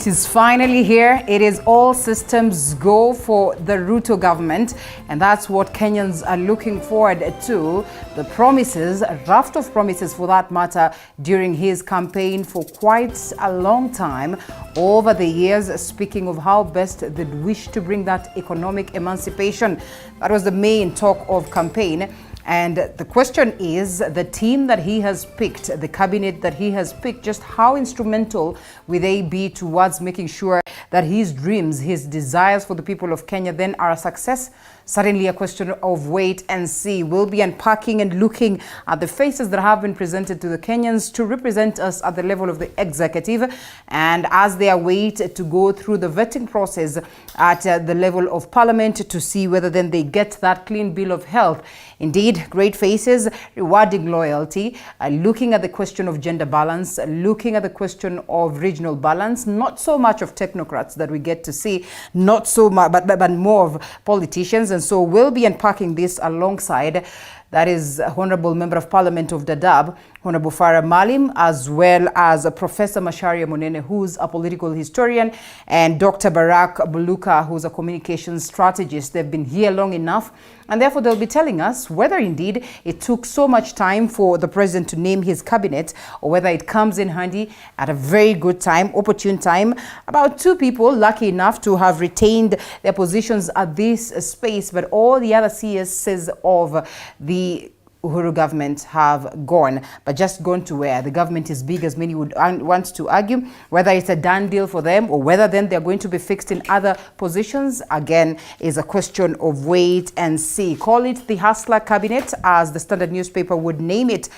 It is finally here. It is all systems go for the Ruto government, and that's what Kenyans are looking forward to. The promises, a raft of promises for that matter, during his campaign for quite a long time over the years, speaking of how best they'd wish to bring that economic emancipation. That was the main talk of campaign. And the question is, the team that he has picked, the cabinet that he has picked, just how instrumental will they be towards making sure that his dreams, his desires for the people of Kenya then are a success? Certainly a question of wait and see. We'll be unpacking and looking at the faces that have been presented to the Kenyans to represent us at the level of the executive, and as they await to go through the vetting process at the level of Parliament to see whether then they get that clean bill of health. Indeed, great faces, rewarding loyalty, looking at the question of gender balance, looking at the question of regional balance, not so much of technocrats that we get to see, not so much, but more of politicians. And so we'll be unpacking this alongside, that is Honorable Member of Parliament of Dadaab, Honorable Farah Malim, as well as Professor Macharia Monene, who's a political historian, and Dr. Barak Buluka, who's a communications strategist. They've been here long enough, and therefore they'll be telling us whether indeed it took so much time for the president to name his cabinet, or whether it comes in handy at a very good time, opportune time. About two people lucky enough to have retained their positions at this space, but all the other CSs of the Uhuru government have gone, but just gone to where? The government is big, as many would want to argue. Whether it's a done deal for them or whether then they're going to be fixed in other positions, again, is a question of wait and see. Call it the Hustler Cabinet, as the Standard newspaper would name it.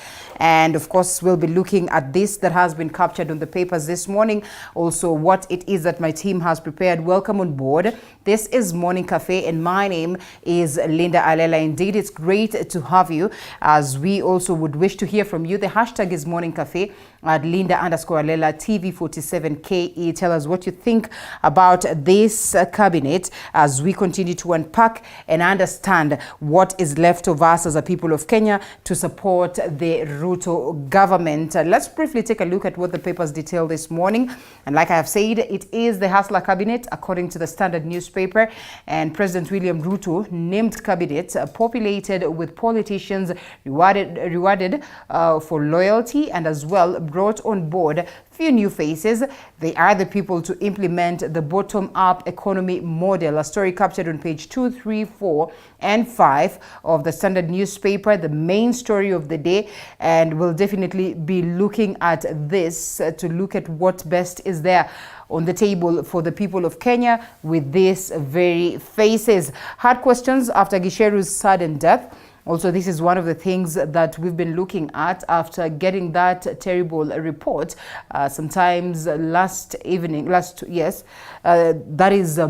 And of course, we'll be looking at this that has been captured on the papers this morning. Also, what it is that my team has prepared. Welcome on board. This is Morning Cafe, and my name is Linda Alela. Indeed, it's great to have you, as we also would wish to hear from you. The hashtag is Morning Cafe at Linda_Alela TV47KE. Tell us what you think about this cabinet as we continue to unpack and understand what is left of us as a people of Kenya to support the Ruto government. Let's briefly take a look at what the papers detail this morning. And like I have said, it is the Hustler Cabinet, according to the Standard newspaper. And President William Ruto named cabinet populated with politicians rewarded for loyalty, and as well brought on board few new faces. They are the people to implement the bottom-up economy model. A story captured on page 2, 3, 4, and 5 of the Standard newspaper, the main story of the day. And we'll definitely be looking at this to look at what best is there on the table for the people of Kenya with these very faces. Hard questions after Gicheru's sudden death. Also, this is one of the things that we've been looking at after getting that terrible report sometimes last evening, that is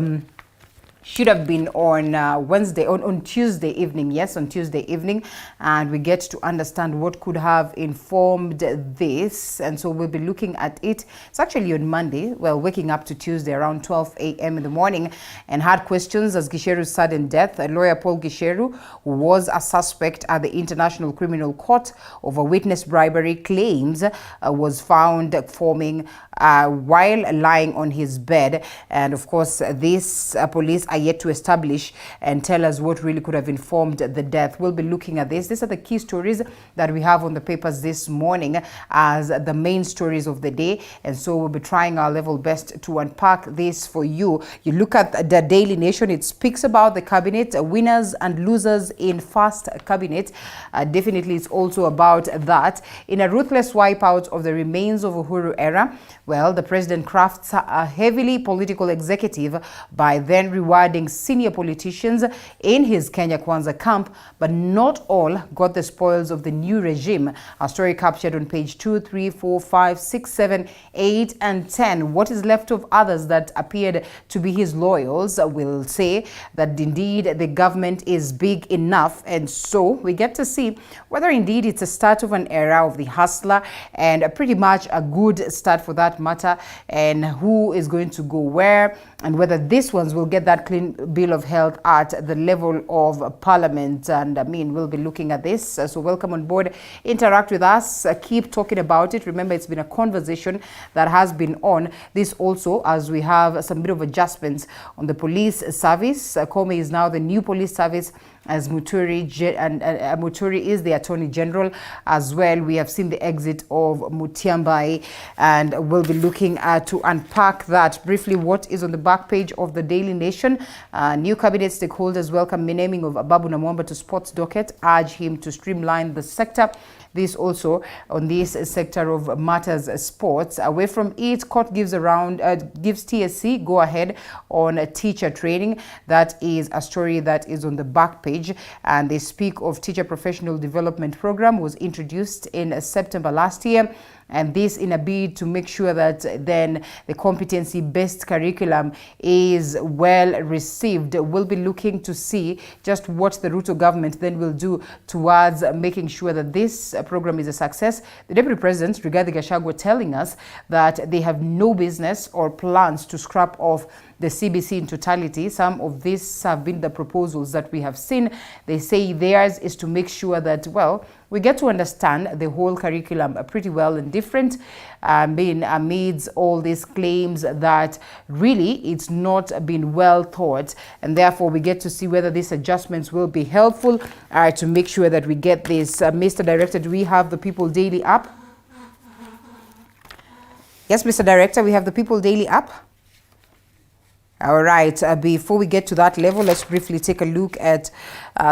should have been on on Tuesday evening. Yes, on Tuesday evening. And we get to understand what could have informed this. And so we'll be looking at it. It's actually on Monday, well, waking up to Tuesday around 12 a.m. in the morning, and had questions as Gicheru's sudden death. Lawyer Paul Gicheru, who was a suspect at the International Criminal Court over witness bribery claims, was found forming while lying on his bed. And of course, this police are yet to establish and tell us what really could have informed the death. We'll be looking at this. These are the key stories that we have on the papers this morning as the main stories of the day. And so we'll be trying our level best to unpack this for you. You look at the Daily Nation, it speaks about the cabinet, winners and losers in first cabinet. Definitely it's also about that. In a ruthless wipeout of the remains of Uhuru era, well, the president crafts a heavily political executive by then rewarding senior politicians in his Kenya Kwanza camp, but not all got the spoils of the new regime. A story captured on page 2, 3, 4, 5, 6, 7, 8, and 10. What is left of others that appeared to be his loyals will say that indeed the government is big enough. And so we get to see whether indeed it's a start of an era of the hustler, and pretty much a good start for that matter, and who is going to go where, and whether these ones will get that clean bill of health at the level of Parliament. And I mean, we'll be looking at this. So welcome on board. Interact with us. Keep talking about it. Remember, it's been a conversation that has been on. This also, as we have some bit of adjustments on the police service. Kome is now the new police service, as Muturi is the Attorney General as well. We have seen the exit of Mutiambai, and we'll be looking to unpack that briefly. What is on the back page of the Daily Nation? New cabinet stakeholders welcome renaming of Babu Namwamba to sports docket, urge him to streamline the sector. This also on this sector of matters sports. Away from it, court gives TSC go ahead on teacher training. That is a story that is on the back page, and they speak of teacher professional development program was introduced in September last year. And this in a bid to make sure that then the competency-based curriculum is well received. We'll be looking to see just what the Ruto government then will do towards making sure that this program is a success. The Deputy President, Rigathi Gachagua, telling us that they have no business or plans to scrap off the CBC in totality. Some of these have been the proposals that we have seen. They say theirs is to make sure that, well, we get to understand the whole curriculum pretty well and different, amidst all these claims that really it's not been well thought, and therefore we get to see whether these adjustments will be helpful to make sure that we get this. Mr. Director, do we have the People Daily app? Yes, Mr. Director, we have the People Daily app. All right, before we get to that level, let's briefly take a look at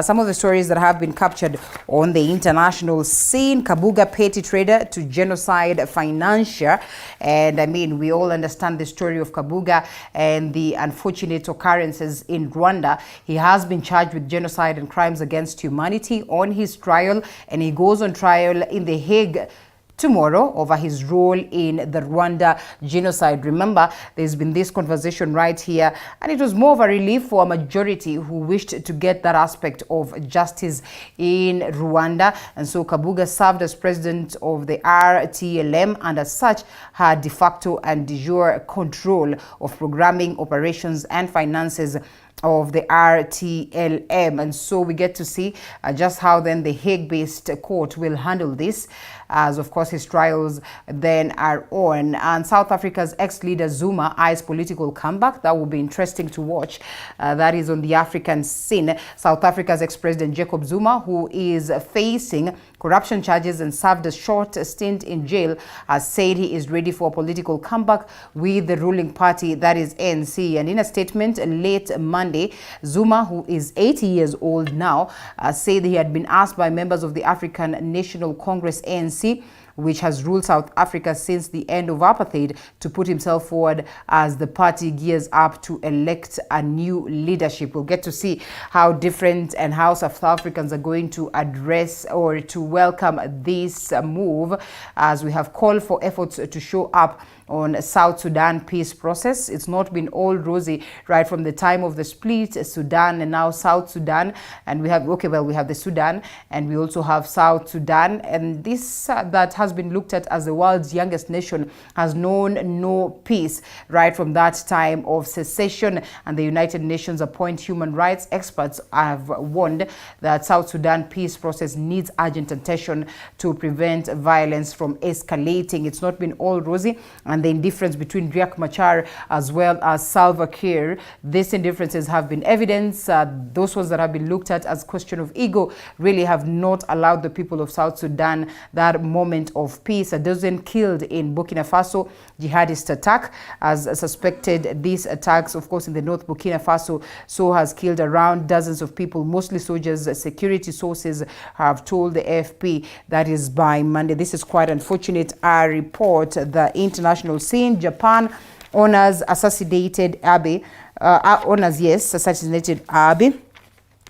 some of the stories that have been captured on the international scene. Kabuga petty trader to genocide financier. And I mean, we all understand the story of Kabuga and the unfortunate occurrences in Rwanda. He has been charged with genocide and crimes against humanity on his trial, and he goes on trial in The Hague tomorrow over his role in the Rwanda genocide. Remember, there's been this conversation right here, and it was more of a relief for a majority who wished to get that aspect of justice in Rwanda. And so Kabuga served as president of the RTLM, and as such had de facto and de jure control of programming, operations and finances of the RTLM. And so we get to see just how then the Hague-based court will handle this, as of course his trials then are on. And South Africa's ex-leader Zuma eyes political comeback. That will be interesting to watch. That is on the African scene. South Africa's ex-president Jacob Zuma, who is facing corruption charges and served a short stint in jail, has said he is ready for a political comeback with the ruling party, that is ANC. And in a statement late Monday, Zuma, who is 80 years old now, said he had been asked by members of the African National Congress, ANC, which has ruled South Africa since the end of apartheid, to put himself forward as the party gears up to elect a new leadership. We'll get to see how different and how South Africans are going to address or to welcome this move, as we have called for efforts to show up on South Sudan peace process. It's not been all rosy right from the time of the split, Sudan and now South Sudan. And we have, we have the Sudan, and we also have South Sudan. And this that has been looked at as the world's youngest nation has known no peace right from that time of secession. And the United Nations appoint human rights experts have warned that South Sudan peace process needs urgent attention to prevent violence from escalating. It's not been all rosy, and the indifference between Riek Machar as well as Salva Kiir, these indifferences have been evidence. Those ones that have been looked at as question of ego really have not allowed the people of South Sudan that moment of peace. A dozen killed in Burkina Faso jihadist attack, as suspected. These attacks, of course, in the North Burkina Faso, so has killed around dozens of people, mostly soldiers. Security sources have told the AFP that is by Monday. This is quite unfortunate. I report the international scene. Japan honors assassinated Abe. Assassinated Abe.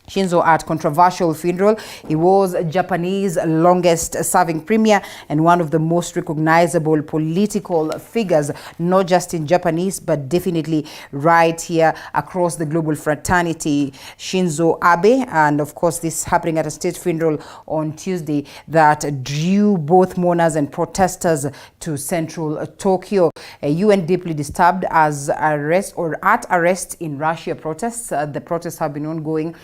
Shinzo at controversial funeral. He was Japanese longest-serving premier and one of the most recognizable political figures, not just in Japanese, but definitely right here across the global fraternity. Shinzo Abe, and of course this happening at a state funeral on Tuesday that drew both mourners and protesters to central Tokyo. UN deeply disturbed as at arrest in Russia protests. The protests have been ongoing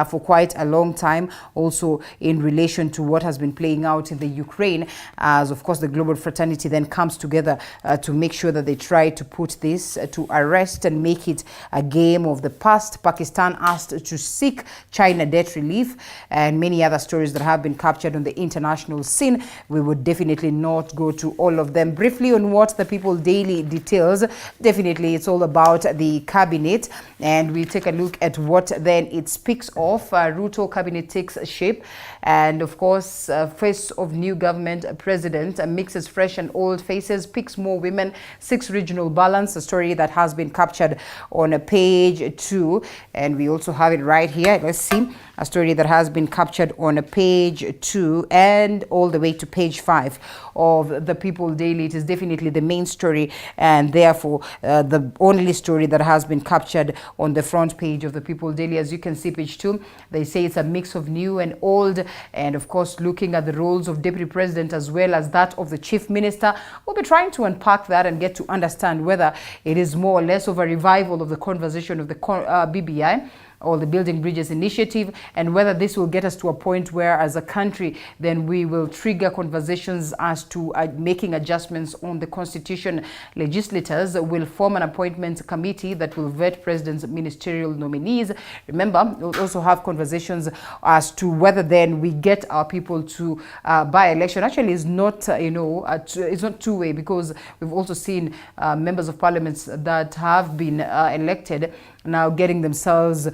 for quite a long time, also in relation to what has been playing out in the Ukraine, as of course the global fraternity then comes together to make sure that they try to put this to arrest and make it a game of the past. Pakistan asked to seek China debt relief, and many other stories that have been captured on the international scene. We would definitely not go to all of them. Briefly on what the People Daily details, definitely it's all about the cabinet, and we take a look at what then it speaks of. Ruto cabinet takes shape, and of course face of new government president mixes fresh and old faces, picks more women, 6 regional balance, a story that has been captured on page 2, and we also have it right here. Let's see, a story that has been captured on page 2 and all the way to page 5 of the People Daily. It is definitely the main story, and therefore the only story that has been captured on the front page of the People Daily. As you can see, page 2, they say it's a mix of new and old, and of course looking at the roles of deputy president as well as that of the chief minister. We'll be trying to unpack that and get to understand whether it is more or less of a revival of the conversation of the BBI, or the Building Bridges initiative, and whether this will get us to a point where as a country then we will trigger conversations as to making adjustments on the constitution. Legislators will form an appointment committee that will vet president's ministerial nominees. Remember, we'll also have conversations as to whether then we get our people to by-election. Actually, it's not it's not two-way, because we've also seen members of parliament that have been elected now getting themselves,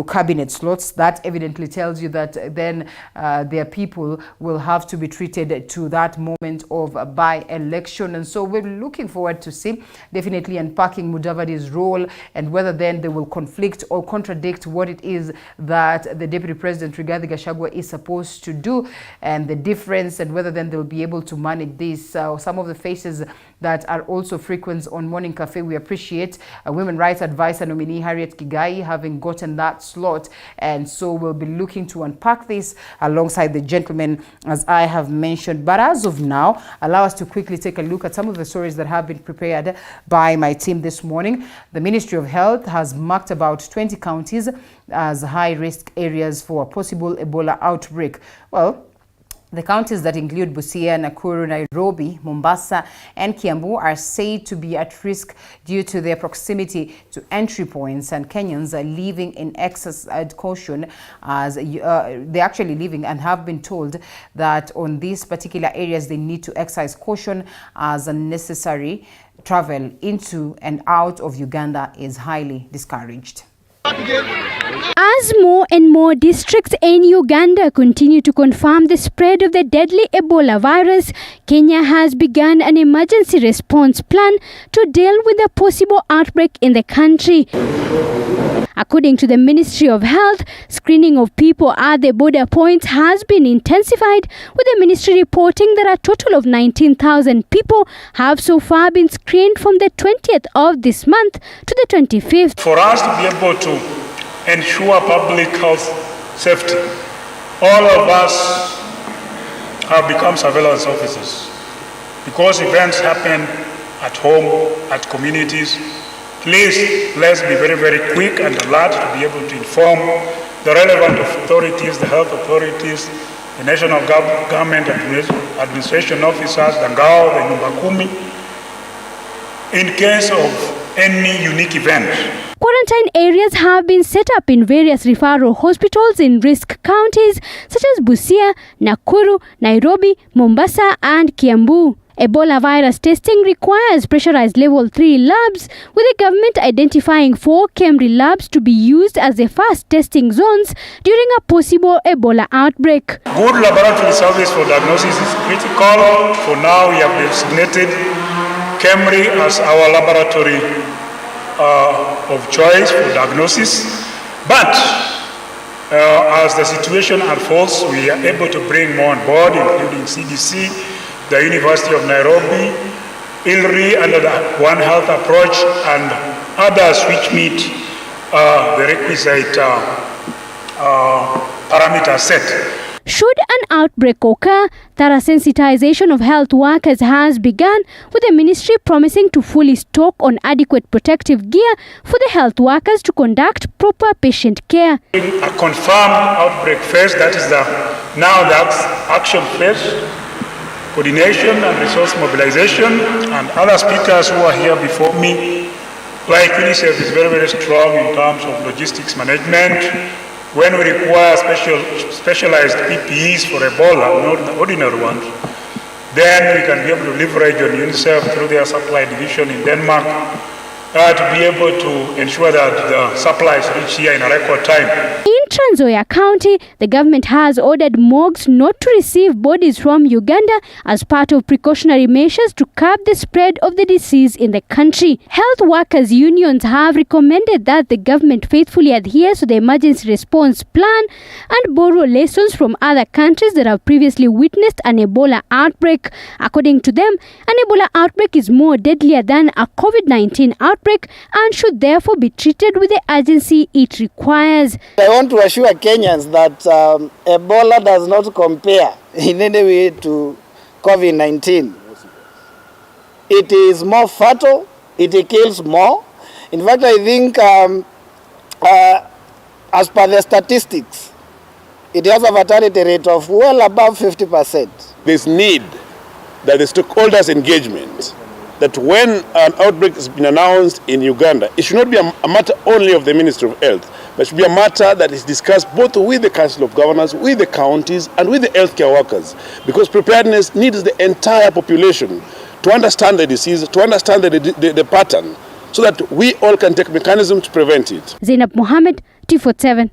cabinet slots. That evidently tells you that then their people will have to be treated to that moment of by-election. And so we're looking forward to see, definitely unpacking Mudavadi's role and whether then they will conflict or contradict what it is that the Deputy President Rigathi Gachagua is supposed to do, and the difference, and whether then they'll be able to manage this. Some of the faces that are also frequent on Morning Cafe, we appreciate women rights advisor nominee Harriet Kigai having gotten that slot, and so we'll be looking to unpack this alongside the gentlemen, as I have mentioned. But as of now, allow us to quickly take a look at some of the stories that have been prepared by my team this morning. The Ministry of Health has marked about 20 counties as high-risk areas for a possible Ebola outbreak. Well, the counties that include Busia, Nakuru, Nairobi, Mombasa, and Kiambu are said to be at risk due to their proximity to entry points, and Kenyans are living in excess caution as they're actually living and have been told that on these particular areas they need to exercise caution as unnecessary travel into and out of Uganda is highly discouraged. As more and more districts in Uganda continue to confirm the spread of the deadly Ebola virus, Kenya has begun an emergency response plan to deal with a possible outbreak in the country. According to the Ministry of Health, screening of people at the border points has been intensified, with the ministry reporting that a total of 19,000 people have so far been screened from the 20th of this month to the 25th. For us to be able to ensure public health safety, all of us have become surveillance officers, because events happen at home, at communities. Please, let's be very, very quick and alert to be able to inform the relevant authorities, the health authorities, the national government administration officers, the Ngao, the Nyumba Kumi, in case of any unique event. Quarantine areas have been set up in various referral hospitals in risk counties such as Busia, Nakuru, Nairobi, Mombasa, and Kiambu. Ebola virus testing requires pressurized level 3 labs, with the government identifying 4 Kemri labs to be used as the first testing zones during a possible Ebola outbreak. Good laboratory service for diagnosis is critical. For now, we have designated Kemri as our laboratory. 'Of choice for diagnosis, but we have designated Kemri as our laboratory of choice for diagnosis. But we have designated Kemri as our laboratory of choice for diagnosis. But we have designated Kemri as our laboratory of choice for diagnosis. But we have designated Kemri as our laboratory of choice for diagnosis. But we have designated Kemri as our laboratory of choice for diagnosis. As the situation unfolds, we are able to bring more on board, including CDC, the University of Nairobi, ILRI under the One Health approach, and others which meet the requisite parameters set. Should an outbreak occur, thorough sensitization of health workers has begun, with the ministry promising to fully stock on adequate protective gear for the health workers to conduct proper patient care. A confirmed outbreak phase, that is now the action phase, coordination and resource mobilization, and other speakers who are here before me, like UNICEF is very, very strong in terms of logistics management. When we require specialized PPEs for Ebola, not the ordinary ones, then we can be able to leverage on UNICEF through their supply division in Denmark to be able to ensure that the supplies reach here in a record time. In Trans Nzoia County, the government has ordered morgues not to receive bodies from Uganda as part of precautionary measures to curb the spread of the disease in the country. Health workers' unions have recommended that the government faithfully adheres to the emergency response plan and borrow lessons from other countries that have previously witnessed an Ebola outbreak. According to them, an Ebola outbreak is more deadlier than a COVID-19 outbreak and should therefore be treated with the urgency it requires. I want to assure Kenyans that Ebola does not compare in any way to COVID-19. It is more fatal, it kills more. In fact, I think as per the statistics, it has a fatality rate of well above 50%. There's need that the stakeholders' engagement, that when an outbreak has been announced in Uganda, it should not be a matter only of the Ministry of Health, but it should be a matter that is discussed both with the Council of Governors, with the counties, and with the healthcare workers, because preparedness needs the entire population to understand the disease, to understand the pattern, so that we all can take mechanisms to prevent it. Zainab Mohammed, T47.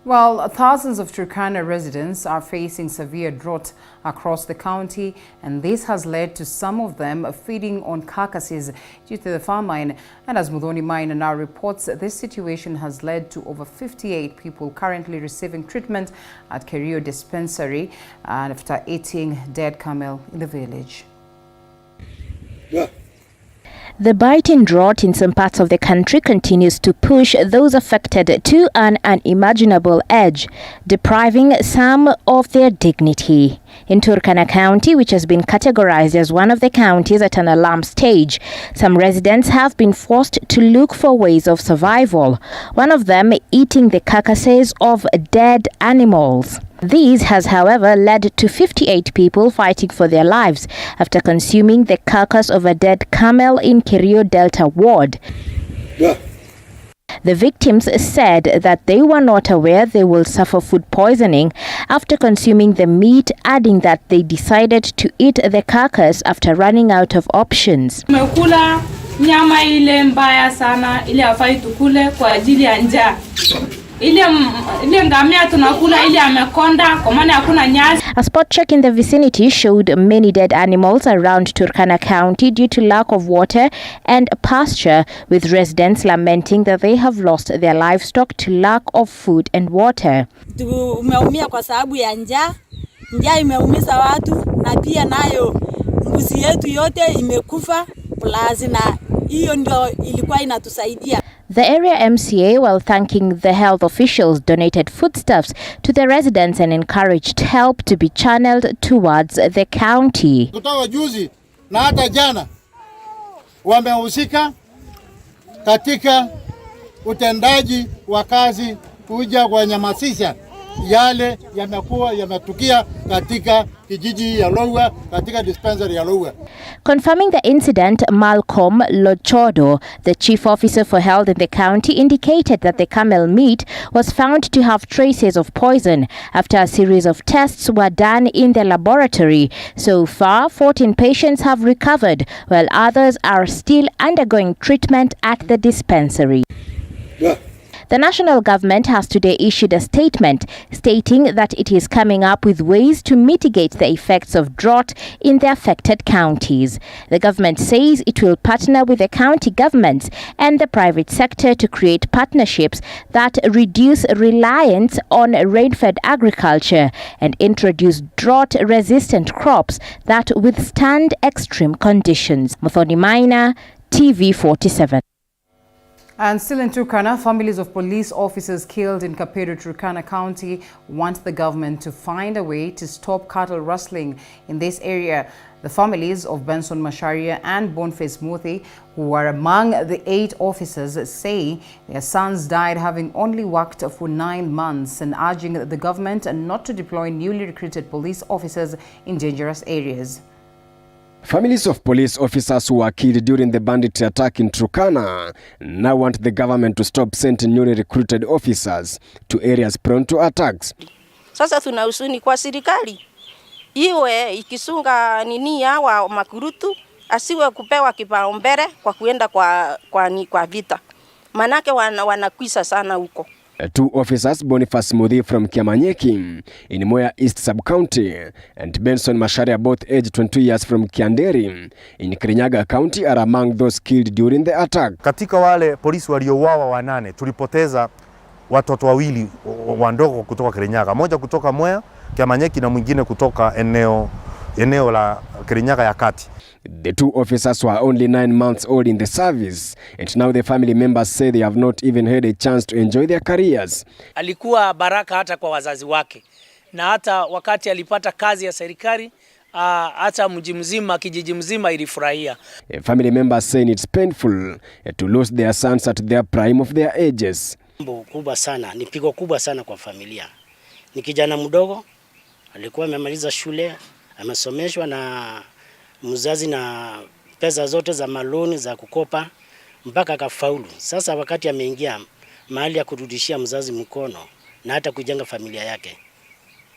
Well, thousands of Turkana residents are facing severe drought across the county, and this has led to some of them feeding on carcasses due to the famine. And as Mudhoni Mine now reports, this situation has led to over 58 people currently receiving treatment at Kerio Dispensary after eating dead camel in the village. Yeah. The biting drought in some parts of the country continues to push those affected to an unimaginable edge, depriving some of their dignity. In Turkana County, which has been categorized as one of the counties at an alarm stage, some residents have been forced to look for ways of survival, one of them eating the carcasses of dead animals. This has, however, led to 58 people fighting for their lives after consuming the carcass of a dead camel in Kerio Delta Ward. Yeah. The victims said that they were not aware they will suffer food poisoning after consuming the meat, adding that they decided to eat the carcass after running out of options. Tumekula nyama ile mbaya sana, ile hafai tukule kwa ajili ya njaa. A spot check in the vicinity showed many dead animals around Turkana County due to lack of water and pasture, with residents lamenting that they have lost their livestock to lack of food and water. Tumeumia kwa sababu ya njaa. Njaa imeumiza watu na pia nayo mbuzi yetu yote imekufa, plus na hiyo ndio ilikuwa inatusaidia. The area MCA, while thanking the health officials, donated foodstuffs to the residents and encouraged help to be channeled towards the county. Kutoka juzi na hata jana wamehusika katika utendaji wa kazi kuja kuhamasisha yale yamekuwa yametukia katika kijiji ya Lowa, katika dispensary ya Lowa. Confirming the incident, Malcolm Lochodo, the chief officer for health in the county, indicated that the camel meat was found to have traces of poison after a series of tests were done in the laboratory. So far, 14 patients have recovered, while others are still undergoing treatment at the dispensary. Yeah. The national government has today issued a statement stating that it is coming up with ways to mitigate the effects of drought in the affected counties. The government says it will partner with the county governments and the private sector to create partnerships that reduce reliance on rain-fed agriculture and introduce drought-resistant crops that withstand extreme conditions. Muthoni Maina, TV47. And still in Turkana, families of police officers killed in Kapedo, Turkana County want the government to find a way to stop cattle rustling in this area. The families of Benson Macharia and Boniface Muthi, who are among the 8 officers, say their sons died having only worked for 9 months, and urging the government not to deploy newly recruited police officers in dangerous areas. Families of police officers who were killed during the banditry attack in Turkana now want the government to stop sending newly recruited officers to areas prone to attacks. Sasa tunahusuni kwa serikali iwe ikisunga nini wa makurutu asiwe kupewa kipaumbele kwa kuenda kwa vita, manake wanakwisa sana huko. 2 officers, Boniface Muthi from Kiamanyeki in Moya East Sub-County and Benson Macharia, both aged 22 years from Kianderi in Kirinyaga County, are among those killed during the attack. Katika wale polisi waliouawa 8, tulipoteza watoto 2 wandogo kutoka Kirinyaga, moja kutoka Moya Kiamanyeki na mwingine kutoka eneo la Kirinyaga ya kati. The 2 officers were only 9 months old in the service, and now the family members say they have not even had a chance to enjoy their careers. Alikuwa baraka hata kwa wazazi wake, na hata wakati alipata kazi ya serikali hata mji mzima, kijiji mzima ilifurahia. Family members saying it's painful to lose their sons at their prime of their ages. Kubwa sana, ni pigo kubwa sana kwa familia. Ni kijana mdogo, alikuwa amemaliza shule, amesomeshwa na mzazi na pesa zote za maloni za kukopa mpaka akafaulu. Sasa wakati ameingia mahali ya kurudishia mzazi mkono na hata kujenga familia yake,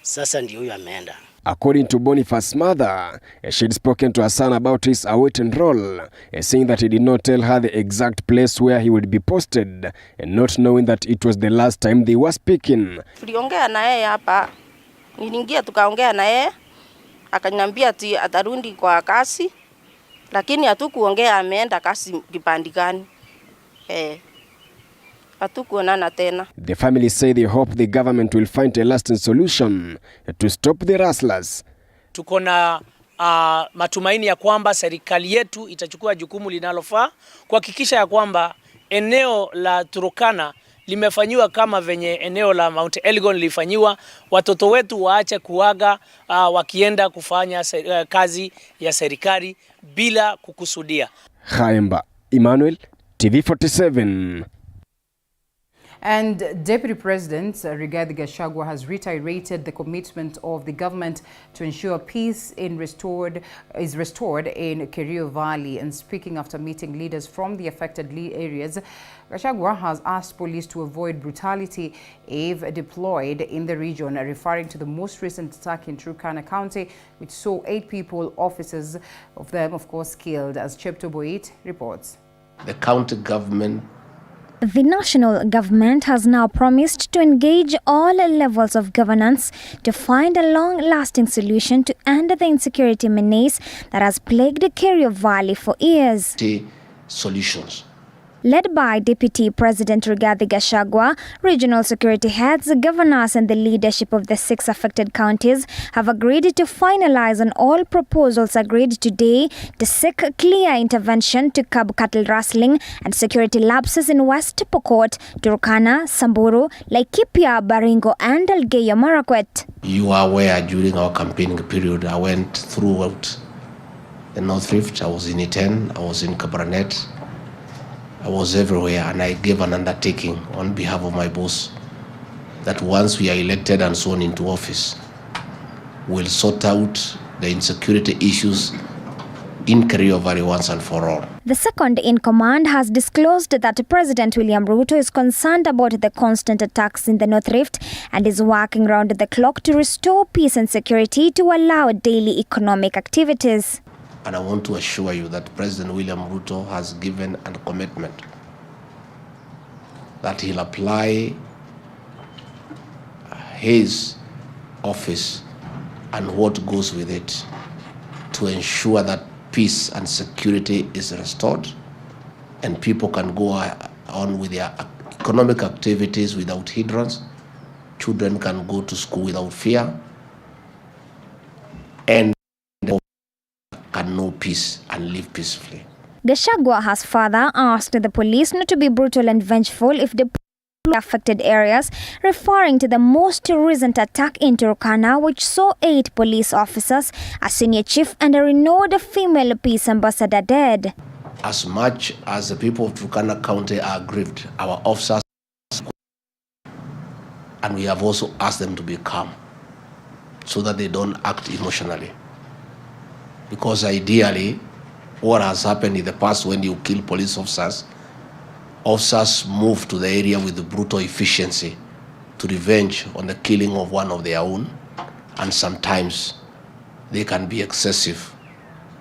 sasa ndio huyo ameenda. According to Boniface's mother, she had spoken to her son about his awaiting role, saying that he did not tell her the exact place where he would be posted, and not knowing that it was the last time they were speaking. Tuliongea na yeye hapa, nilingia tukaongea na yeye, akaniambia ati atarundi kwa kasi, lakini hatukuongea ameenda kasi kipandi gani. Hatukuonana tena. The family say they hope the government will find a lasting solution to stop the rustlers. Tuko na matumaini ya kwamba serikali yetu itachukua jukumu linalofaa kuhakikisha ya kwamba eneo la Turkana limefanyiwa kama venye eneo la Mount Elgon lilifanyiwa. Watoto wetu waache kuaga wakienda kufanya kazi ya serikali bila kukusudia. Khaemba Emmanuel, TV47. And Deputy President Rigathi Gachagua has reiterated the commitment of the government to ensure peace is restored in Kerio Valley. And speaking after meeting leaders from the affected areas, Gachagua has asked police to avoid brutality if deployed in the region, referring to the most recent attack in Turkana County, which saw 8 people, officers of them, of course, killed, as Chepto Boit reports. The county government. The national government has now promised to engage all levels of governance to find a long-lasting solution to end the insecurity menace that has plagued the Kerio Valley for years. Solutions. Led by Deputy President Rigathi Gachagua, regional security heads, governors and the leadership of the 6 affected counties have agreed to finalize on all proposals agreed today to seek clear intervention to curb cattle rustling and security lapses in West Pokot, Turkana, Samburu, Laikipia, Baringo and Elgeyo Marakwet. You are aware during our campaigning period, I went throughout the North Rift. I was in Iten, I was in Cabranet, I was everywhere, and I gave an undertaking on behalf of my boss that once we are elected and sworn into office, we'll sort out the insecurity issues in Kerio Valley once and for all. The second in command has disclosed that President William Ruto is concerned about the constant attacks in the North Rift and is working round the clock to restore peace and security to allow daily economic activities. And I want to assure you that President William Ruto has given a commitment that he'll apply his office and what goes with it to ensure that peace and security is restored and people can go on with their economic activities without hindrance. Children can go to school without fear, and can know peace and live peacefully. Gachagua has further asked the police not to be brutal and vengeful if the affected areas, referring to the most recent attack in Turkana, which saw 8 police officers, a senior chief and a renowned female peace ambassador dead. As much as the people of Turkana County are grieved, our officers, and we have also asked them to be calm so that they don't act emotionally. Because ideally, what has happened in the past when you kill police officers, officers move to the area with the brutal efficiency to revenge on the killing of one of their own, and sometimes they can be excessive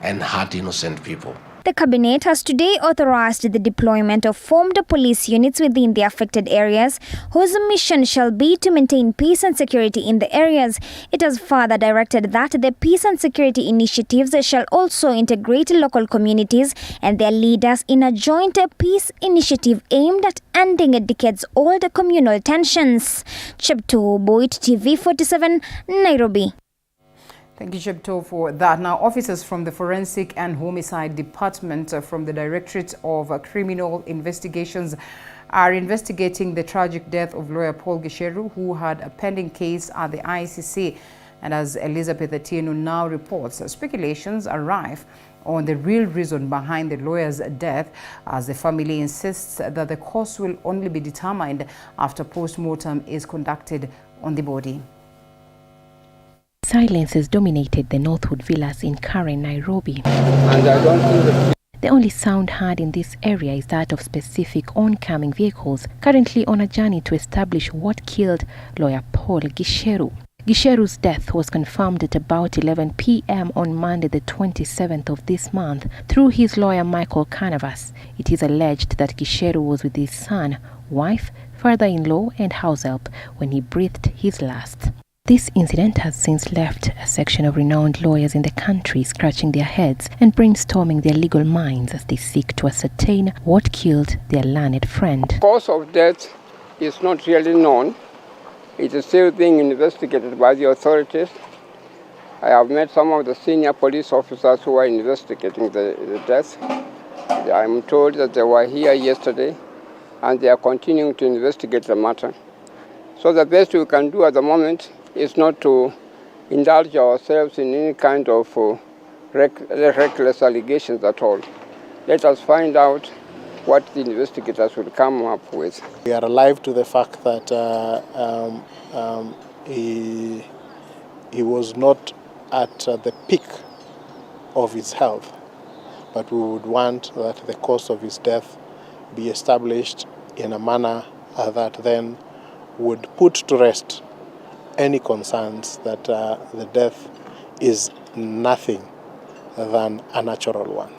and hurt innocent people. The cabinet has today authorized the deployment of formed police units within the affected areas, whose mission shall be to maintain peace and security in the areas. It has further directed that the peace and security initiatives shall also integrate local communities and their leaders in a joint peace initiative aimed at ending decades-old communal tensions. Chepto, GOtv 47, Nairobi. Thank you, Chepto, for that. Now, officers from the Forensic and Homicide Department from the Directorate of Criminal Investigations are investigating the tragic death of lawyer Paul Gicheru, who had a pending case at the ICC. And as Elizabeth Atieno now reports, speculations are rife on the real reason behind the lawyer's death, as the family insists that the cause will only be determined after post-mortem is conducted on the body. Silence has dominated the Northwood Villas in Karen, Nairobi. And I don't think the only sound heard in this area is that of specific oncoming vehicles currently on a journey to establish what killed lawyer Paul Gicheru. Gicheru's death was confirmed at about 11 p.m. on Monday the 27th of this month through his lawyer Michael Canavas. It is alleged that Gicheru was with his son, wife, father-in-law and house help when he breathed his last. This incident has since left a section of renowned lawyers in the country scratching their heads and brainstorming their legal minds as they seek to ascertain what killed their learned friend. the cause of death is not really known. It is still being investigated by the authorities. I have met some of the senior police officers who are investigating the death. I'm told that they were here yesterday and they are continuing to investigate the matter. So the best we can do at the moment is not to indulge ourselves in any kind of reckless allegations at all. Let us find out what the investigators will come up with. We are alive to the fact that he was not at the peak of his health, but we would want that the cause of his death be established in a manner that then would put to rest any concerns that the death is nothing than a natural one.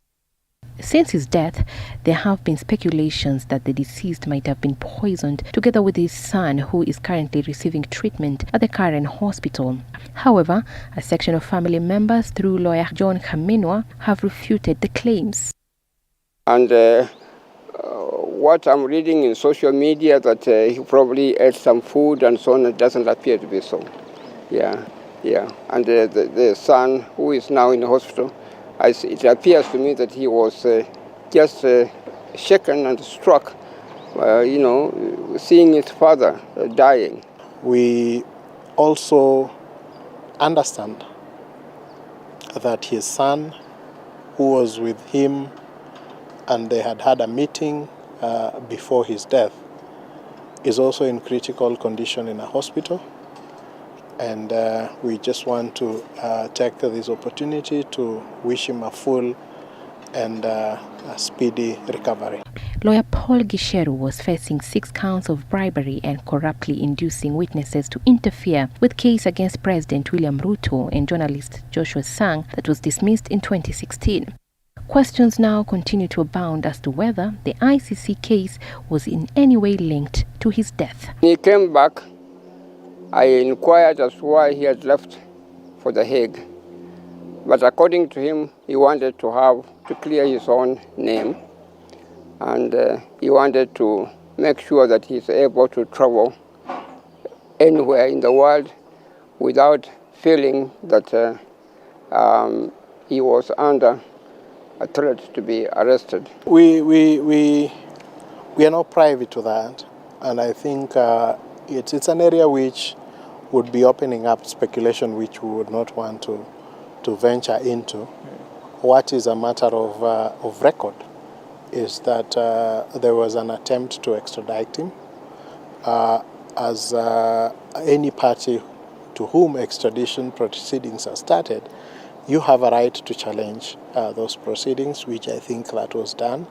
Since his death, there have been speculations that the deceased might have been poisoned together with his son, who is currently receiving treatment at the Karen Hospital. However, a section of family members through lawyer John Kaminwa have refuted the claims. And what I'm reading in social media that he probably ate some food and so on, it doesn't appear to be so. Yeah. And the son, who is now in the hospital, it appears to me that he was just shaken and struck, seeing his father dying. We also understand that his son, who was with him, and they had had a meeting before his death, is also in critical condition in a hospital. And we just want to take this opportunity to wish him a full and a speedy recovery. Lawyer Paul Gicheru was facing 6 counts of bribery and corruptly inducing witnesses to interfere with case against President William Ruto and journalist Joshua Sang that was dismissed in 2016. Questions now continue to abound as to whether the ICC case was in any way linked to his death. He came back. I inquired as to why he had left for The Hague. But according to him, he wanted to clear his own name, and he wanted to make sure that he's able to travel anywhere in the world without feeling that he was under a threat to be arrested. We are not privy to that, and I think it's an area which would be opening up speculation which we would not want to venture into. What is a matter of record is that there was an attempt to extradite him. As any party to whom extradition proceedings are started, you have a right to challenge those proceedings, which I think that was done.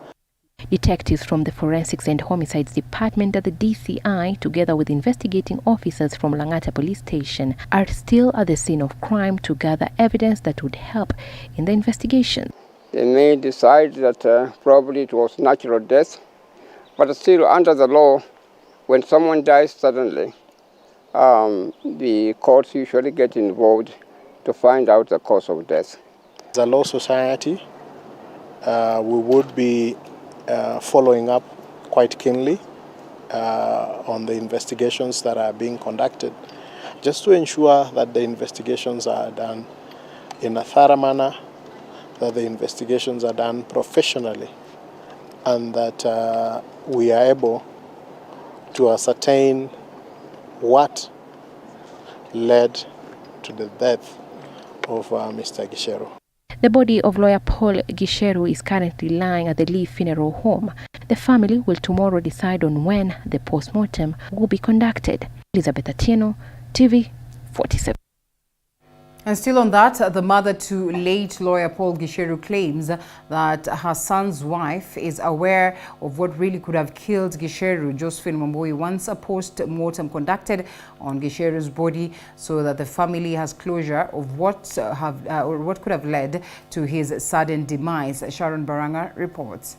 Detectives from the Forensics and Homicides Department at the DCI, together with investigating officers from Langata Police Station, are still at the scene of crime to gather evidence that would help in the investigation. They may decide that probably it was natural death, but still under the law, when someone dies suddenly, the courts usually get involved to find out the cause of death. As a law society, we would be following up quite keenly on the investigations that are being conducted, just to ensure that the investigations are done in a thorough manner, that the investigations are done professionally, and that we are able to ascertain what led to the death of Mr. Gicheru. The body of lawyer Paul Gicheru is currently lying at the Lee Funeral Home. The family will tomorrow decide on when the post-mortem will be conducted. Elizabeth Atieno, TV 47. And still on that, the mother to late lawyer Paul Gicheru claims that her son's wife is aware of what really could have killed Gicheru. Josephine Wambui wants a post-mortem conducted on Gicheru's body so that the family has closure of what could have led to his sudden demise. Sharon Baranga reports.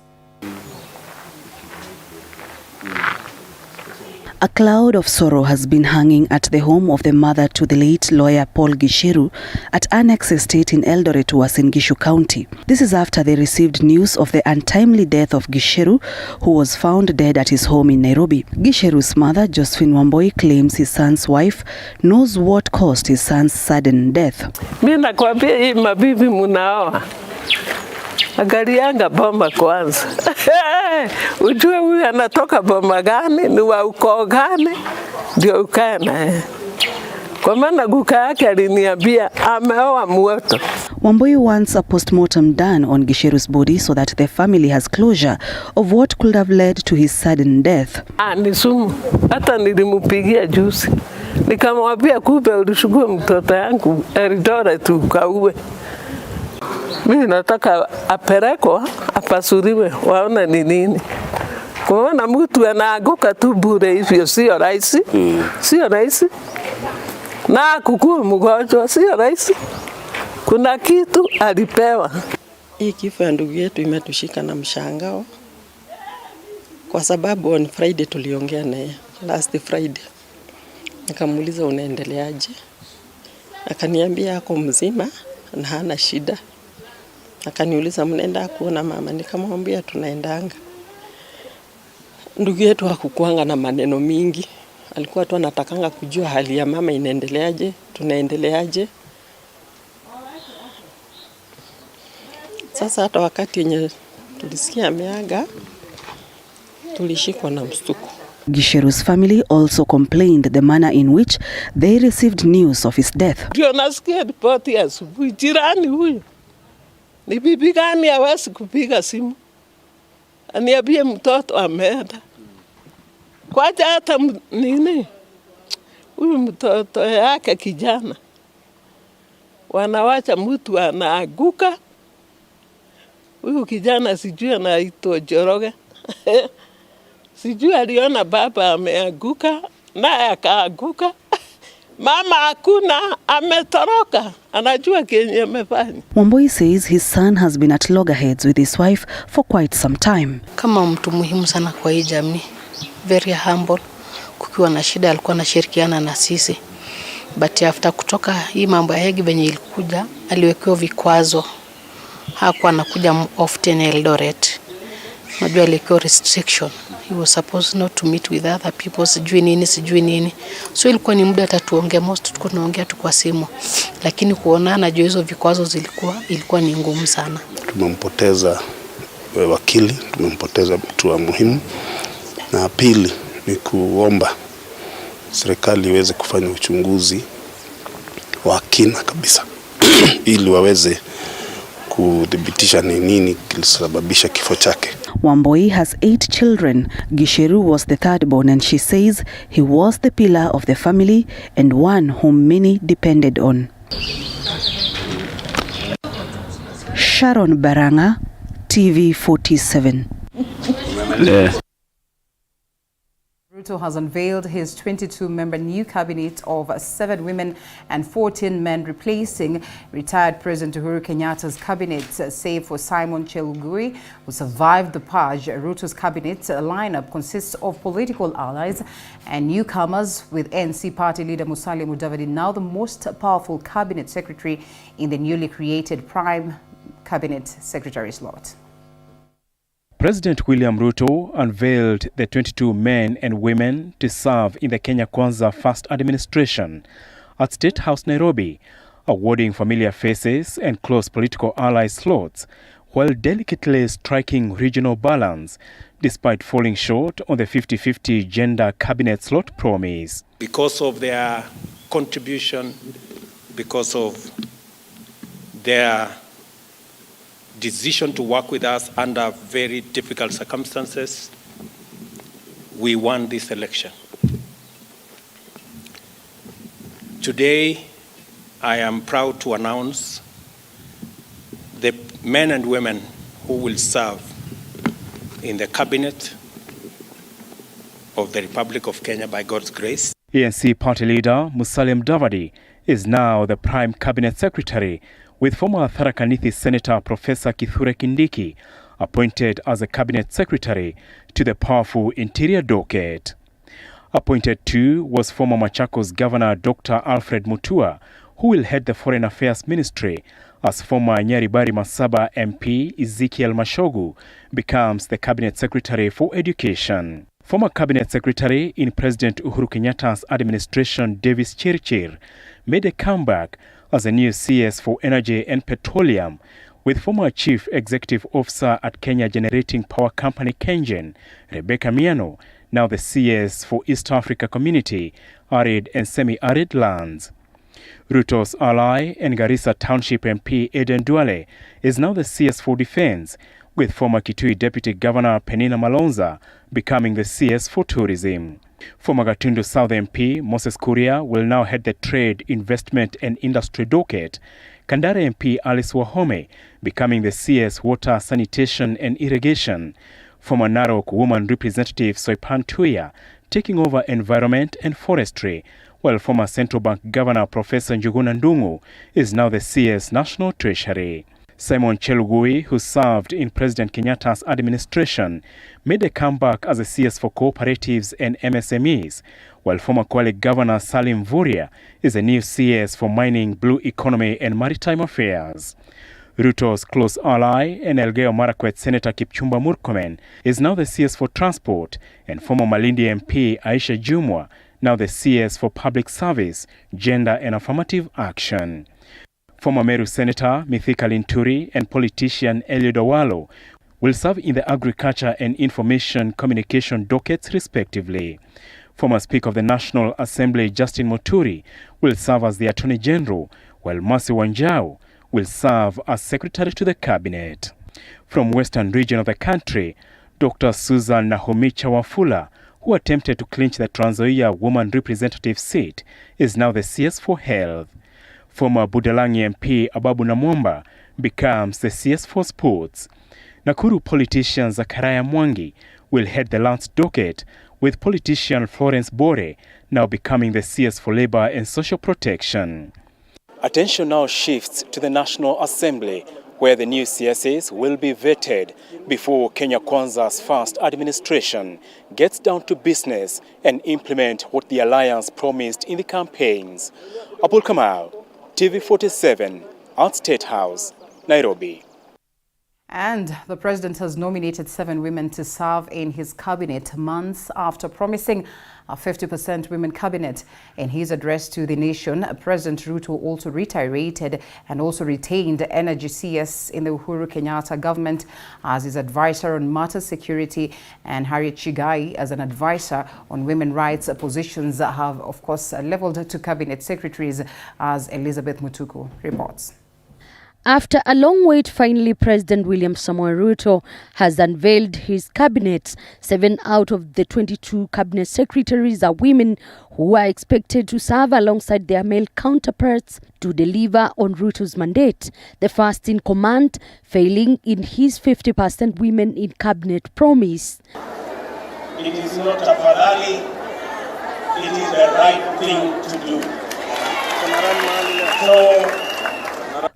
A cloud of sorrow has been hanging at the home of the mother to the late lawyer Paul Gicheru at Annex Estate in Eldoret, Uasin Gishu County. This is after they received news of the untimely death of Gicheru, who was found dead at his home in Nairobi. Gicheru's mother, Josephine Wambui, claims his son's wife knows what caused his son's sudden death. Mimi nakwambia hii mabibi munaoa. Angalianga bomba kwanza. Ujue huyu anatoka bomba gani, ni wa ukoo gani, ndio ukae naye. Kwa maana guka yake aliniambia ameoa moto. Wambui wants a post-mortem done on Gicheru's body so that the family has closure of what could have led to his sudden death. Ni sumu. Hata nilimupigia juzi. Nikamwambia kumbe ulichukua mtoto yangu Eldoret tu kauwe. Mimi nataka apelekwa apasuriwe waone ni nini. Kuona mtu anaanguka tu bure hivyo sio rahisi. Sio rahisi. Na kukua mgonjwa sio rahisi. Kuna kitu alipewa. Hii kifo ya ndugu yetu imetushika na mshangao. Kwa sababu on Friday tuliongea naye, last Friday. Nikamuuliza unaendeleaje? Akaniambia ako mzima na hana shida. Akaniuliza mnaenda kuona mama, nikamwambia tunaendanga. Ndugu yetu hakukuanga na maneno mingi. Alikuwa tu anatakanga kujua hali ya mama inaendeleaje, tunaendeleaje. Sasa hata wakati yenye tulisikia ameaga, tulishikwa na mshtuko. Gicheru's family also complained the manner in which they received news of his death. Ndio nasikia ripoti ya asubuhi, jirani huyu. Ni bibi gani hawezi kupiga simu? Aniambie mtoto ameenda. Kwaje hata nini? Huyu mtoto yake kijana. Wanawacha mtu anaaguka. Huyu kijana sijui anaitwa Joroge. Sijui aliona baba ameanguka naye akaaguka. Mama hakuna, ametoroka, anajua kenye amefanya. Wambui says his son has been at loggerheads with his wife for quite some time. Kama mtu muhimu sana kwa hii jamii, very humble, kukiwa na shida alikuwa anashirikiana na sisi. But after kutoka hii mambo ya Hegi venye ilikuja, aliwekewa vikwazo. Hakuwa anakuja often Eldoret. Unajua aliwekewa restriction. He was supposed not to meet with other people, sijui nini. So ilikuwa ni muda tatuongea, most tulikuwa tunaongea tu kwa simu. Lakini kuonana juu hizo vikwazo ilikuwa ni ngumu sana. Tumempoteza wakili, tumempoteza mtu wa muhimu. Na pili ni kuomba serikali iweze kufanya uchunguzi wa kina kabisa ili waweze kudhibitisha ni nini kilisababisha kifo chake. Wambui has 8 children. Gicheru was the third born, and she says he was the pillar of the family and one whom many depended on. Sharon Baranga, TV 47. Ruto has unveiled his 22-member new cabinet of 7 women and 14 men, replacing retired President Uhuru Kenyatta's cabinet, save for Simon Chelugui, who survived the purge. Ruto's cabinet lineup consists of political allies and newcomers, with NC party leader Musalia Mudavadi now the most powerful cabinet secretary in the newly created Prime Cabinet Secretary slot. President William Ruto unveiled the 22 men and women to serve in the Kenya Kwanza First Administration at State House, Nairobi, awarding familiar faces and close political ally slots, while delicately striking regional balance, despite falling short on the 50-50 gender cabinet slot promise. Because of their contribution, because of their decision to work with us under very difficult circumstances, we won this election. Today, I am proud to announce the men and women who will serve in the cabinet of the Republic of Kenya by God's grace. ANC party leader Musalia Mudavadi is now the Prime Cabinet Secretary, with former Tharaka Nithi Senator Professor Kithure Kindiki appointed as a Cabinet Secretary to the powerful Interior Docket. Appointed too was former Machakos Governor Dr. Alfred Mutua, who will head the Foreign Affairs Ministry, as former Nyaribari Masaba MP Ezekiel Mashogu becomes the Cabinet Secretary for Education. Former Cabinet Secretary in President Uhuru Kenyatta's administration Davis Chirchir made a comeback as a new CS for Energy and Petroleum, with former Chief Executive Officer at Kenya Generating Power Company KenGen, Rebecca Miano, now the CS for East Africa Community, Arid and Semi-Arid Lands. Ruto's ally and Garissa Township MP Eden Duale is now the CS for Defense, with former Kitui Deputy Governor Penina Malonza becoming the CS for Tourism. Former Gatundu South MP Moses Kuria will now head the Trade, Investment and Industry Docket, Kandare MP Alice Wahome becoming the CS Water, Sanitation and Irrigation, former Narok Woman Representative Soipan Tuya taking over Environment and Forestry, while former Central Bank Governor Professor Njuguna Ndung'u is now the CS National Treasury. Simon Chelugui, who served in President Kenyatta's administration, made a comeback as a CS for cooperatives and MSMEs, while former Kwale Governor Salim Vuria is a new CS for mining, blue economy and maritime affairs. Ruto's close ally and Elgeyo Marakwet Senator Kipchumba Murkomen is now the CS for transport, and former Malindi MP Aisha Jumwa now the CS for public service, gender and affirmative action. Former Meru Senator Mithika Linturi and politician Eliud Owalo will serve in the Agriculture and Information Communication dockets respectively. Former Speaker of the National Assembly Justin Muturi will serve as the Attorney General, while Mercy Wanjau will serve as Secretary to the Cabinet. From Western region of the country, Dr. Susan Nahomicha Wafula, who attempted to clinch the Trans Nzoia Woman Representative seat, is now the CS for Health. Former Budalangi MP Ababu Namwamba becomes the CS for Sports. Nakuru politician Zachariah Mwangi will head the land's docket, with politician Florence Bore now becoming the CS for Labour and Social Protection. Attention now shifts to the National Assembly, where the new CSAs will be vetted before Kenya Kwanza's first administration gets down to business and implement what the alliance promised in the campaigns. Abul Kamal, TV47, at State House, Nairobi. And the president has nominated 7 women to serve in his cabinet months after promising a 50% women cabinet. In his address to the nation, President Ruto also reiterated and also retained Energy CS in the Uhuru Kenyatta government as his advisor on matters security, and Harriet Chigai as an advisor on women rights. Positions have, of course, leveled to cabinet secretaries, as Elizabeth Mutuku reports. After a long wait, finally President William Samoei Ruto has unveiled his cabinet. 7 out of the 22 cabinet secretaries are women who are expected to serve alongside their male counterparts to deliver on Ruto's mandate. The first in command failing in his 50% women in cabinet promise. It is not a Ferrari, it is the right thing to do. So,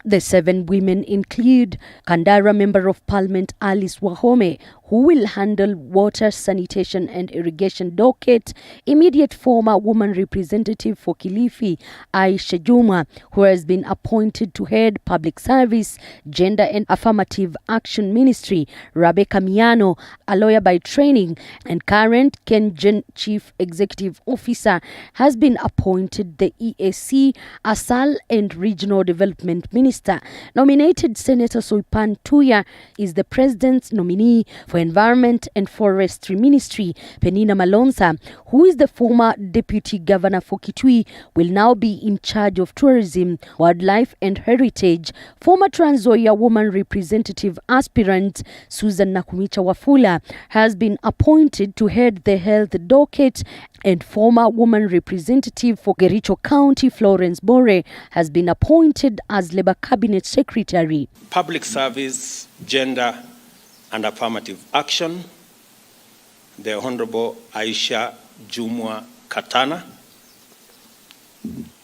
the 7 women include Kandara Member of Parliament Alice Wahome, who will handle water, sanitation and irrigation docket, immediate former woman representative for Kilifi, Aisha Juma, who has been appointed to head Public Service, Gender and Affirmative Action Ministry, Rebecca Miano, a lawyer by training and current Kengen Chief Executive Officer, has been appointed the EAC, Asal and Regional Development Minister. Nominated Senator Soipan Tuya is the President's nominee for Environment and Forestry Ministry. Penina Malonza, who is the former Deputy Governor for Kitui, will now be in charge of tourism, wildlife and heritage. Former Trans Nzoia woman representative aspirant Susan Nakumicha Wafula has been appointed to head the health docket, and former woman representative for Kericho County Florence Bore has been appointed as Labour Cabinet Secretary. Public Service, Gender and Affirmative Action, the Honorable Aisha Jumwa Katana.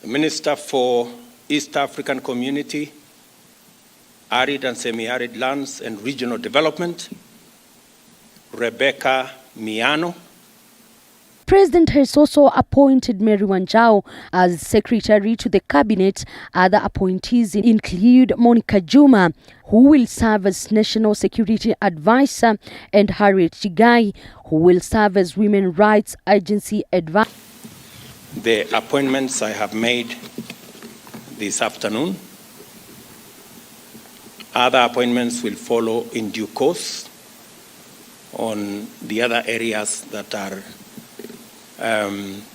Minister for East African Community, Arid and Semi-Arid Lands and Regional Development, Rebecca Miano. President has also appointed Mary Wanjao as secretary to the cabinet. Other appointees include Monica Juma, who will serve as National Security Advisor, and Harriet Chigai, who will serve as Women Rights Agency Advisor. The appointments I have made this afternoon. Other appointments will follow in due course on the other areas that are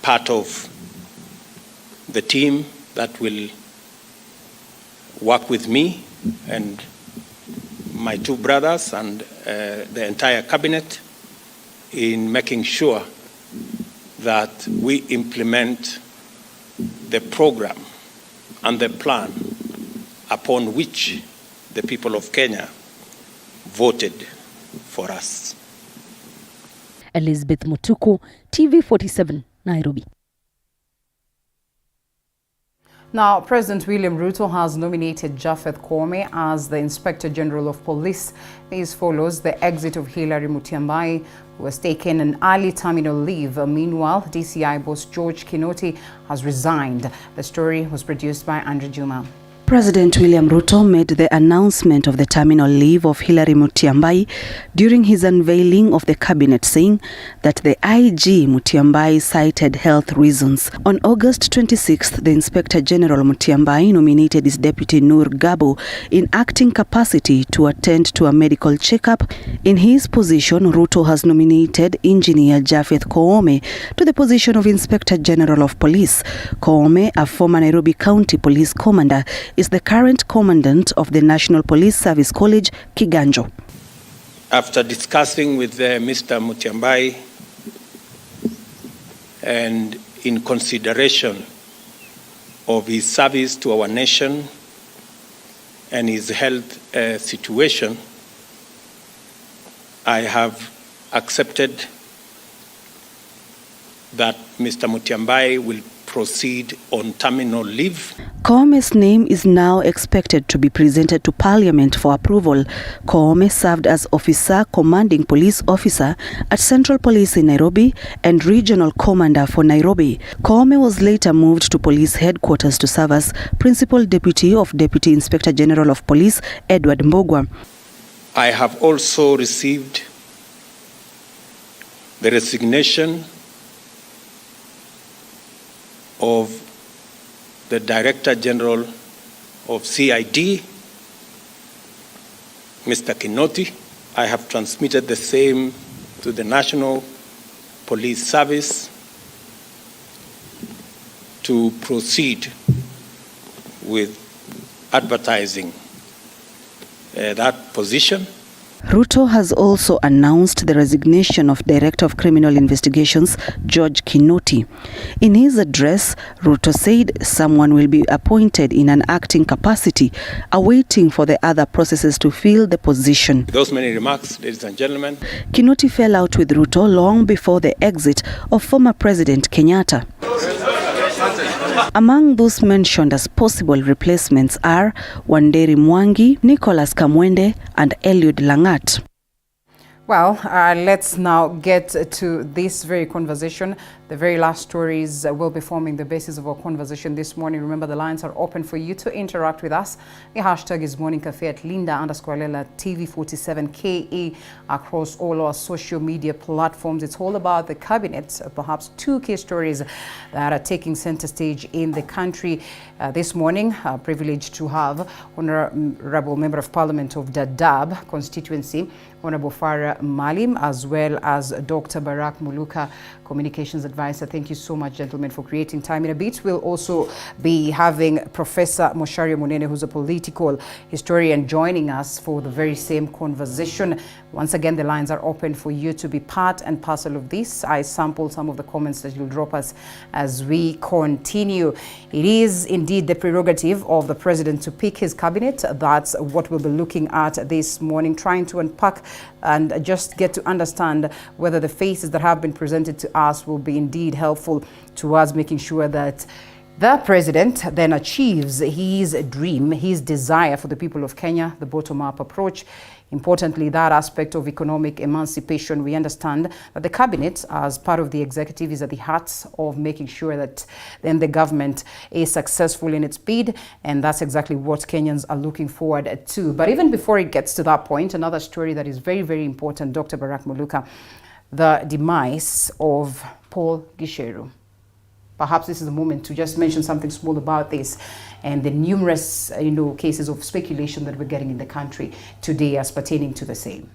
part of the team that will work with me and my 2 brothers and the entire cabinet in making sure that we implement the program and the plan upon which the people of Kenya voted for us. Elizabeth Mutuku, TV47, Nairobi. Now, President William Ruto has nominated Japheth Koome as the Inspector General of Police. This follows the exit of Hilary Mutyambai, who has taken an early terminal leave. Meanwhile, DCI boss George Kinoti has resigned. The story was produced by Andrew Juma. President William Ruto made the announcement of the terminal leave of Hilary Mutyambai during his unveiling of the cabinet, saying that the IG Mutyambai cited health reasons. On August 26th, the Inspector General Mutyambai nominated his deputy Nur Gabo in acting capacity to attend to a medical checkup. In his position, Ruto has nominated Engineer Japheth Koome to the position of Inspector General of Police. Koome, a former Nairobi County Police Commander, is the current commandant of the National Police Service College, Kiganjo. After discussing with Mr. Mutyambai and in consideration of his service to our nation and his health situation, I have accepted that Mr. Mutiambai will proceed on terminal leave. Koome's name is now expected to be presented to Parliament for approval. Koome served as Officer Commanding Police Officer at Central Police in Nairobi and Regional Commander for Nairobi. Koome was later moved to Police Headquarters to serve as Principal Deputy of Deputy Inspector General of Police Edward Mbogwa. I have also received the resignation of the Director General of CID, Mr. Kinoti. I have transmitted the same to the National Police Service to proceed with advertising that position. Ruto has also announced the resignation of Director of Criminal Investigations, George Kinoti. In his address, Ruto said someone will be appointed in an acting capacity, awaiting for the other processes to fill the position. Those many remarks, ladies and gentlemen. Kinoti fell out with Ruto long before the exit of former President Kenyatta. Among those mentioned as possible replacements are Wanderi Mwangi, Nicholas Kamwende, and Eliud Langat. Well, let's now get to this very conversation. The very last stories will be forming the basis of our conversation this morning. Remember, the lines are open for you to interact with us. The hashtag is Morning Cafe at Linda_Lela TV47KE across all our social media platforms. It's all about the cabinet, perhaps two key stories that are taking center stage in the country this morning. Privileged to have Honorable Member of Parliament of Dadaab constituency, Honorable Farah Malim, as well as Dr. Barak Muluka, Communications Advisor. Thank you so much, gentlemen, for creating time. In a bit, we'll also be having Professor Mosharia Munene, who's a political historian, joining us for the very same conversation. Once again, the lines are open for you to be part and parcel of this. I sampled some of the comments that you'll drop us as we continue. It is indeed the prerogative of the president to pick his cabinet. That's what we'll be looking at this morning, trying to unpack and just get to understand whether the faces that have been presented to us will be indeed helpful to us, making sure that the president then achieves his dream, his desire for the people of Kenya, the bottom-up approach. Importantly, that aspect of economic emancipation, we understand that the cabinet, as part of the executive, is at the heart of making sure that then the government is successful in its bid, and that's exactly what Kenyans are looking forward to. But even before it gets to that point, another story that is very, very important, Dr. Barak Muluka, the demise of Paul Gicheru. Perhaps this is the moment to just mention something small about this and the numerous, cases of speculation that we're getting in the country today as pertaining to the same.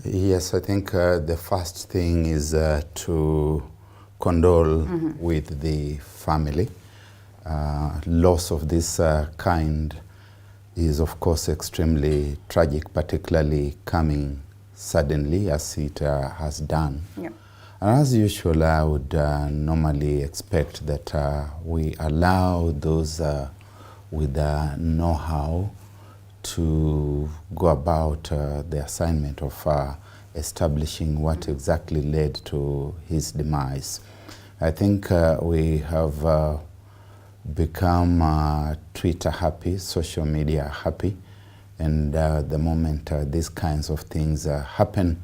Yes, I think the first thing is to condole with the family. Loss of this kind is, of course, extremely tragic, particularly coming suddenly as it has done. Yeah. And as usual, I would normally expect that we allow those with know-how to go about the assignment of establishing what exactly led to his demise. I think we have become Twitter happy, social media happy, and the moment these kinds of things happen,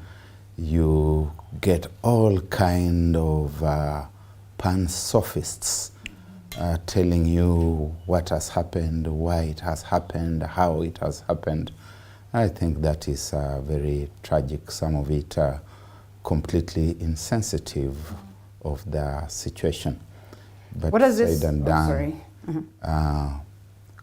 you get all kind of pan-sophists telling you what has happened, why it has happened, how it has happened. I think that is very tragic. Some of it completely insensitive of the situation. But what does this? Said and done,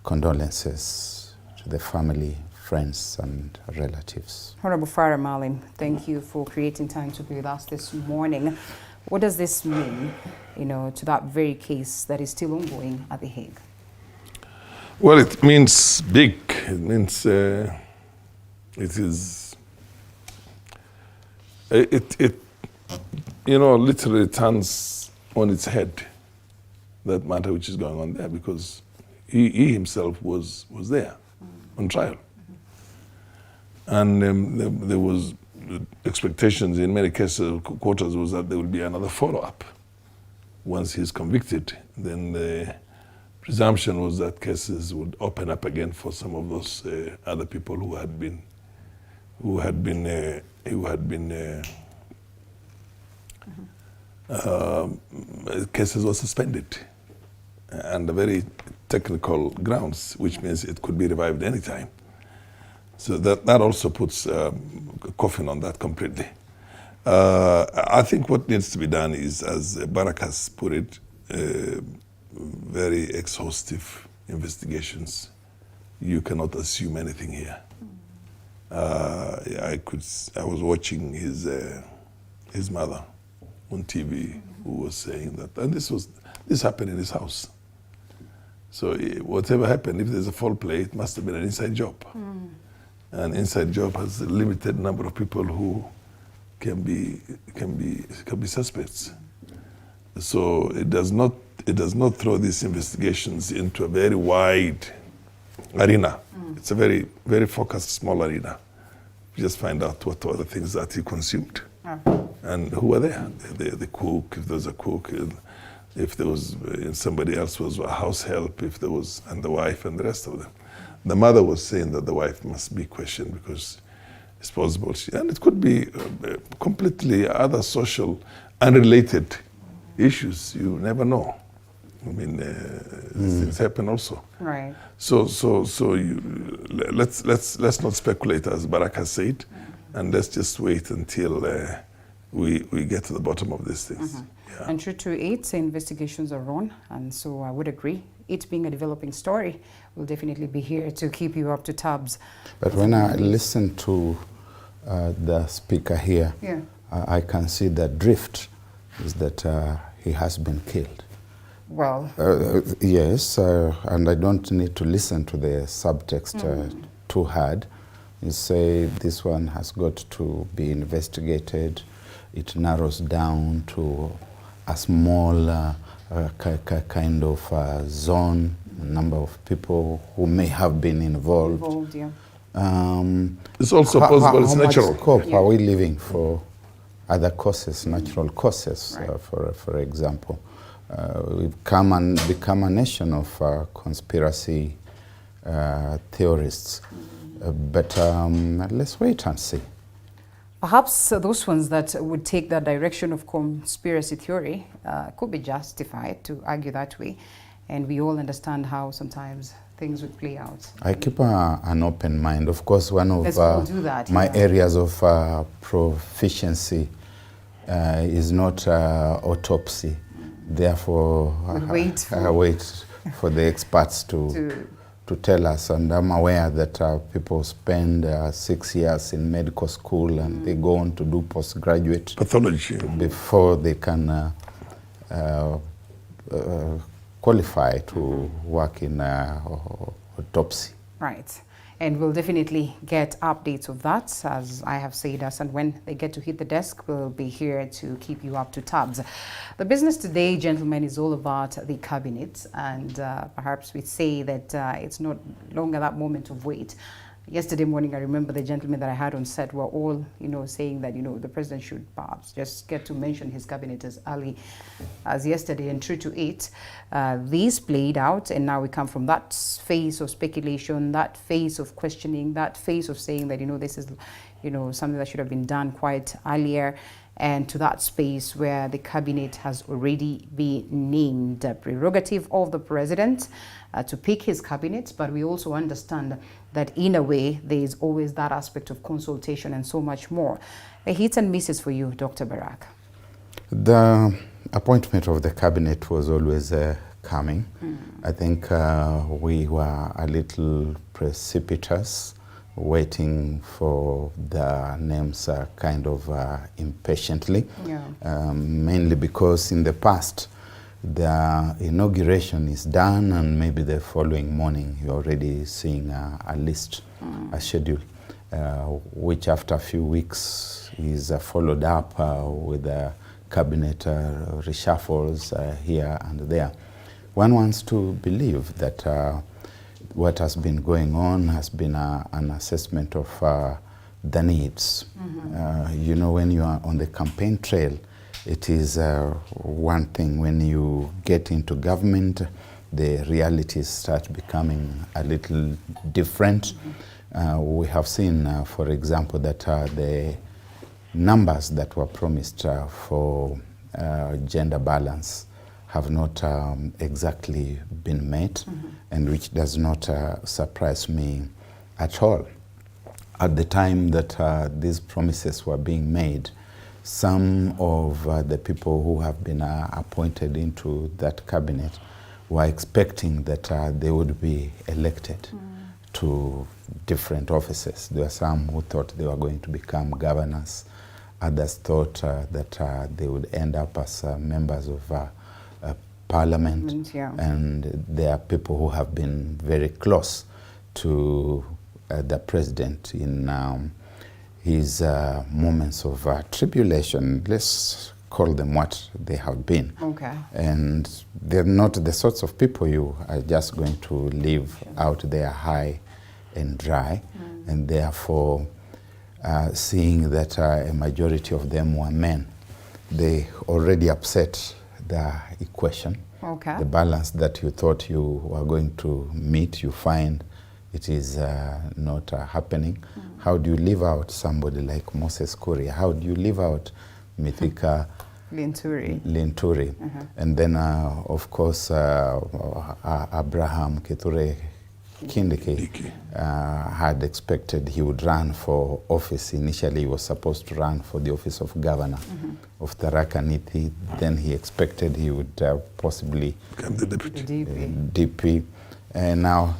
condolences to the family, friends and relatives. Honorable Farah Malim, thank you for creating time to be with us this morning. What does this mean, to that very case that is still ongoing at The Hague? Well, it means big. It means literally turns on its head that matter which is going on there, because he himself was there on trial. And there was expectations in many cases, quarters, was that there will be another follow-up. Once he's convicted, then the presumption was that cases would open up again for some of those other people who had been cases were suspended under very technical grounds, which means it could be revived anytime. So that also puts a coffin on that completely. I think what needs to be done is, as Barak has put it, very exhaustive investigations. You cannot assume anything here. I was watching his mother on TV, who was saying that, and this happened in his house. So whatever happened, if there's a foul play, it must have been an inside job. An inside job has a limited number of people who can be suspects. So it does not throw these investigations into a very wide arena. It's a very, very focused, small arena. You just find out what other things that he consumed. And who were there? The cook, if there was a cook, if there was somebody else was a house help, if there was, and the wife and the rest of them. The mother was saying that the wife must be questioned because it's possible, and it could be completely other social, unrelated issues. You never know. I mean, things happen also. Right. So let's not speculate, as Barak has said, and let's just wait until we get to the bottom of these things. Yeah. And true to it, investigations are on, and so I would agree. It being a developing story, we'll definitely be here to keep you up to tabs. But when I listen to the speaker here, I can see the drift is that he has been killed. Well, yes, and I don't need to listen to the subtext too hard. You say this one has got to be investigated. It narrows down to a small kind of zone, number of people who may have been involved. It's also possible, it's natural. How much scope are we leaving for other causes, natural causes, for example? We've come and become a nation of conspiracy theorists. But let's wait and see. Perhaps those ones that would take that direction of conspiracy theory could be justified to argue that way. And we all understand how sometimes things would play out. I keep an open mind. Of course, one of my areas of proficiency is not autopsy. Therefore, I wait for the experts to tell us. And I'm aware that people spend 6 years in medical school and they go on to do postgraduate pathology before they can qualify to work in autopsy. Right. And we'll definitely get updates of that, as I have said, and when they get to hit the desk, we'll be here to keep you up to tabs. The business today, gentlemen, is all about the cabinet, and perhaps we say that it's not longer that moment of wait. Yesterday morning, I remember the gentlemen that I had on set were all, saying that, the president should perhaps just get to mention his cabinet as early as yesterday, and true to it, these played out, and now we come from that phase of speculation, that phase of questioning, that phase of saying that, this is, something that should have been done quite earlier, and to that space where the cabinet has already been named. A prerogative of the president to pick his cabinet, but we also understand that in a way there is always that aspect of consultation and so much more. A hits and misses for you, Dr. Barak. The appointment of the cabinet was always coming. I think we were a little precipitous, waiting for the names kind of impatiently, mainly because in the past the inauguration is done and maybe the following morning you're already seeing a list, a schedule, which after a few weeks is followed up with cabinet reshuffles here and there. One wants to believe that what has been going on has been an assessment of the needs. You know, when you are on the campaign trail, it is one thing. When you get into government, the realities start becoming a little different. We have seen, for example, that the numbers that were promised for gender balance have not exactly been met, and which does not surprise me at all. At the time that these promises were being made, some of the people who have been appointed into that cabinet were expecting that they would be elected to different offices. There were some who thought they were going to become governors. Others thought that they would end up as members of Parliament. And there are people who have been very close to the president in his moments of tribulation. Let's call them what they have been. And they're not the sorts of people you are just going to leave out there high and dry. And therefore, seeing that a majority of them were men, they already upset the equation. The balance that you thought you were going to meet, you find it is not happening. How do you leave out somebody like Moses Kuria? How do you leave out Mithika Linturi? And then, of course, Abraham Kithure Kindiki had expected he would run for office. Initially, he was supposed to run for the office of governor of Tharaka Nithi. Then he expected he would possibly become the deputy DP. And now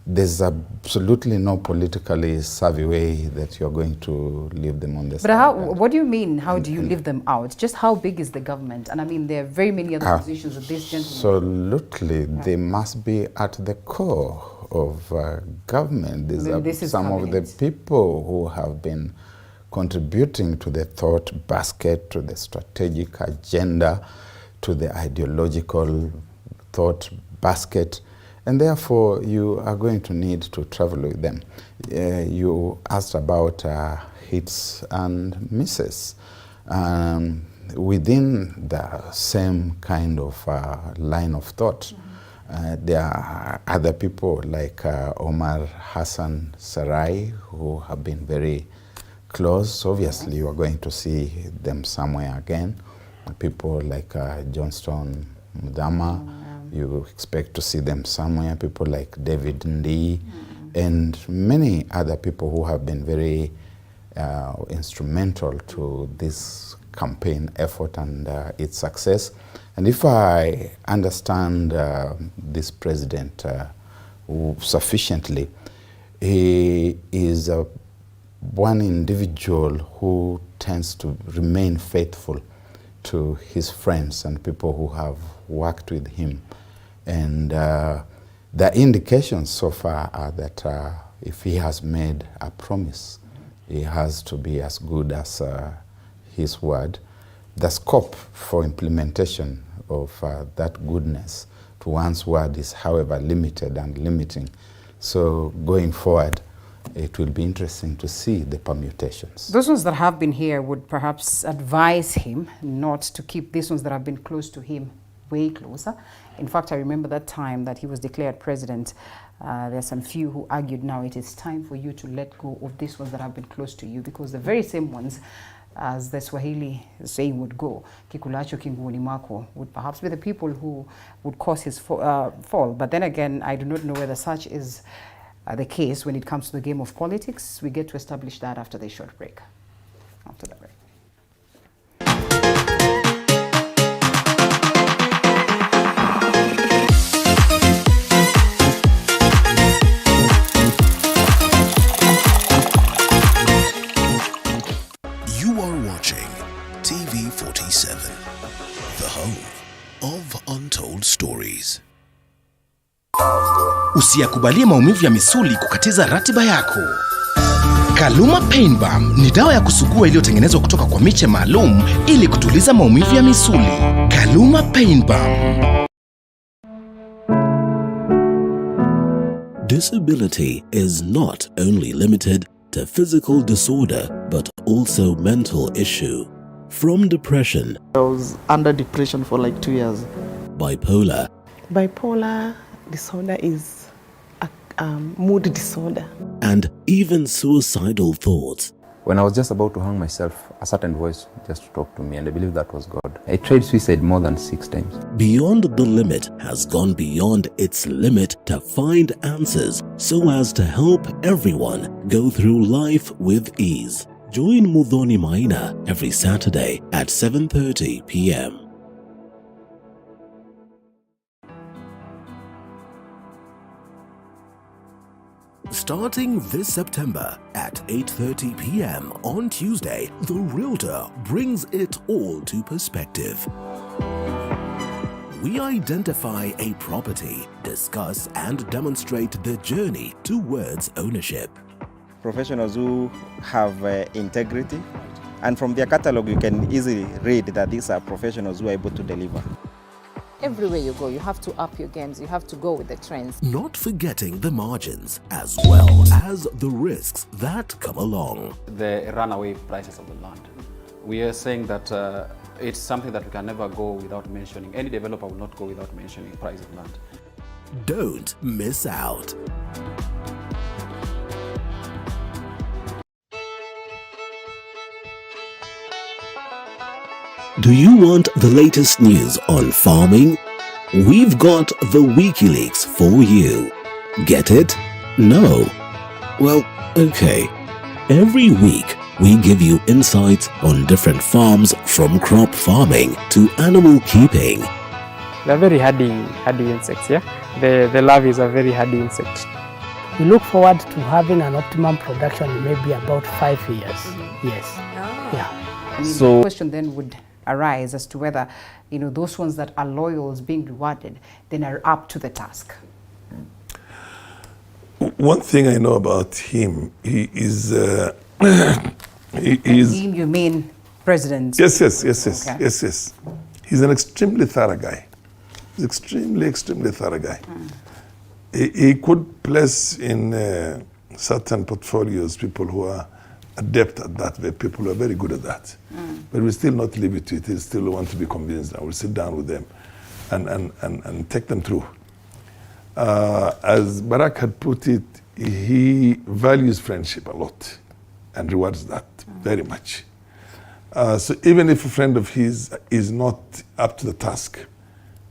there's absolutely no politically savvy way that you're going to leave them on the side. But what do you mean, how do you leave them out? Just how big is the government? And I mean, there are very many other positions with this gentleman. Absolutely. They must be at the core of government. These are some of the people who have been contributing to the thought basket, to the strategic agenda, to the ideological thought basket. And therefore, you are going to need to travel with them. You asked about hits and misses. Within the same kind of line of thought, there are other people like Omar Hassan Sarai, who have been very close. Obviously, you are going to see them somewhere again. People like Johnston Mudama, you expect to see them somewhere. People like David Ndii, and many other people who have been very instrumental to this campaign effort and its success. And if I understand this president sufficiently, he is one individual who tends to remain faithful to his friends and people who have worked with him. And the indications so far are that if he has made a promise, he has to be as good as his word. The scope for implementation of that goodness to one's word is, however, limited and limiting. So going forward, it will be interesting to see the permutations. Those ones that have been here would perhaps advise him not to keep these ones that have been close to him way closer. In fact, I remember that time that he was declared president, there are some few who argued now it is time for you to let go of these ones that have been close to you, because the very same ones, as the Swahili saying would go, kikulacho kinguoni mwako, would perhaps be the people who would cause his fall. But then again, I do not know whether such is the case when it comes to the game of politics. We get to establish that after the short break. After the break. You are watching TV 47, the home of untold stories. Usiyakubalie maumivu ya misuli kukatiza ratiba yako. Kaluma Pain Balm ni dawa ya kusugua iliyotengenezwa kutoka kwa miche maalum ili kutuliza maumivu ya misuli. Kaluma Pain Balm. Disability is not only limited a physical disorder but also mental issue. From depression, I was under depression for like 2 years. bipolar, Bipolar disorder is a mood disorder. and even suicidal thoughts. When I was just about to hang myself, a certain voice just talked to me, and I believe that was God. I tried suicide more than 6 times. Beyond the Limit has gone beyond its limit to find answers so as to help everyone go through life with ease. Join Muthoni Maina every Saturday at 7:30 p.m. Starting this September at 8:30 p.m. on Tuesday, The Realtor brings it all to perspective. We identify a property, discuss and demonstrate the journey towards ownership. Professionals who have integrity, and from their catalog you can easily read that these are professionals who are able to deliver. Everywhere you go, you have to up your games, you have to go with the trends. Not forgetting the margins as well as the risks that come along. The runaway prices of the land. We are saying that it's something that we can never go without mentioning. Any developer will not go without mentioning the price of land. Don't miss out. Do you want the latest news on farming? We've got the WikiLeaks for you. Get it? No? Well, okay. Every week, we give you insights on different farms, from crop farming to animal keeping. They're very hardy insects, yeah? The larvae is a very hardy insect. We look forward to having an optimum production in maybe about 5 years. Yes. Yeah. So the question then would arise as to whether, those ones that are loyal being rewarded, then are up to the task. One thing I know about him, he is... Him, you mean President? Yes. Okay. Yes. He's an extremely thorough guy. He's extremely thorough guy. He could place in certain portfolios people who are adept at that, people who are very good at that. But we still not leave it to it. We still want to be convinced, and we'll sit down with them and take them through. As Barack had put it, he values friendship a lot and rewards that very much. So even if a friend of his is not up to the task,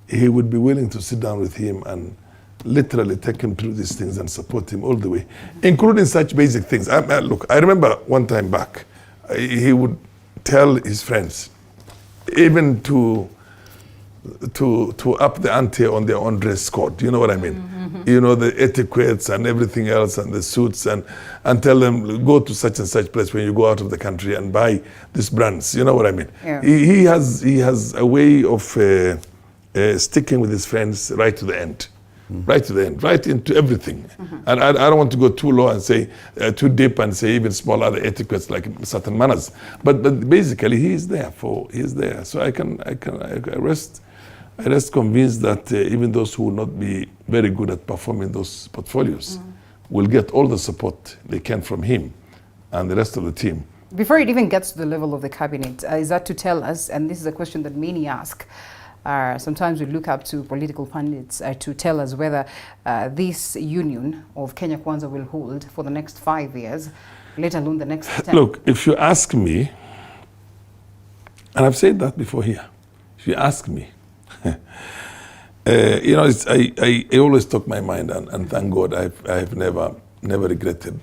he would be willing to sit down with him and literally take him through these things and support him all the way, including such basic things. Look, I remember one time back, he would tell his friends, even to up the ante on their own dress code. You know what I mean? The etiquettes and everything else and the suits, and tell them, go to such and such place when you go out of the country and buy these brands. You know what I mean? Yeah. He has a way of sticking with his friends right to the end. Right to the end, right into everything. And I don't want to go too low and say, too deep and say even small other etiquettes like certain manners. But basically he is there. So I rest convinced that even those who will not be very good at performing those portfolios will get all the support they can from him and the rest of the team. Before it even gets to the level of the cabinet, is that to tell us, and this is a question that many ask, sometimes we look up to political pundits to tell us whether this union of Kenya Kwanza will hold for the next 5 years, let alone the next 10. Look, if you ask me, and I've said that before here, if you ask me, I always talk my mind, and thank God I have never regretted,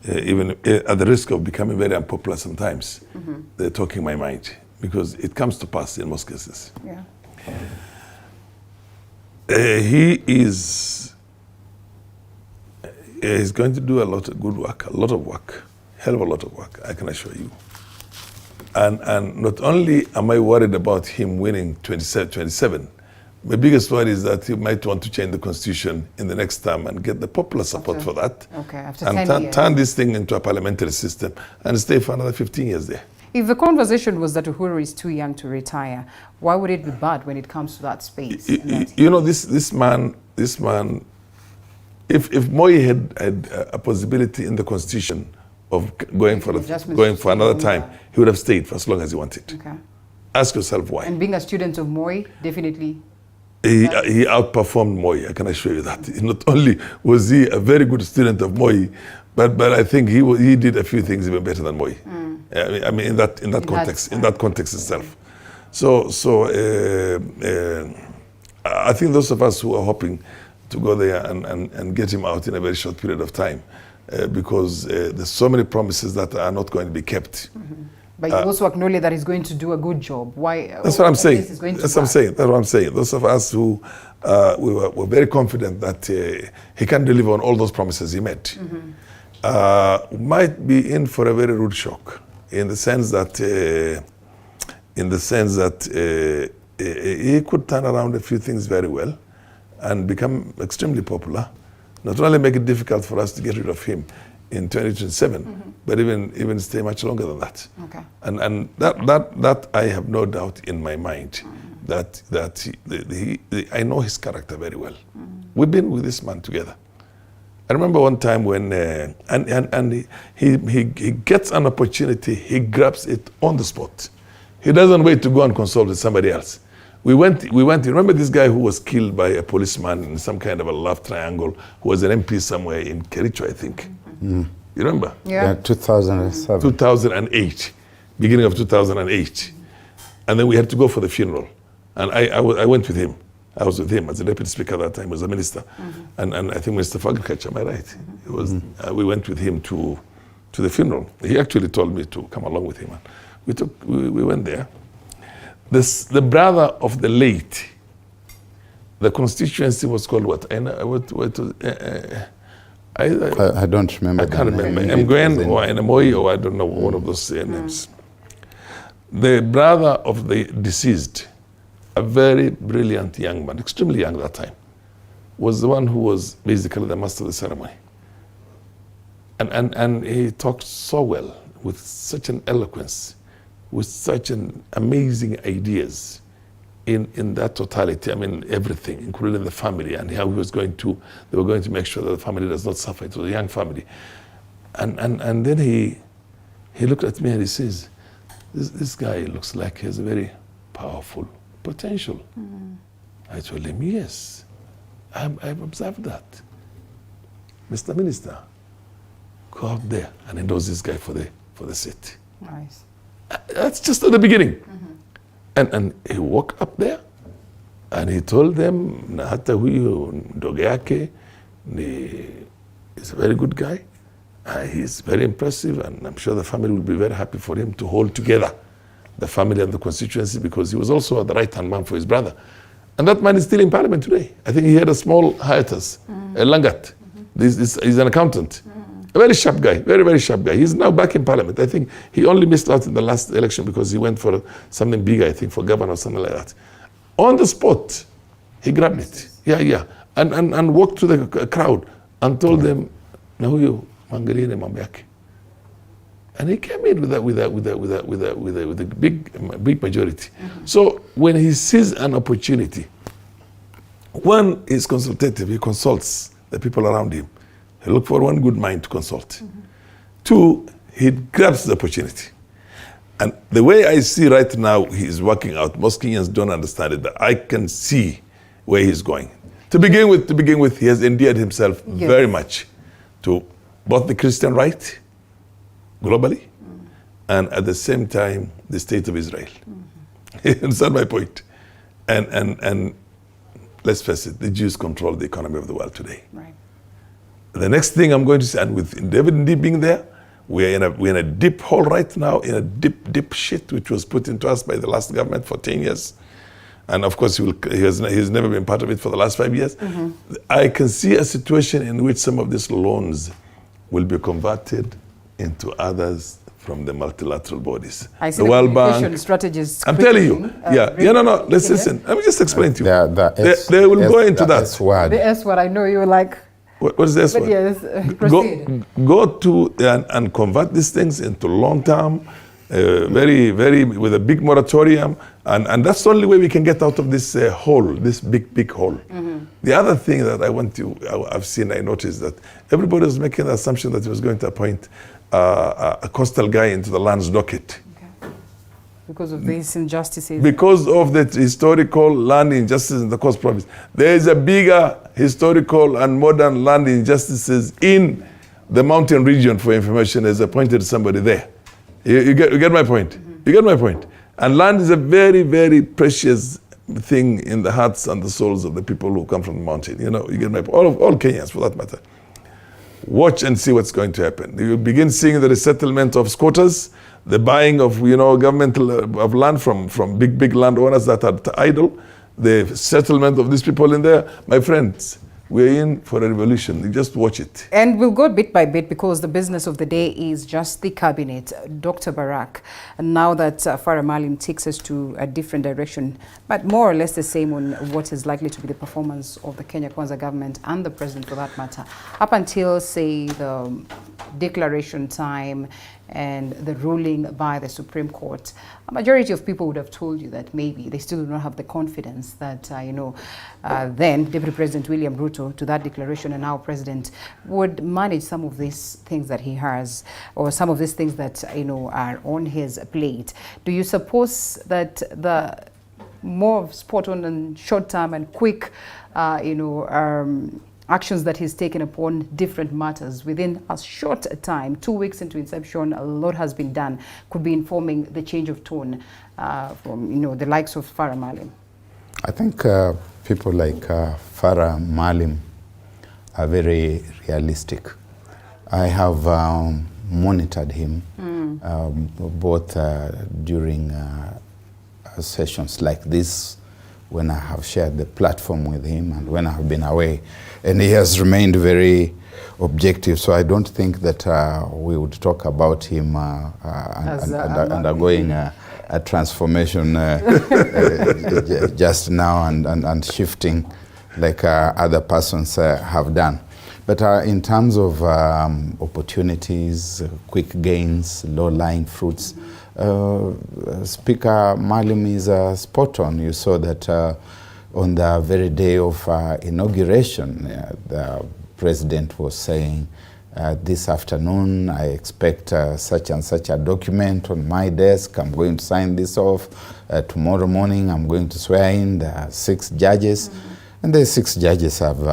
even at the risk of becoming very unpopular sometimes, they're talking my mind, because it comes to pass in most cases. Yeah. He's going to do a lot of good work, hell of a lot of work, I can assure you. And not only am I worried about him winning 27, my biggest worry is that he might want to change the constitution in the next term and get the popular support for that. Okay, after and 10 years. Turn this thing into a parliamentary system and stay for another 15 years there. If the conversation was that Uhuru is too young to retire, why would it be bad when it comes to that space? You know, this man if Moi had a possibility in the constitution of going for another time, he would have stayed for as long as he wanted. Okay. Ask yourself why. And being a student of Moi, definitely. He outperformed Moi, I can assure you that. Not only was he a very good student of Moi, but I think he did a few things even better than Moi. I mean in that context itself. So I think those of us who are hoping to go there and get him out in a very short period of time, because there's so many promises that are not going to be kept. But you also acknowledge that he's going to do a good job. Why? That's what I'm saying. That's what I'm saying. Those of us who were very confident that he can deliver on all those promises he made, might be in for a very rude shock, in the sense that he could turn around a few things very well and become extremely popular. Not only make it difficult for us to get rid of him in 2027, but even stay much longer than that. Okay. And that I have no doubt in my mind that I know his character very well. We've been with this man together. I remember one time when he gets an opportunity, he grabs it on the spot. He doesn't wait to go and consult with somebody else. We went, you remember this guy who was killed by a policeman in some kind of a love triangle, who was an MP somewhere in Kericho, I think. You remember? Yeah, 2007. 2008, beginning of 2008. And then we had to go for the funeral. And I went with him. I was with him as the deputy speaker at that time, was a minister. And I think Minister for Agriculture, am I right? It was, we went with him to the funeral. He actually told me to come along with him. We went there. The brother of the late, the constituency was called what? I don't remember. I can't remember. Mgwen or Enamoy, or I don't know, one of those names. The brother of the deceased, a very brilliant young man, extremely young at that time, was the one who was basically the master of the ceremony. And he talked so well, with such an eloquence, with such an amazing ideas in that totality. I mean, everything, including the family and how they were going to make sure that the family does not suffer. It was a young family. And then he looked at me and he says, this guy looks like he has a very powerful potential. I told him, yes, I've observed that. Mr. Minister, go out there and endorse this guy for the seat. Nice. That's just at the beginning. And he walked up there and he told them, na hata huyu ndogo yake is a very good guy. He's very impressive, and I'm sure the family will be very happy for him to hold together the family and the constituency, because he was also the right-hand man for his brother. And that man is still in Parliament today. I think he had a small hiatus, a Langat. He's an accountant. A very sharp guy, very, very sharp guy. He's now back in Parliament. I think he only missed out in the last election because he went for something bigger, I think, for governor or something like that. On the spot, he grabbed it. Yeah. And walked to the crowd and told them, na huyu mangaline mambo yake. And he came in with a big majority. So when he sees an opportunity, one is consultative, he consults the people around him. He looks for one good mind to consult. Two, he grabs the opportunity. And the way I see right now he's working out, most Kenyans don't understand it, but I can see where he's going. To begin with, he has endeared himself very much to both the Christian right, globally, and at the same time, the state of Israel. You understand my point? And let's face it, the Jews control the economy of the world today. Right. The next thing I'm going to say, and with David Ndii being there, we're in a deep hole right now, in a deep shit which was put into us by the last government for 10 years. And of course, he's never been part of it for the last 5 years. I can see a situation in which some of these loans will be converted into others from the multilateral bodies. I see the World Bank strategies. I'm telling you, no. Let's listen. Let me just explain to you. They will go into that. The S word, I know you like. What is this one? Yes, proceed. Go to and convert these things into long-term very with a big moratorium, and that's the only way we can get out of this hole, this big hole. The other thing that I noticed that everybody was making the assumption that he was going to appoint a coastal guy into the lands docket. Because of these injustices. Because of the historical land injustices in the Coast Province. There is a bigger historical and modern land injustices in the mountain region, for information. Has appointed somebody there. You get my point? You get my point? And land is a very, very precious thing in the hearts and the souls of the people who come from the mountain. You get my point? All Kenyans, for that matter. Watch and see what's going to happen. You begin seeing the resettlement of squatters, the buying of governmental of land from big landowners that are idle, the settlement of these people in there. My friends, we're in for a revolution. You just watch it. And we'll go bit by bit because the business of the day is just the cabinet. Dr. Barak, and now that Farah Maalim takes us to a different direction, but more or less the same on what is likely to be the performance of the Kenya Kwanza government and the president for that matter, up until, say, the declaration time and the ruling by the Supreme Court. A majority of people would have told you that maybe they still do not have the confidence that, then Deputy President William Ruto, to that declaration and now President, would manage some of these things that he has, or some of these things that, are on his plate. Do you suppose that the more spot on and short term and quick, actions that he's taken upon different matters within a short time, 2 weeks into inception, a lot has been done, could be informing the change of tone from the likes of Farah Maalim? I think people like Farah Maalim are very realistic. I have monitored him both during sessions like this, when I have shared the platform with him and when I have been away. And he has remained very objective. So I don't think that we would talk about him undergoing a transformation just now and shifting like other persons have done. But in terms of opportunities, quick gains, low-lying fruits, Speaker Maalim is spot on. You saw that on the very day of inauguration, the president was saying, this afternoon I expect such and such a document on my desk. I'm going to sign this off. Tomorrow morning I'm going to swear in the 6 judges. And the 6 judges have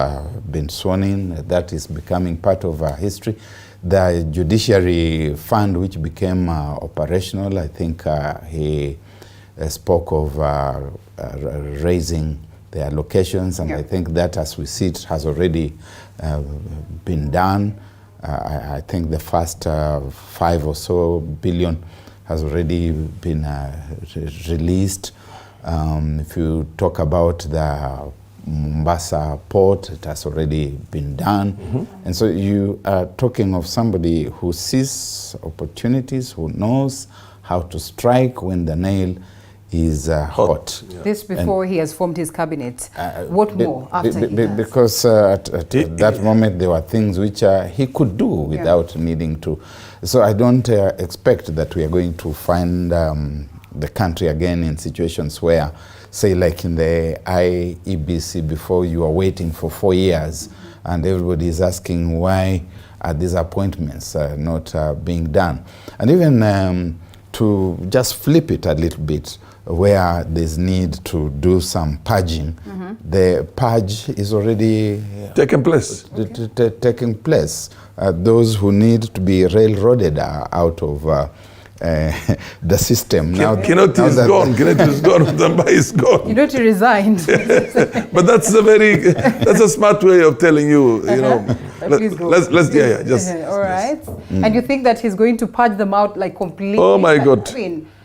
been sworn in. That is becoming part of history. The judiciary fund, which became operational, I think he spoke of raising the allocations, and I think that, as we see it, has already been done. I think the first 5 or so billion has already been released. If you talk about the Mombasa port, it has already been done. And so you are talking of somebody who sees opportunities, who knows how to strike when the nail is hot. This before he has formed his cabinet. What more after he has? Because at that moment there were things which he could do without needing to. So I don't expect that we are going to find the country again in situations where, say, like in the IEBC, before you are waiting for 4 years and everybody is asking why are these appointments not being done. And even to just flip it a little bit, where there's need to do some purging, the purge is already taking place. Taking place. Those who need to be railroaded out of the system. Kinoti is gone. Kinoti is gone. Zamba is gone. Kinoti resigned. But that's a smart way of telling you. Let's just. All right. And you think that he's going to purge them out like completely? Oh my God.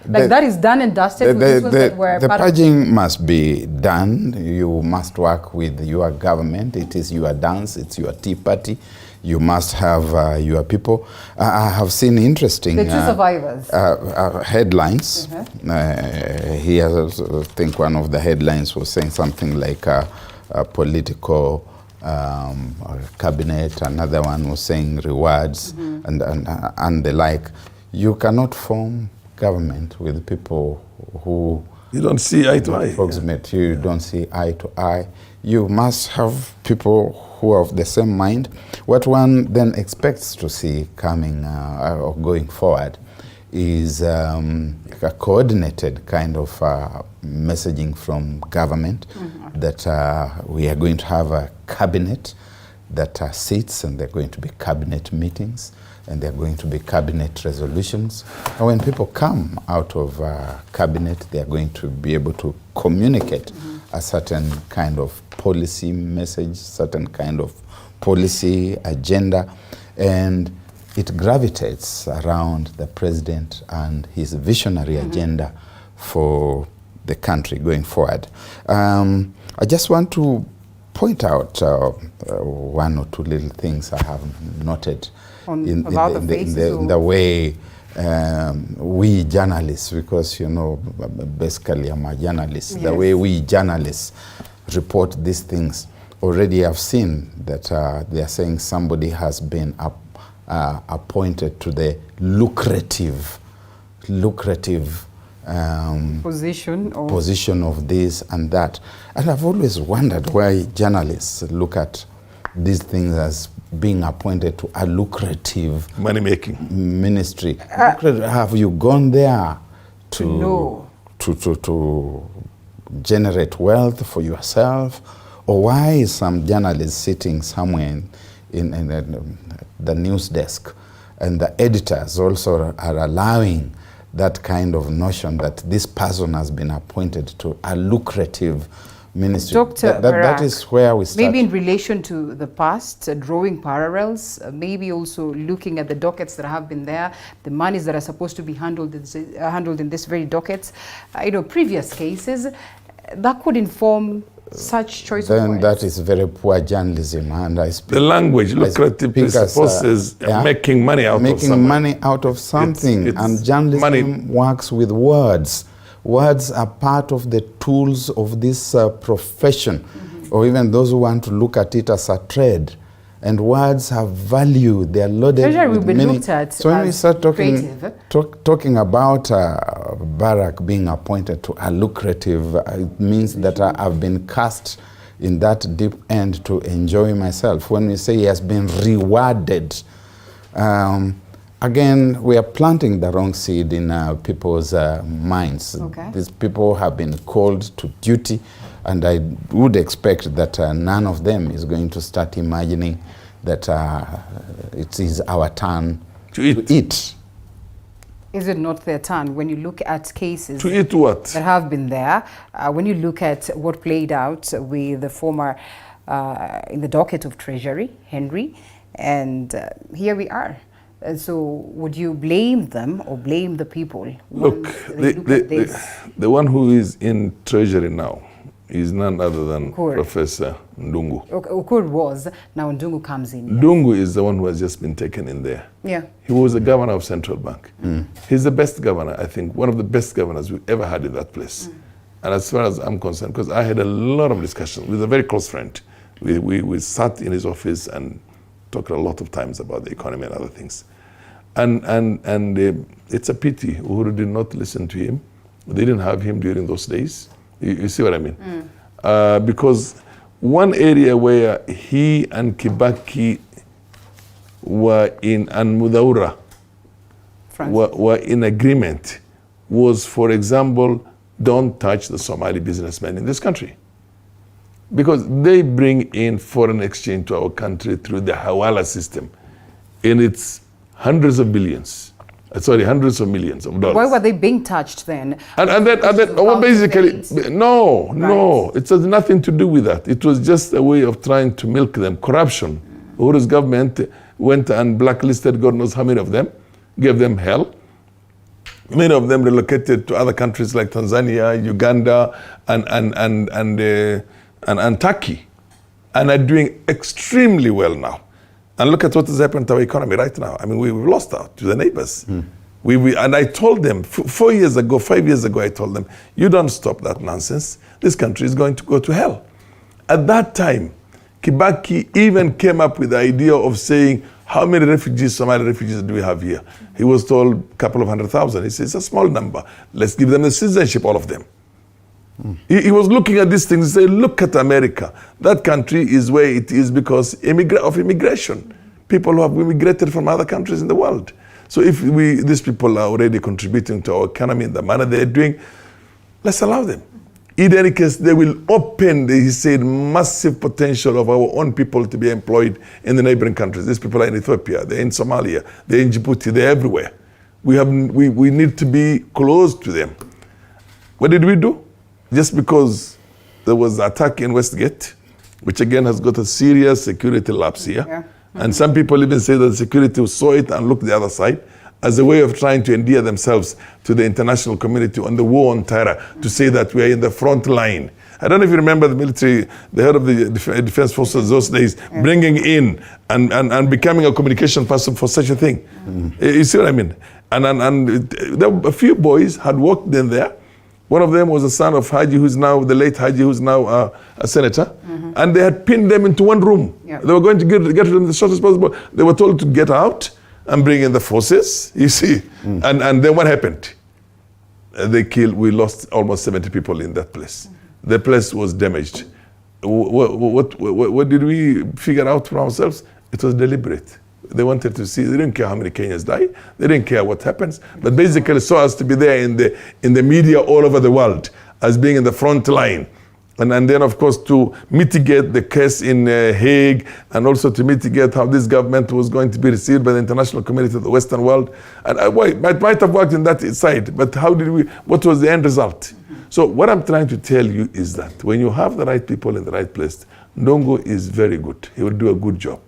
That is done and dusted. The purging must be done. You must work with your government. It is your dance. It's your tea party. You must have your people. I have seen interesting the two survivors headlines. Here, I think one of the headlines was saying something like a political cabinet. Another one was saying rewards and the like. You cannot form government with people who you don't see eye to eye. Approximate, you don't see eye to eye. You must have people who are of the same mind. What one then expects to see coming or going forward is a coordinated kind of messaging from government that we are going to have a cabinet that sits, and there are going to be cabinet meetings, and there are going to be cabinet resolutions. And when people come out of cabinet, they are going to be able to communicate a certain kind of policy message, certain kind of policy agenda, and it gravitates around the president and his visionary agenda for the country going forward. I just want to point out one or two little things I have noted in the way we journalists, because basically I'm a journalist, the way we journalists report these things. Already I've seen that they are saying somebody has been appointed to the lucrative position of this and that. And I've always wondered why journalists look at these things as being appointed to a lucrative money-making ministry. Have you gone there to generate wealth for yourself? Or why is some journalist sitting somewhere in the news desk, and the editors also are allowing that kind of notion that this person has been appointed to a lucrative ministry? Dr. That is where we start. Maybe in relation to the past, drawing parallels, maybe also looking at the dockets that have been there, the monies that are supposed to be handled in this very dockets, previous cases, that could inform such choice of words. That is very poor journalism, and I speak. The language, lucrative presupposes making money out of something. Making money out of something, and journalism works with words. Words are part of the tools of this profession, or even those who want to look at it as a trade. And words have value; they are loaded with meaning. So when we start talking about Barack being appointed to a lucrative, it means that I've been cast in that deep end to enjoy myself. When we say he has been rewarded, again, we are planting the wrong seed in people's minds. These people have been called to duty, and I would expect that none of them is going to start imagining that it is our turn to eat. Is it not their turn? When you look at cases to eat what? that have been there, when you look at what played out with the former, in the docket of Treasury, Henry, and here we are. And so would you blame them or blame the people? Look, the one who is in Treasury now is none other than Professor Ndungu. Ukur was, now Ndungu comes in. Ndungu is the one who has just been taken in there. Yeah. He was the governor of Central Bank. He's the best governor, I think, one of the best governors we've ever had in that place. And as far as I'm concerned, because I had a lot of discussions with a very close friend. We sat in his office and talked a lot of times about the economy and other things. And it's a pity Uhuru did not listen to him. They didn't have him during those days. You see what I mean? Because one area where he and Kibaki were in, and Mudaura were in agreement was, for example, don't touch the Somali businessmen in this country. Because they bring in foreign exchange to our country through the Hawala system. And it's hundreds of millions of dollars. Why were they being touched then? And then well, basically, no, it has nothing to do with that. It was just a way of trying to milk them. Corruption. Uhuru's government went and blacklisted God knows how many of them, gave them hell. Many of them relocated to other countries like Tanzania, Uganda, and Turkey, and are doing extremely well now. And look at what has happened to our economy right now. I mean, we've lost out to the neighbors. And I told them 5 years ago, I told them, you don't stop that nonsense, this country is going to go to hell. At that time, Kibaki even came up with the idea of saying, how many refugees, Somali refugees do we have here? He was told a couple of 100,000. He says, it's a small number. Let's give them the citizenship, all of them. He was looking at these things and said, look at America. That country is where it is because of immigration. People who have immigrated from other countries in the world. So if these people are already contributing to our economy in the manner they're doing, let's allow them. In any case, they will open, he said, massive potential of our own people to be employed in the neighboring countries. These people are in Ethiopia, they're in Somalia, they're in Djibouti, they're everywhere. We need to be close to them. What did we do? Just because there was an attack in Westgate, which again has got a serious security lapse here. Yeah. And some people even say that the security saw it and looked the other side as a way of trying to endear themselves to the international community on the war on terror, to say that we are in the front line. I don't know if you remember the military, the head of the defense forces those days, bringing in and becoming a communication person for such a thing. You see what I mean? And there were a few boys had worked in there. One of them was the son of Haji, who's now the late Haji, who's now a senator. And they had pinned them into one room. They were going to get them as short as possible. They were told to get out and bring in the forces, you see. And then what happened? We lost almost 70 people in that place. The place was damaged. What did we figure out for ourselves? It was deliberate. They wanted to see, they didn't care how many Kenyans die, they didn't care what happens, but basically saw us to be there in the media all over the world as being in the front line. And then, of course, to mitigate the case in Hague, and also to mitigate how this government was going to be received by the international community of the Western world. And it might have worked in that side, but what was the end result? So what I'm trying to tell you is that when you have the right people in the right place, Ndongo is very good. He will do a good job.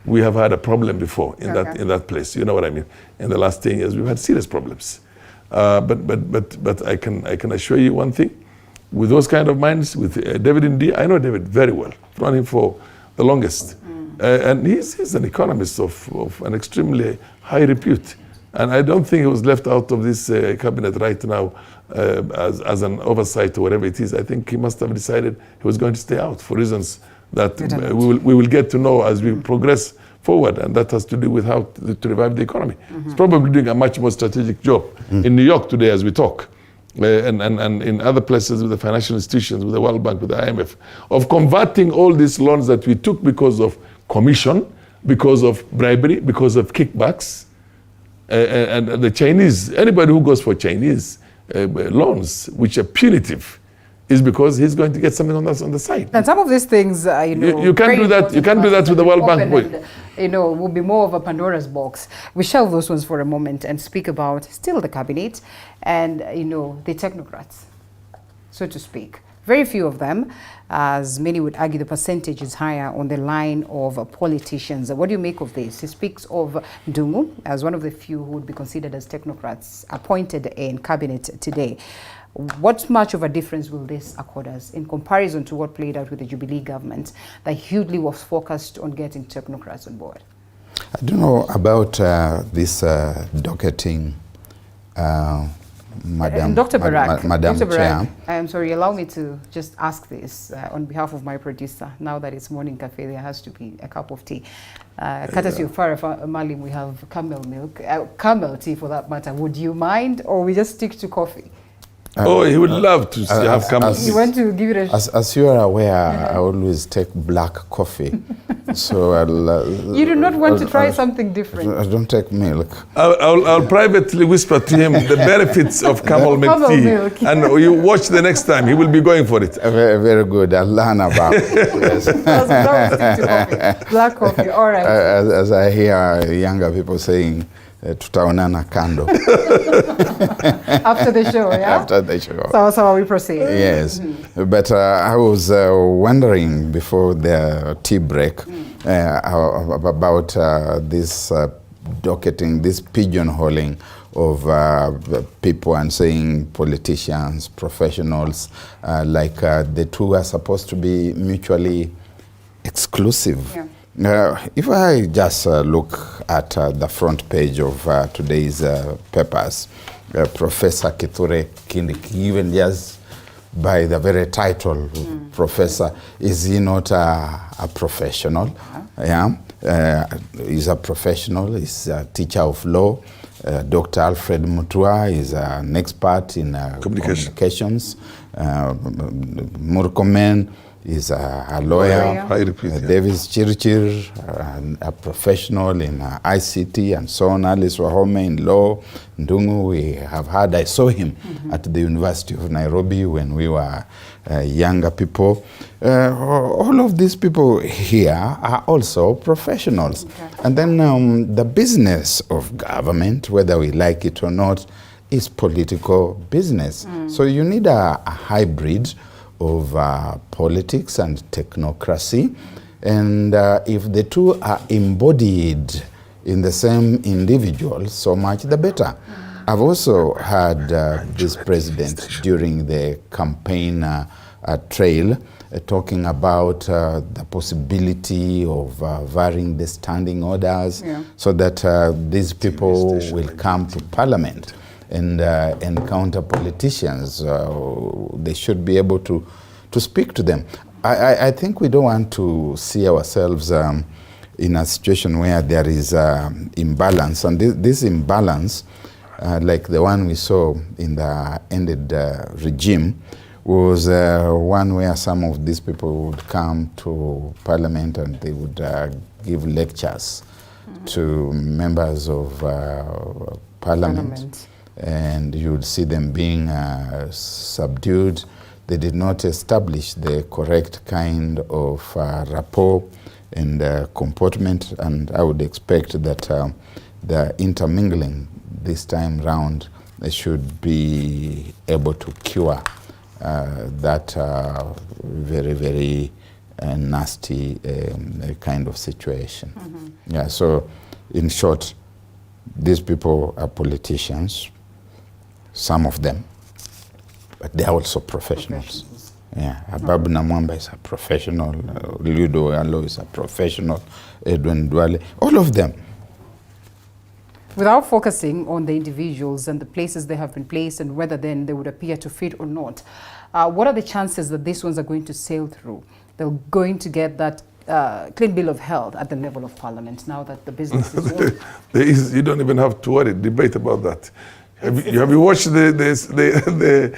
We have had a problem before in that place. You know what I mean? In the last 10 years, we've had serious problems. But I can assure you one thing. With those kind of minds, with David Ndii, I know David very well. I've known him for the longest. And he's an economist of an extremely high repute. And I don't think he was left out of this cabinet right now as an oversight or whatever it is. I think he must have decided he was going to stay out for reasons that we will get to know as we progress forward, and that has to do with how to revive the economy. It's probably doing a much more strategic job in New York today as we talk, and in other places with the financial institutions, with the World Bank, with the IMF, of converting all these loans that we took because of commission, because of bribery, because of kickbacks, and the Chinese, anybody who goes for Chinese loans, which are punitive, is because he's going to get something on the side. And some of these things, you can't do that. You can't do that with the World Bank. Will be more of a Pandora's box. We shelve those ones for a moment and speak about still the cabinet and the technocrats, so to speak. Very few of them, as many would argue, the percentage is higher on the line of politicians. What do you make of this? He speaks of Ndungu as one of the few who would be considered as technocrats appointed in cabinet today. What much of a difference will this accord us in comparison to what played out with the Jubilee government that hugely was focused on getting technocrats on board? I don't know about this docketing, Madam Dr. Barak, Madam Chair. I am sorry, allow me to just ask this on behalf of my producer. Now that it's morning cafe, there has to be a cup of tea. Courtesy of Farah Malim, we have camel milk, camel tea for that matter. Would you mind, or we just stick to coffee? He would love to have camel tea. You want to give it a... As you are aware, I always take black coffee. So you do not want to try something different. I don't take milk. I'll privately whisper to him the benefits of camel milk tea. And you watch the next time, he will be going for it. Very, very good. I'll learn about it. Yes. Black coffee, all right. As I hear younger people saying, tutaonana kando. After the show, yeah? After the show. So we proceed. Yes. But I was wondering before the tea break about this docketing, this pigeonholing of people and saying politicians, professionals, like the two are supposed to be mutually exclusive. Yeah. If I just look at the front page of today's papers, Professor Kithure Kindiki, even just by the very title, Professor, is he not a professional? Yeah. is a professional, is a teacher of law. Dr. Alfred Mutua is an expert in communications. Murkomen is a lawyer. Davis Chirchir, a professional in ICT and so on. Alice Wahome in law. Ndungu, we have had, I saw him at the University of Nairobi when we were younger people. All of these people here are also professionals. Okay. And then the business of government, whether we like it or not, is political business. So you need a hybrid of politics and technocracy. And if the two are embodied in the same individual, so much the better. I've also heard this president during the campaign trail talking about the possibility of varying the standing orders so that these people will come to parliament and encounter politicians. They should be able to speak to them. I think we don't want to see ourselves in a situation where there is imbalance. And this imbalance, like the one we saw in the ended regime, was one where some of these people would come to parliament and they would give lectures to members of parliament. And you would see them being subdued. They did not establish the correct kind of rapport and comportment, and I would expect that the intermingling this time round should be able to cure that very, very nasty kind of situation. Yeah, so in short, these people are politicians, some of them, but they are also professionals. Yeah, Ababu Namwamba is a professional, Ludo Alo is a professional, Edwin Dwale, all of them. Without focusing on the individuals and the places they have been placed and whether then they would appear to fit or not, what are the chances that these ones are going to sail through? They're going to get that clean bill of health at the level of parliament now that the business is over? You don't even have to worry, debate about that. Have you watched the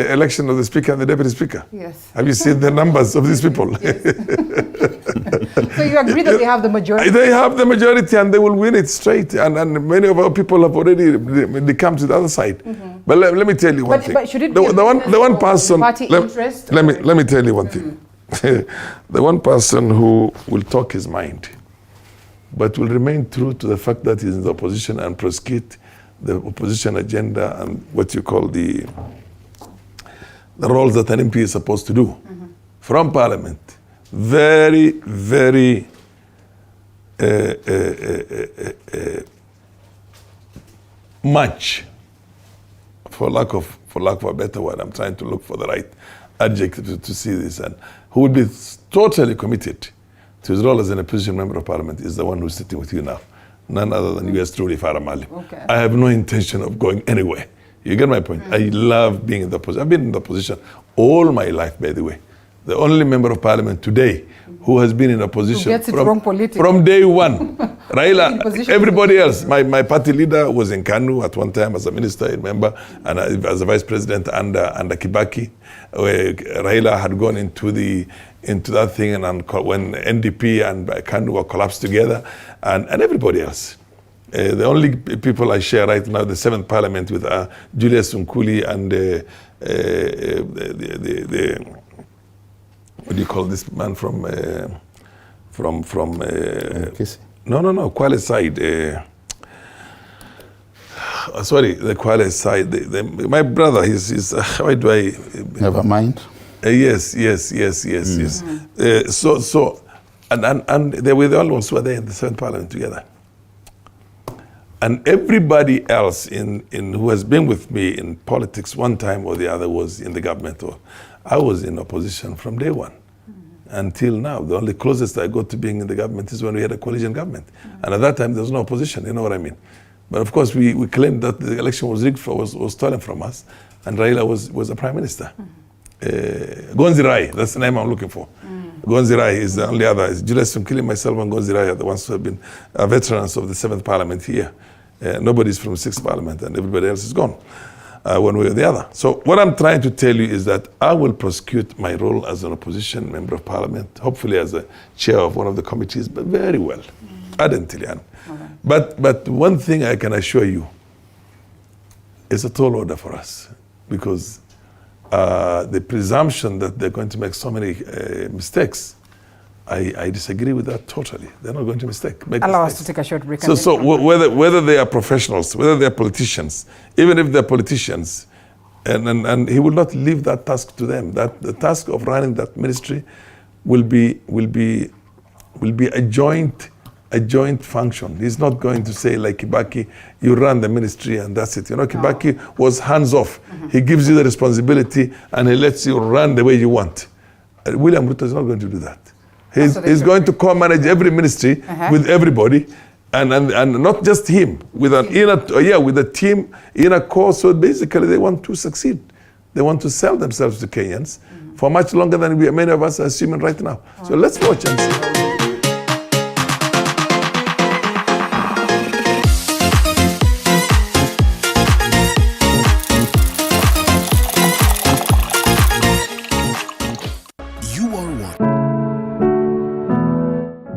election of the speaker and the deputy speaker? Yes. Have you seen the numbers of these people? Yes. So you agree that they have the majority? They have the majority and they will win it straight. And many of our people have already come to the other side. But let me tell you one thing. But should it the be one person, party interest? Let me tell you one thing. The one person who will talk his mind, but will remain true to the fact that he's in the opposition and prosecute the opposition agenda and what you call the roles that an MP is supposed to do from parliament. Very, very much, for lack of a better word, I'm trying to look for the right adjective to see this, and who would be totally committed to his role as an opposition member of parliament is the one who's sitting with you now. None other than yours truly, Farah Maalim. Okay. I have no intention of going anywhere. You get my point? I love being in the position. I've been in the position all my life, by the way. The only member of parliament today who has been in a position from day one. Raila, everybody else. My party leader was in Kanu at one time as a minister, I remember, and as a vice president under Kibaki. Where Raila had gone into that thing, and when NDP and Kanu were collapsed together, and everybody else. The only people I share right now, the 7th Parliament with Julius Nkuli and the what do you call this man from No, Kwale side. Sorry, the Kwale side. My brother, he's why do I? Never mind. Yes. So, and they were the only ones who were there in the 7th Parliament together. And everybody else in who has been with me in politics one time or the other was in the government. Or I was in opposition from day one until now. The only closest I got to being in the government is when we had a coalition government. And at that time, there was no opposition, you know what I mean? But of course, we claimed that the election was rigged, was stolen from us, and Raila was a prime minister. Gonzi Rai, that's the name I'm looking for. Gonzirai is the only other. Julius from Killing Myself and Gonzirai are the ones who have been veterans of the 7th Parliament here. Nobody's from 6th Parliament and everybody else is gone, one way or the other. So what I'm trying to tell you is that I will prosecute my role as an opposition member of Parliament, hopefully as a chair of one of the committees, but very well. Ardently. But one thing I can assure you, it's a tall order for us, because the presumption that they're going to make so many mistakes, I disagree with that totally. They're not going to make Allow mistakes. us to take a short break. So whether they are professionals, whether they are politicians, even if they're politicians, and he will not leave that task to them. That the task of running that ministry will be a joint function. He's not going to say like Kibaki, you run the ministry and that's it. You know, Kibaki was hands off. He gives you the responsibility and he lets you run the way you want. William Ruto is not going to do that. He's going to co-manage every ministry with everybody, and not just him, with an with a team, inner core. So basically, they want to succeed. They want to sell themselves to Kenyans for much longer than many of us are assuming right now. So let's watch and see.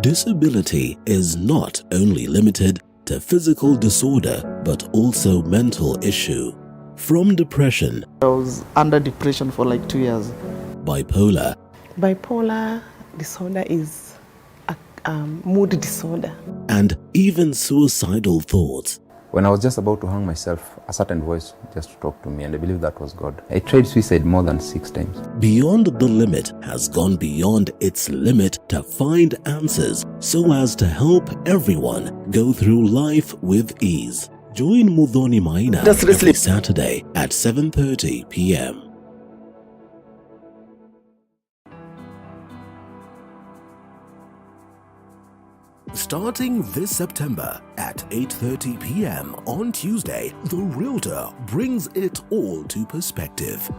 Disability is not only limited to physical disorder, but also mental issue. From depression. I was under depression for like 2 years. Bipolar. Bipolar disorder is a mood disorder. And even suicidal thoughts. When I was just about to hang myself, a certain voice just talked to me, and I believe that was God. I tried suicide more than 6 times. Beyond the Limit has gone beyond its limit to find answers so as to help everyone go through life with ease. Join Mudhoni Maina every Saturday at 7:30 p.m. Starting this September at 8:30 p.m. on Tuesday, The Realtor brings it all to perspective.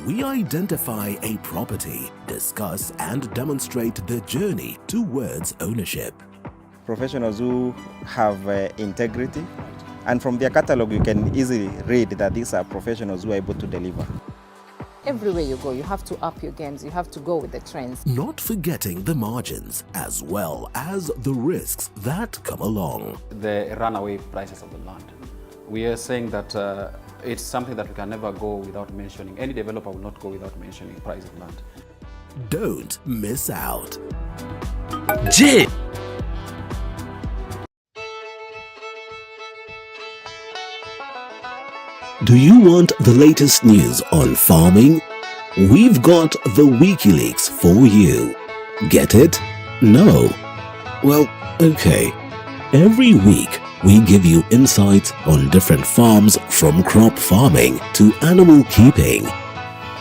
We identify a property, discuss and demonstrate the journey towards ownership. Professionals who have integrity, and from their catalog you can easily read that these are professionals who are able to deliver. Everywhere you go, you have to up your games, you have to go with the trends. Not forgetting the margins as well as the risks that come along. The runaway prices of the land. We are saying that it's something that we can never go without mentioning. Any developer will not go without mentioning price of land. Don't miss out. Je, do you want the latest news on farming? We've got the WikiLeaks for you. Get it? No? Well, okay. Every week, we give you insights on different farms, from crop farming to animal keeping.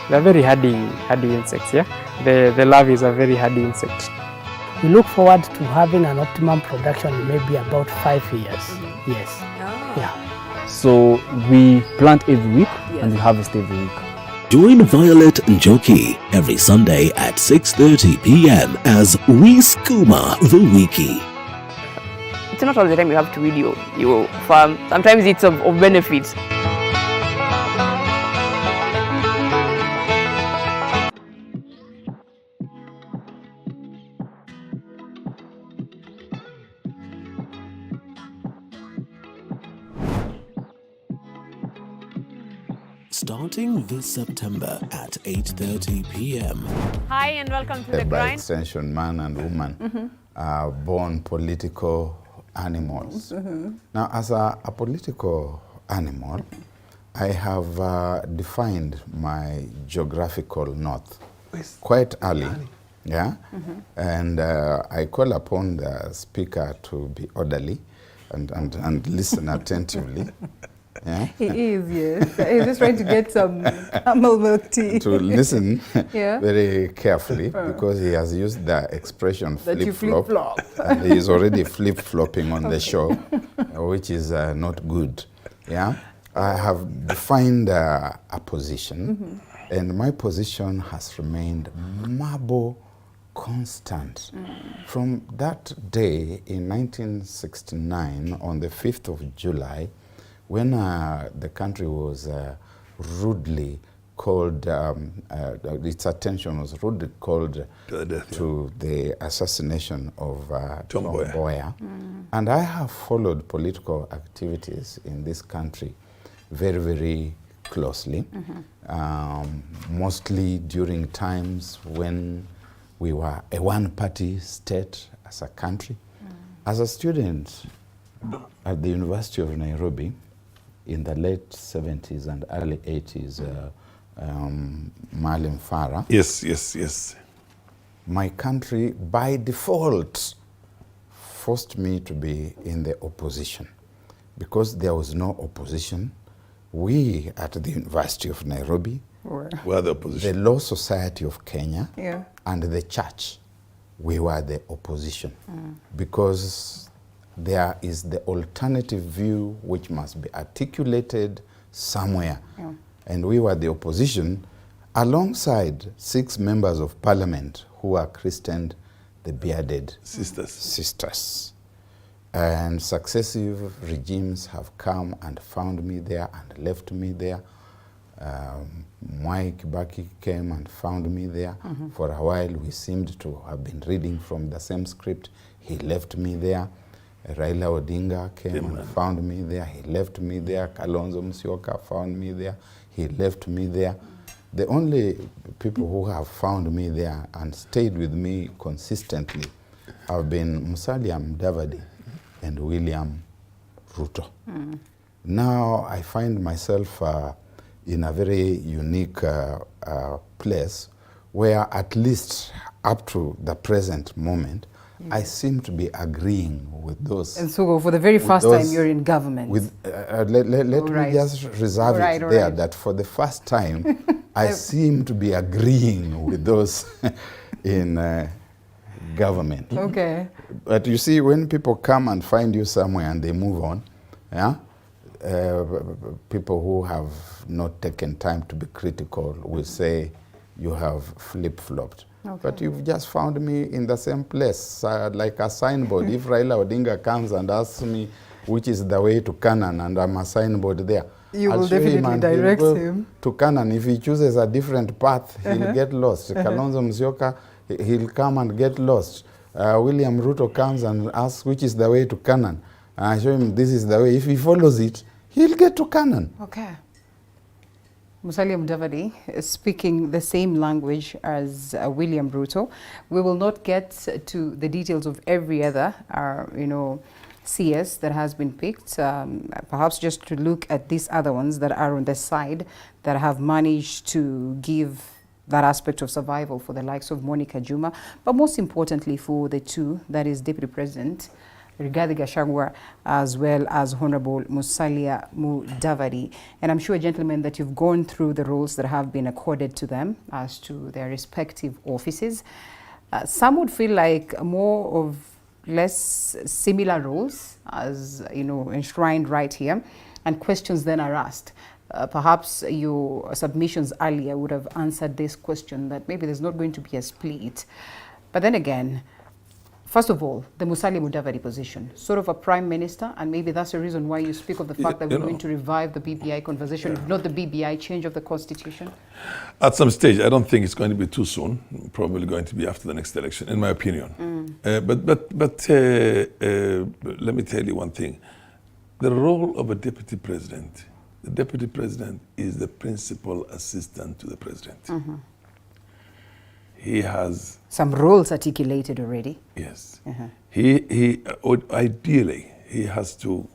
They're very hardy insects, yeah? The larvae is a very hardy insect. We look forward to having an optimum production in maybe about 5 years. Yes. Yeah. So we plant every week and we harvest every week. Join Violet Njoki every Sunday at 6:30 p.m. as we skooma the wiki. It's not all the time you have to read your farm. Sometimes it's of benefit. Starting this September at 8:30 p.m. Hi and welcome to The By Grind. extension, man and woman are born political animals. Now, as a political animal, I have defined my geographical north quite early. Yeah, and I call upon the speaker to be orderly and listen attentively. Yeah? He is, yes. He's just trying to get some camel milk tea. To listen very carefully, because he has used the expression flip-flop. And he is already flip-flopping on the show, which is not good. Yeah, I have defined a position And my position has remained marble constant. From that day in 1969, on the 5th of July, when the country was rudely called, its attention was rudely called to the assassination of Tom Mboya. And I have followed political activities in this country very, very closely, mostly during times when we were a one-party state as a country. As a student at the University of Nairobi in the late 70s and early 80s, Maalim Farah. Yes. My country, by default, forced me to be in the opposition. Because there was no opposition, we at the University of Nairobi, were the opposition. the Law Society of Kenya, Yeah. and the church, we were the opposition. Because there is the alternative view which must be articulated somewhere. Yeah. And we were the opposition alongside 6 members of parliament who are christened the bearded sisters. And successive regimes have come and found me there and left me there. Mwai Kibaki came and found me there. For a while we seemed to have been reading from the same script. He left me there. Raila Odinga came and found me there. He left me there. Kalonzo Musyoka found me there. He left me there. The only people who have found me there and stayed with me consistently have been Musalia Mudavadi and William Ruto. Now I find myself in a very unique place where at least up to the present moment, I seem to be agreeing with those. And so for the very first time you're in government. Let me just reserve it there that for the first time, I seem to be agreeing with those in government. Okay. But you see, when people come and find you somewhere and they move on, yeah, people who have not taken time to be critical will say you have flip-flopped. Okay. But you've just found me in the same place, like a signboard. If Raila Odinga comes and asks me which is the way to Canaan, and I'm a signboard there, You I'll will show him definitely and direct he'll go him to Canaan. If he chooses a different path, he'll get lost. Kalonzo Musyoka, he'll come and get lost. William Ruto comes and asks which is the way to Canaan. And I show him this is the way. If he follows it, he'll get to Canaan. Okay. Musalia Mudavadi is speaking the same language as William Ruto. We will not get to the details of every other, CS that has been picked. Perhaps just to look at these other ones that are on the side that have managed to give that aspect of survival for the likes of Monica Juma, but most importantly for the two, that is Deputy President Rigathi Gachagua, as well as Honorable Musalia Mudavadi. And I'm sure, gentlemen, that you've gone through the roles that have been accorded to them as to their respective offices. Some would feel like more of less similar roles as, enshrined right here, and questions then are asked. Perhaps your submissions earlier would have answered this question that maybe there's not going to be a split. But then again, first of all, the Musalia Mudavadi position, sort of a prime minister, and maybe that's the reason why you speak of the fact that we're going to revive the BBI conversation, if not the BBI change of the constitution. At some stage, I don't think it's going to be too soon. Probably going to be after the next election, in my opinion. But let me tell you one thing. The role of a deputy president, the deputy president is the principal assistant to the president. He has some roles articulated already. Yes. Ideally, he has to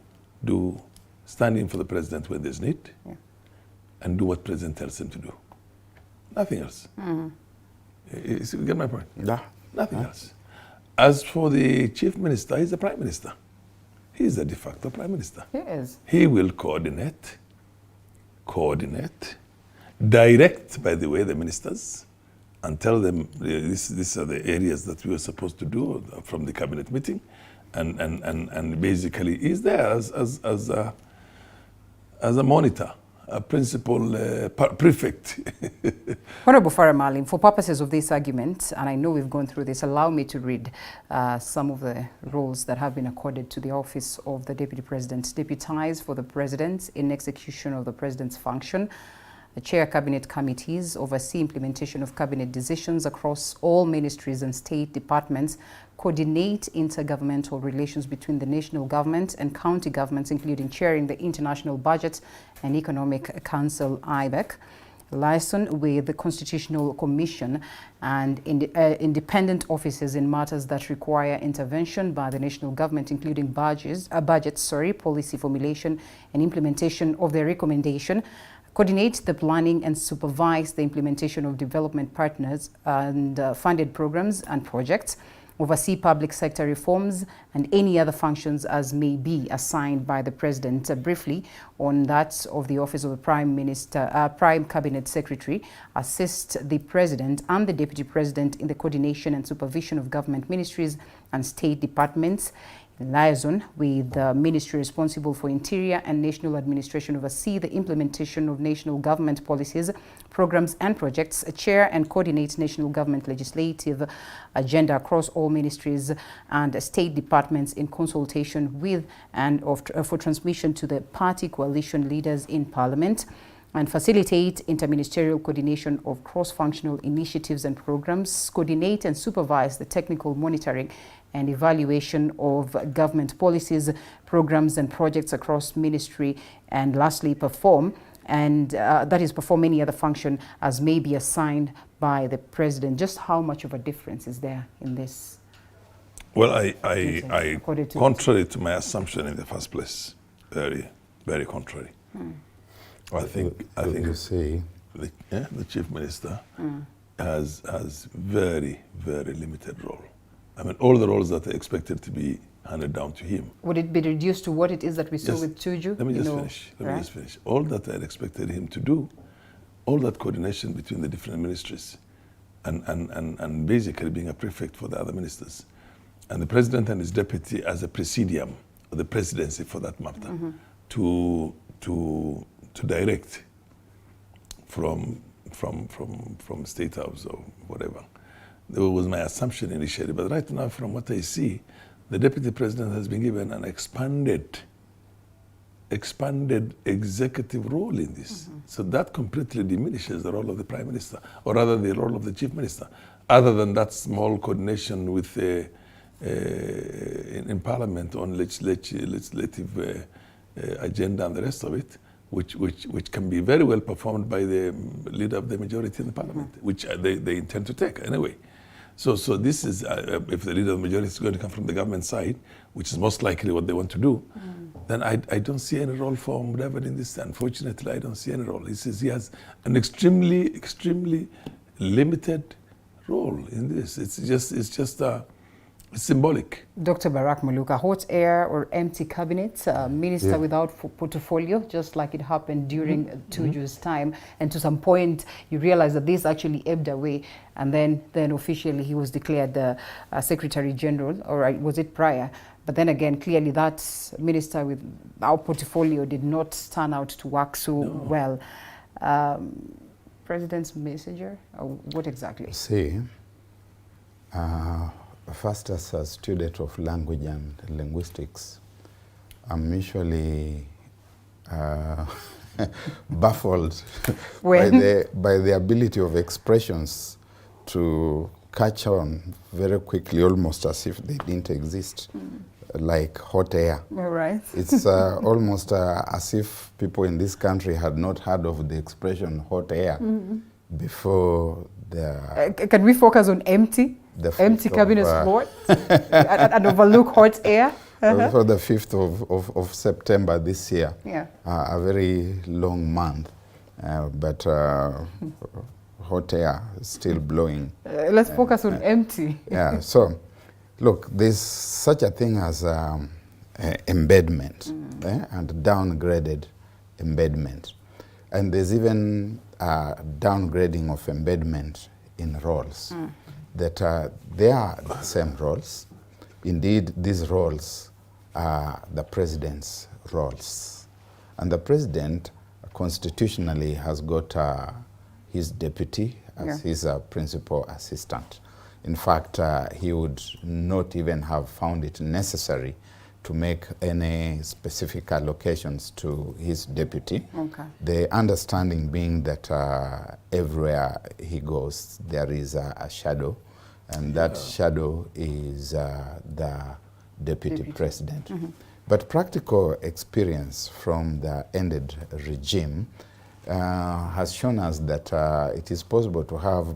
stand in for the president when there's need, and do what president tells him to do. Nothing else. You get my point? Nothing else. As for the chief minister, he's the prime minister. He's the de facto prime minister. He is. He will coordinate, direct, by the way, the ministers, and tell them these are the areas that we were supposed to do from the cabinet meeting, and basically he's there as a monitor, principal prefect. Honorable Farah Maalim, for purposes of this argument, and I know we've gone through this, allow me to read some of the roles that have been accorded to the office of the Deputy President. Deputized for the President in execution of the President's function. The chair cabinet committees, oversee implementation of cabinet decisions across all ministries and state departments, coordinate intergovernmental relations between the national government and county governments, including chairing the International Budget and Economic Council, IBEC, liaison with the Constitutional Commission and independent offices in matters that require intervention by the national government, including budgets, policy formulation and implementation of their recommendation, coordinate the planning and supervise the implementation of development partners and funded programs and projects, oversee public sector reforms and any other functions as may be assigned by the President. Briefly on that of the Office of the Prime Minister, Prime Cabinet Secretary, assist the President and the Deputy President in the coordination and supervision of government ministries and state departments, liaison with the ministry responsible for interior and national administration, oversee the implementation of national government policies, programs and projects, chair and coordinate national government legislative agenda across all ministries and state departments in consultation with and for transmission to the party coalition leaders in Parliament, and facilitate interministerial coordination of cross-functional initiatives and programs, coordinate and supervise the technical monitoring and evaluation of government policies, programs and projects across ministry, and lastly perform any other function as may be assigned by the President. Just how much of a difference is there in this? Well, I contrary to my assumption in the first place, very, very contrary. I think you see, the Chief Minister has very, very limited role. I mean, all the roles that are expected to be handed down to him. Would it be reduced to what it is that we saw with Tuju? Let me just finish. All that I had expected him to do, all that coordination between the different ministries, and basically being a prefect for the other ministers, and the President and his deputy as a presidium, or the presidency for that matter, to direct from State House or whatever. That was my assumption initially, but right now, from what I see, the Deputy President has been given an expanded executive role in this. So that completely diminishes the role of the Prime Minister, or rather the role of the Chief Minister, other than that small coordination with in Parliament on legislative agenda and the rest of it, which can be very well performed by the leader of the majority in the Parliament, which they intend to take anyway. So this is, if the leader of the majority is going to come from the government side, which is most likely what they want to do, then I don't see any role for Mudavadi in this. Unfortunately, I don't see any role. He has an extremely limited role in this. It's just symbolic. Dr. Barak Muluka, hot air or empty cabinet, minister without portfolio, just like it happened during Tuju's time. And to some point, you realize that this actually ebbed away. And then officially he was declared the Secretary General, or was it prior? But then again, clearly that minister without portfolio did not turn out to work so well. President's messenger, or what exactly? See, first, as a student of language and linguistics, I'm usually baffled by the ability of expressions to catch on very quickly, almost as if they didn't exist, like hot air. All right. It's almost as if people in this country had not heard of the expression hot air before the... Can we focus on empty? The empty cabinet spot and overlook hot air? For the 5th of September this year. Yeah. A very long month, but hot air is still blowing. Let's focus on empty. Yeah, so look, there's such a thing as embedment and downgraded embedment. And there's even downgrading of embedment in roles. That they are the same roles. Indeed, these roles are the president's roles. And the president, constitutionally has got his deputy as his principal assistant. In fact, he would not even have found it necessary to make any specific allocations to his deputy. Okay. The understanding being that everywhere he goes, there is a shadow, and that shadow is the deputy president. Mm-hmm. But practical experience from the ended regime has shown us that it is possible to have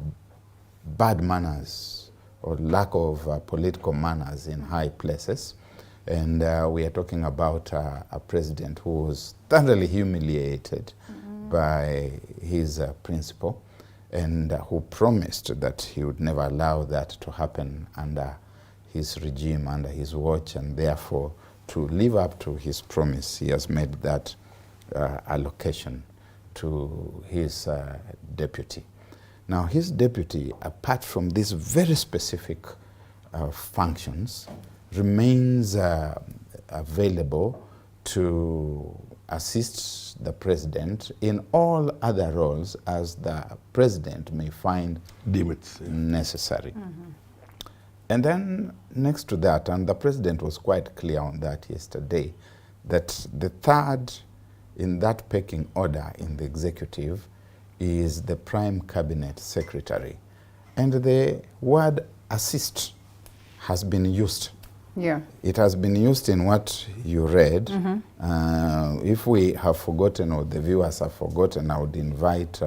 bad manners or lack of political manners in high places. And we are talking about a president who was thoroughly humiliated by his principal, and who promised that he would never allow that to happen under his regime, under his watch, and therefore to live up to his promise, he has made that allocation to his deputy. Now, his deputy, apart from these very specific functions, remains available to assist the president in all other roles as the president may find necessary. Mm-hmm. And then next to that, and the president was quite clear on that yesterday, that the third in that pecking order in the executive is the prime cabinet secretary. And the word assist has been used. Yeah. It has been used in what you read. Mm-hmm. If we have forgotten, or the viewers have forgotten, I would invite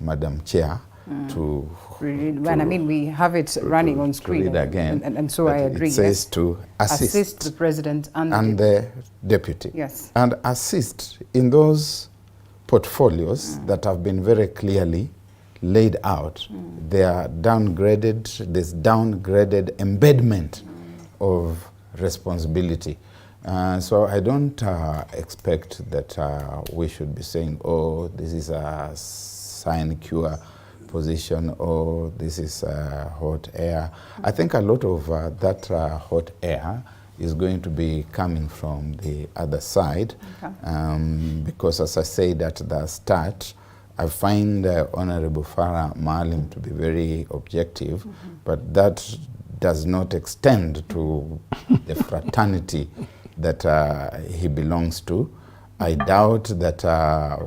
Madam Chair to read. And I mean, we have it running on screen. Read again. And so I agree. It says to assist the president and the deputy. Yes. And assist in those portfolios that have been very clearly laid out. They are downgraded, there's downgraded embedment of responsibility. So I don't expect that we should be saying, oh, this is a sinecure position, or this is hot air. I think a lot of that hot air is going to be coming from the other side. Okay. Because as I said at the start, I find Honorable Farah Maalim to be very objective, but that does not extend to the fraternity that he belongs to. I doubt that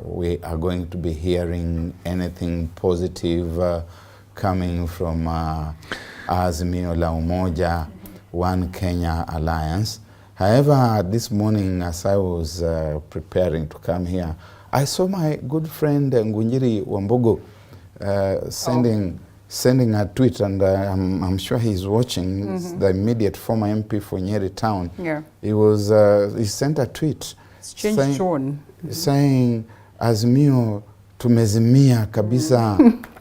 we are going to be hearing anything positive coming from Azimio la Umoja, One Kenya Alliance. However, this morning as I was preparing to come here, I saw my good friend Ngunjiri Wambogo sending a tweet, and I'm sure he's watching. The immediate former MP for Nyeri Town. Yeah. He sent a tweet saying, Azimio tumezimia kabisa.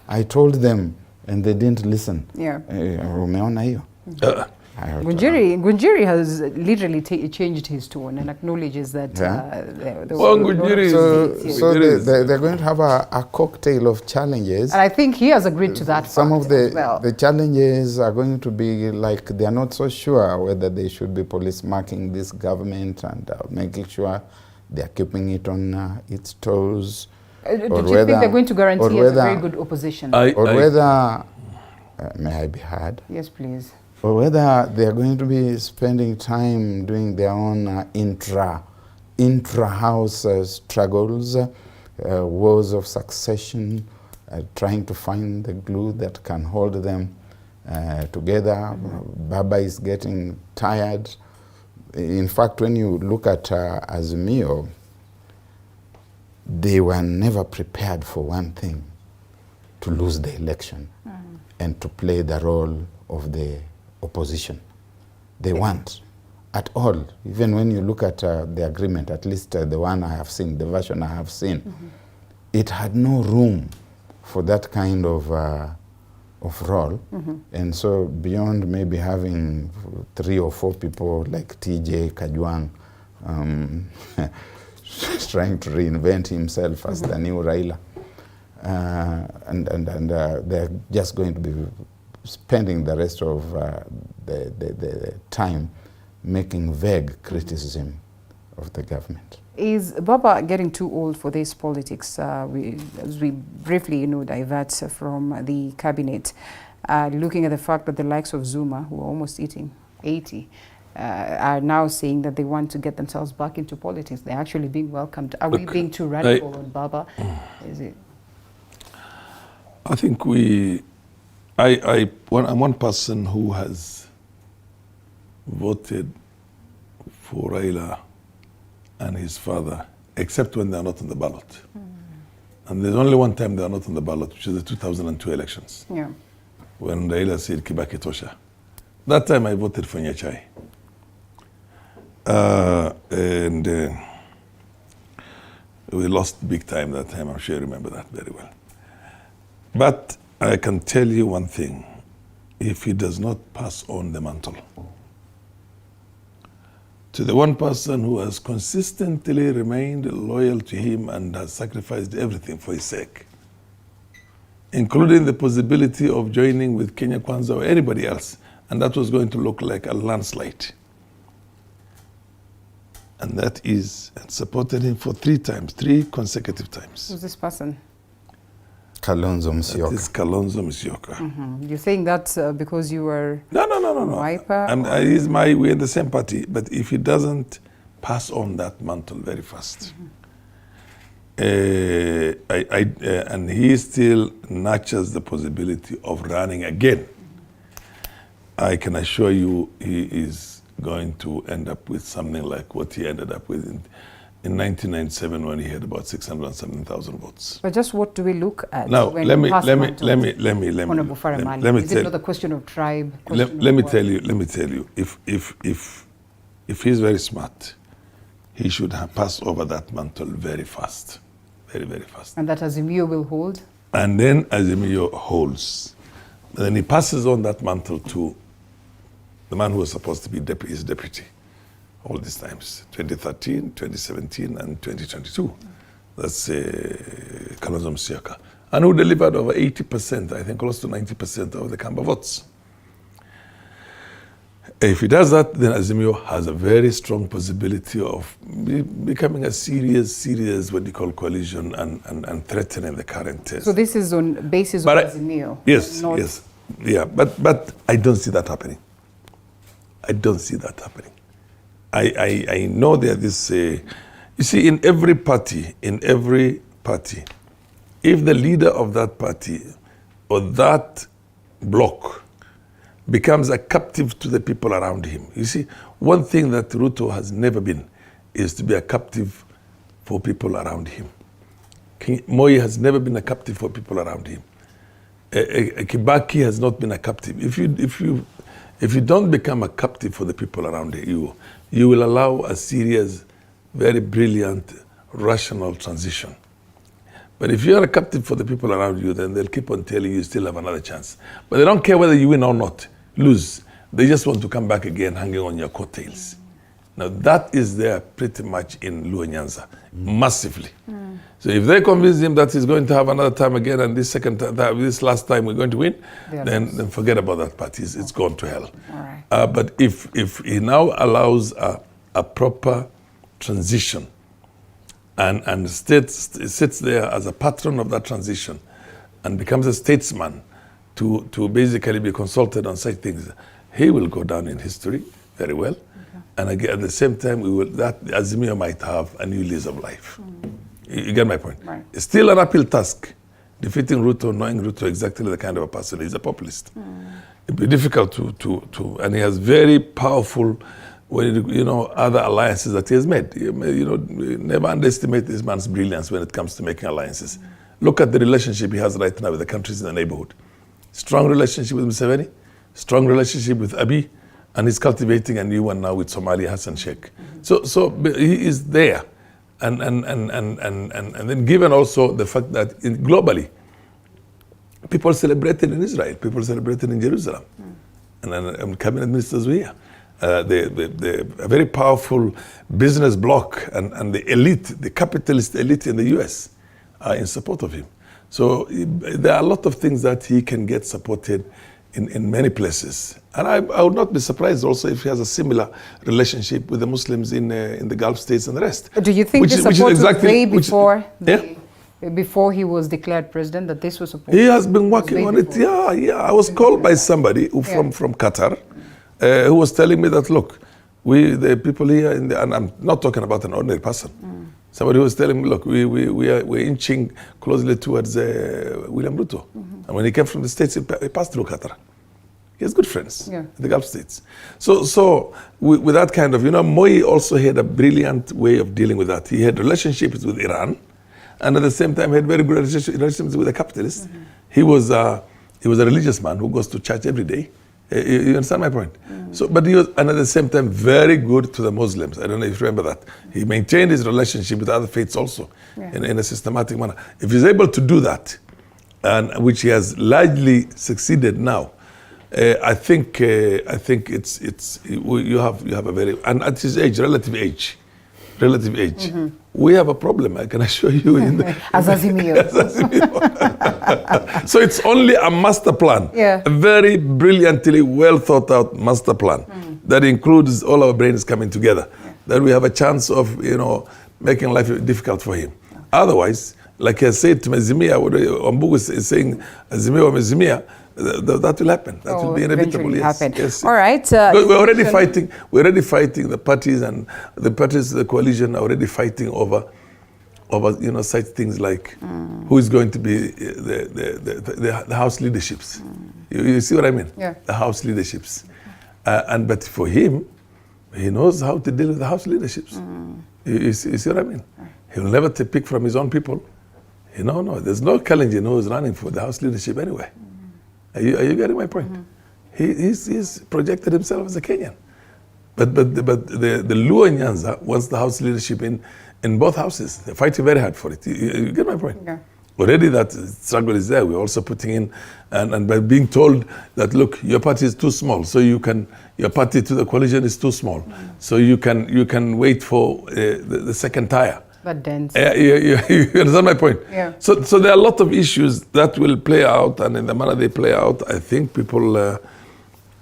I told them and they didn't listen. Yeah. Umeona hiyo? Ngunjiri has literally changed his tone and acknowledges that they're going to have a cocktail of challenges. And I think he has agreed to that. Some of the challenges are going to be like they are not so sure whether they should be police marking this government and making sure they are keeping it on its toes. Do you think they're going to guarantee us a very good opposition? Whether, may I be heard? Yes, please. Or whether they are going to be spending time doing their own intra-house struggles, wars of succession, trying to find the glue that can hold them together. Baba is getting tired. In fact, when you look at Azimio, they were never prepared for one thing, to lose the election and to play the role of the opposition. They weren't at all. Even when you look at the agreement, at least the one I have seen, the version I have seen, it had no room for that kind of role. And so beyond maybe having 3 or 4 people like TJ Kajwang trying to reinvent himself as the new Raila, and they're just going to be spending the rest of the time making vague criticism of the government. Is Baba getting too old for this politics? As we briefly, divert from the cabinet, looking at the fact that the likes of Zuma, who are almost eating 80, are now saying that they want to get themselves back into politics. They're actually being welcomed. Are we being too radical on Baba? Is it? I think I'm one person who has voted for Raila and his father, except when they are not on the ballot. And there's only one time they are not on the ballot, which is the 2002 elections. Yeah. When Raila said Kibaki Tosha. That time I voted for Nyachai. We lost big time that time. I'm sure you remember that very well. But I can tell you one thing. If he does not pass on the mantle to the one person who has consistently remained loyal to him and has sacrificed everything for his sake, including the possibility of joining with Kenya Kwanza or anybody else, and that was going to look like a landslide. And that is, and supported him for 3 consecutive times. Who's this person? Kalonzo Musyoka. That is Kalonzo Musyoka. You're saying that because you were No. Wiper? We're in the same party, but if he doesn't pass on that mantle very fast, and he still nurtures the possibility of running again, I can assure you he is going to end up with something like what he ended up with in 1997 when he had about 607,000 votes. But just what do we look at? Now, when let me Is tell it not a question of tribe? Let me tell you, if he's very smart, he should have passed over that mantle very fast, very, very fast. And that Azimio will hold? And then Azimio holds. And then he passes on that mantle to the man who was supposed to be his deputy all these times, 2013, 2017, and 2022. That's Kalonzo Musyoka. And who delivered over 80%, I think close to 90% of the Kamba votes. If he does that, then Azimio has a very strong possibility of becoming a serious what you call coalition and threatening the current test. So this is on basis of Azimio? Yes. Yeah, but I don't see that happening. I don't see that happening. I know that this, you see, in every party, if the leader of that party or that bloc becomes a captive to the people around him. You see, one thing that Ruto has never been is to be a captive for people around him. Moi has never been a captive for people around him. Kibaki has not been a captive. If you don't become a captive for the people around you, you will allow a serious, very brilliant, rational transition. But if you're a captive for the people around you, then they'll keep on telling you still have another chance. But they don't care whether you win or not, lose. They just want to come back again hanging on your coattails. Now that is there pretty much in Luo Nyanza, massively. So if they convince him that he's going to have another time again and this last time we're going to win, then forget about that party. It's gone to hell. Right. But if he now allows a proper transition and sits there as a patron of that transition and becomes a statesman to basically be consulted on such things, he will go down in history very well. Okay. And again, at the same time, that Azimio might have a new lease of life. You get my point? Right. It's still an uphill task, defeating Ruto, knowing Ruto exactly the kind of a person. He's a populist. It'd be difficult to, and he has very powerful, other alliances that he has made. Never underestimate this man's brilliance when it comes to making alliances. Look at the relationship he has right now with the countries in the neighborhood. Strong relationship with Museveni, strong relationship with Abiy, and he's cultivating a new one now with Somalia, Hassan Sheikh. So he is there. And then given also the fact that globally, people celebrated in Israel, people celebrated in Jerusalem, and cabinet ministers were here. A very powerful business bloc and the elite, the capitalist elite in the US are in support of him. So there are a lot of things that he can get supported in many places. And I would not be surprised also if he has a similar relationship with the Muslims in the Gulf states and the rest. Do you think this support was way before, before he was declared president, that this was supposed He has been working on it, yeah. I was called by somebody from Qatar who was telling me that, look, the people here, and I'm not talking about an ordinary person. Somebody was telling me, look, we're inching closely towards William Ruto. And when he came from the States, he passed through Qatar. He has good friends in the Gulf states. So with that kind of, Moi also had a brilliant way of dealing with that. He had relationships with Iran, and at the same time had very good relationships with the capitalists. He was a religious man who goes to church every day. You understand my point? So, but he was, and at the same time, very good to the Muslims. I don't know if you remember that. He maintained his relationship with other faiths also in a systematic manner. If he's able to do that, and which he has largely succeeded now, I think it's you have a very, and at his age, relative age, we have a problem. I can assure you. As Azimio. So it's only a master plan, a very brilliantly well thought out master plan that includes all our brains coming together. That we have a chance of making life difficult for him. Otherwise, like I said to Azimia, what Ombugu is saying, Azimia, that will happen. That will be inevitable. Yes. All right. We're already fighting. We're already fighting. The parties and the coalition are already fighting over such things like who is going to be the house leaderships. You see what I mean? Yeah. The house leaderships. But for him, he knows how to deal with the house leaderships. You see what I mean? He will never pick from his own people. No, there's no Kalenjin who is running for the house leadership anyway. Are you getting my point? He's projected himself as a Kenyan. But the Luo Nyanza wants the house leadership in both houses. They're fighting very hard for it. You get my point? Yeah. Already that struggle is there. We're also putting in, and by being told that, look, your party is too small, so your party to the coalition is too small, so you can wait for the second tier. But dense. You understand my point? Yeah. So there are a lot of issues that will play out, and in the manner they play out, I think people,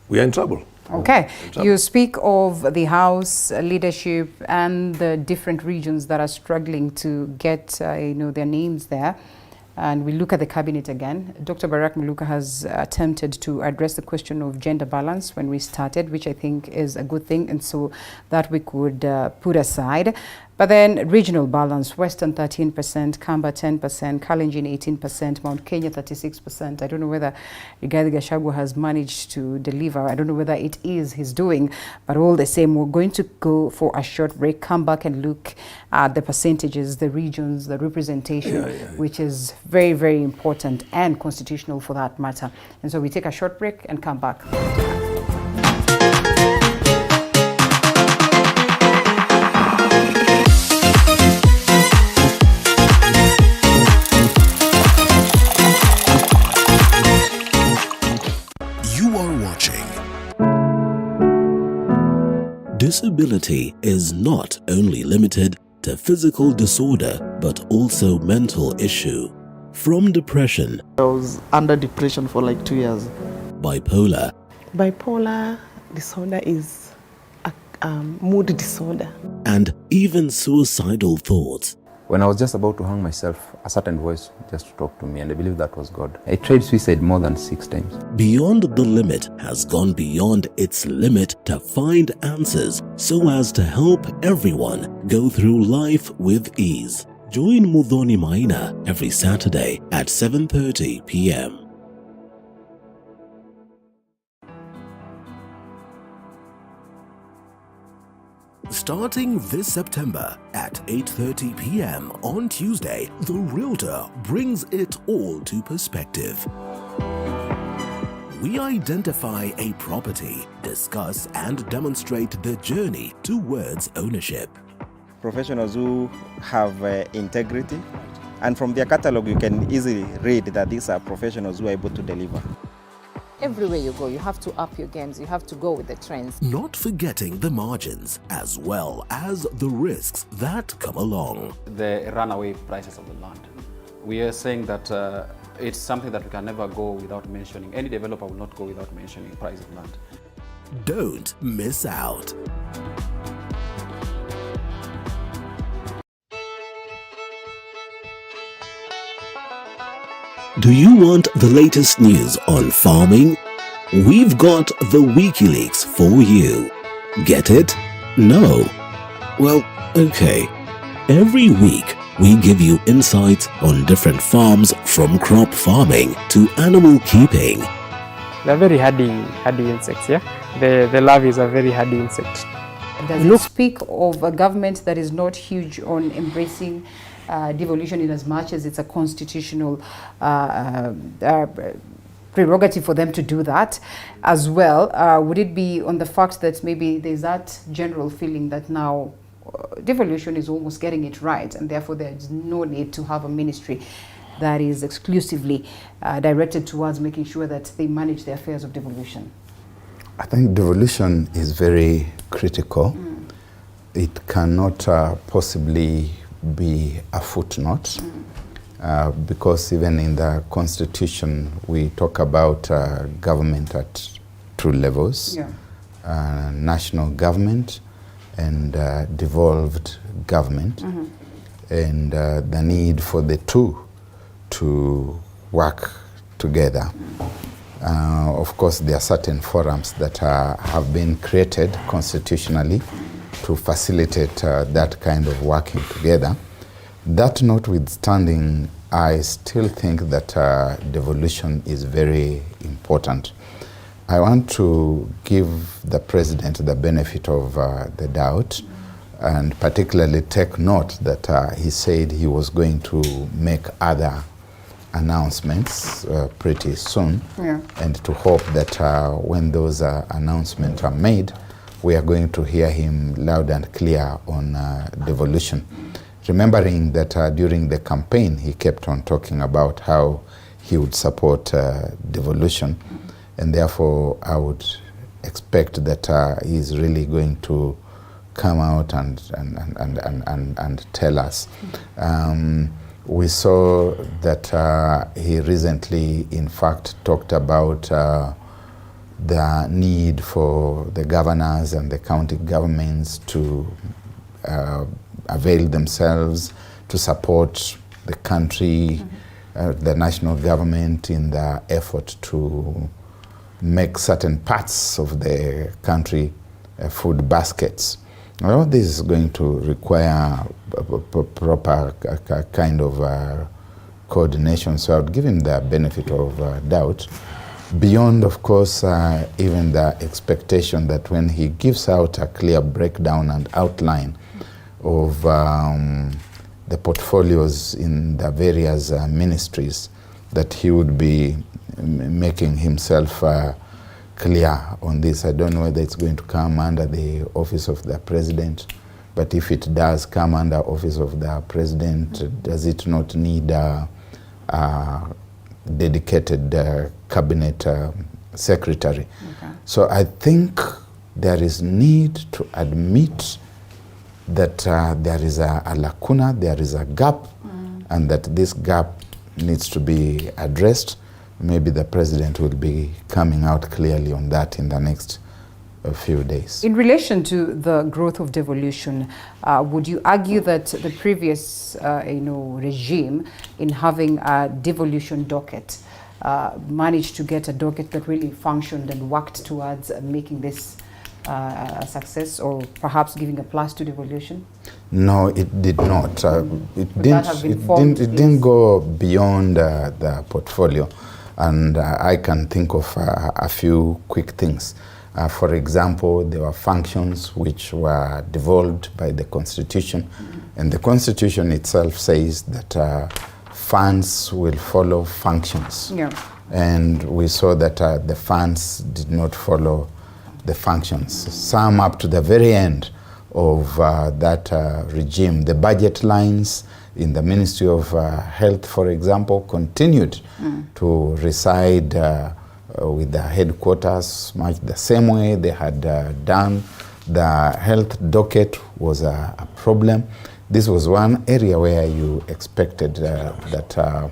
we are in trouble. Okay. You speak of the House leadership and the different regions that are struggling to get their names there. And we look at the cabinet again. Dr. Barak Muluka has attempted to address the question of gender balance when we started, which I think is a good thing, and so that we could put aside. But then regional balance, Western 13%, Kamba 10%, Kalenjin 18%, Mount Kenya 36%. I don't know whether Rigathi Gachagua has managed to deliver. I don't know whether it is he's doing, but all the same, we're going to go for a short break, come back and look at the percentages, the regions, the representation, which is very, very important and constitutional for that matter. And so we take a short break and come back. Disability is not only limited to physical disorder, but also mental issue. From depression. I was under depression for like 2 years. Bipolar. Bipolar disorder is a mood disorder. And even suicidal thoughts. When I was just about to hang myself, a certain voice just talked to me, and I believe that was God. I tried suicide more than 6 times. Beyond the Limit has gone beyond its limit to find answers so as to help everyone go through life with ease. Join Muthoni Maina every Saturday at 7:30 p.m. Starting this September at 8:30 p.m. on Tuesday, The Realtor brings it all to perspective. We identify a property, discuss and demonstrate the journey towards ownership. Professionals who have integrity, and from their catalog you can easily read that these are professionals who are able to deliver. Everywhere you go, you have to up your games. You have to go with the trends. Not forgetting the margins as well as the risks that come along. The runaway prices of the land. We are saying that it's something that we can never go without mentioning. Any developer will not go without mentioning the price of land. Don't miss out. Do you want the latest news on farming? We've got the WikiLeaks for you. Get it? No? Well, okay. Every week, we give you insights on different farms, from crop farming to animal keeping. They're very hardy insects, yeah? The larvae is a very hardy insect. Does it speak of a government that is not huge on embracing devolution in as much as it's a constitutional prerogative for them to do that as well? Would it be on the fact that maybe there's that general feeling that now devolution is almost getting it right, and therefore there's no need to have a ministry that is exclusively directed towards making sure that they manage the affairs of devolution? I think devolution is very critical. It cannot possibly be a footnote, because even in the Constitution we talk about government at two levels, national government and devolved government, and the need for the two to work together. Of course, there are certain forums that have been created constitutionally to facilitate that kind of working together. That notwithstanding, I still think that devolution is very important. I want to give the president the benefit of the doubt, and particularly take note that he said he was going to make other announcements pretty soon, and to hope that when those announcements are made, we are going to hear him loud and clear on devolution. Remembering that during the campaign he kept on talking about how he would support devolution, and therefore I would expect that he's really going to come out and tell us. We saw that he recently, in fact, talked about the need for the governors and the county governments to avail themselves to support the country, the national government, in the effort to make certain parts of the country food baskets. Well, this is going to require a proper kind of coordination, so I would give him the benefit of doubt. Beyond, of course, even the expectation that when he gives out a clear breakdown and outline of the portfolios in the various ministries, that he would be making himself clear on this. I don't know whether it's going to come under the office of the president, but if it does come under office of the president, does it not need a dedicated cabinet secretary? So I think there is need to admit that there is a lacuna, there is a gap, and that this gap needs to be addressed. Maybe the president will be coming out clearly on that in the next few days. In relation to the growth of devolution, would you argue that the previous regime, in having a devolution docket, managed to get a docket that really functioned and worked towards making this a success, or perhaps giving a plus to devolution? No, it did not. It didn't go beyond the portfolio. And I can think of a few quick things. For example, there were functions which were devolved by the Constitution, and the Constitution itself says that funds will follow functions. And we saw that the funds did not follow the functions. Some up to the very end of that regime. The budget lines in the Ministry of Health, for example, continued to reside with the headquarters much the same way they had done. The health docket was a problem. This was one area where you expected that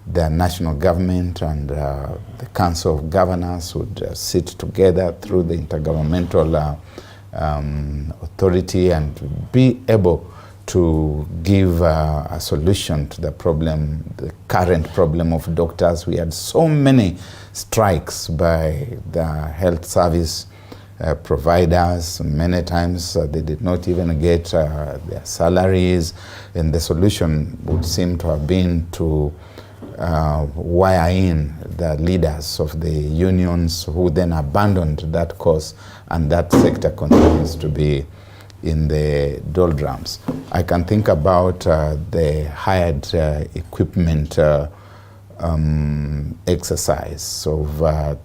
the national government and the Council of Governors would sit together through the Intergovernmental Authority and be able to give a solution to the problem, the current problem of doctors. We had so many strikes by the health service providers. Many times they did not even get their salaries, and the solution would seem to have been to wire in the leaders of the unions, who then abandoned that cause, and that sector continues to be in the doldrums. I can think about the hired equipment exercise of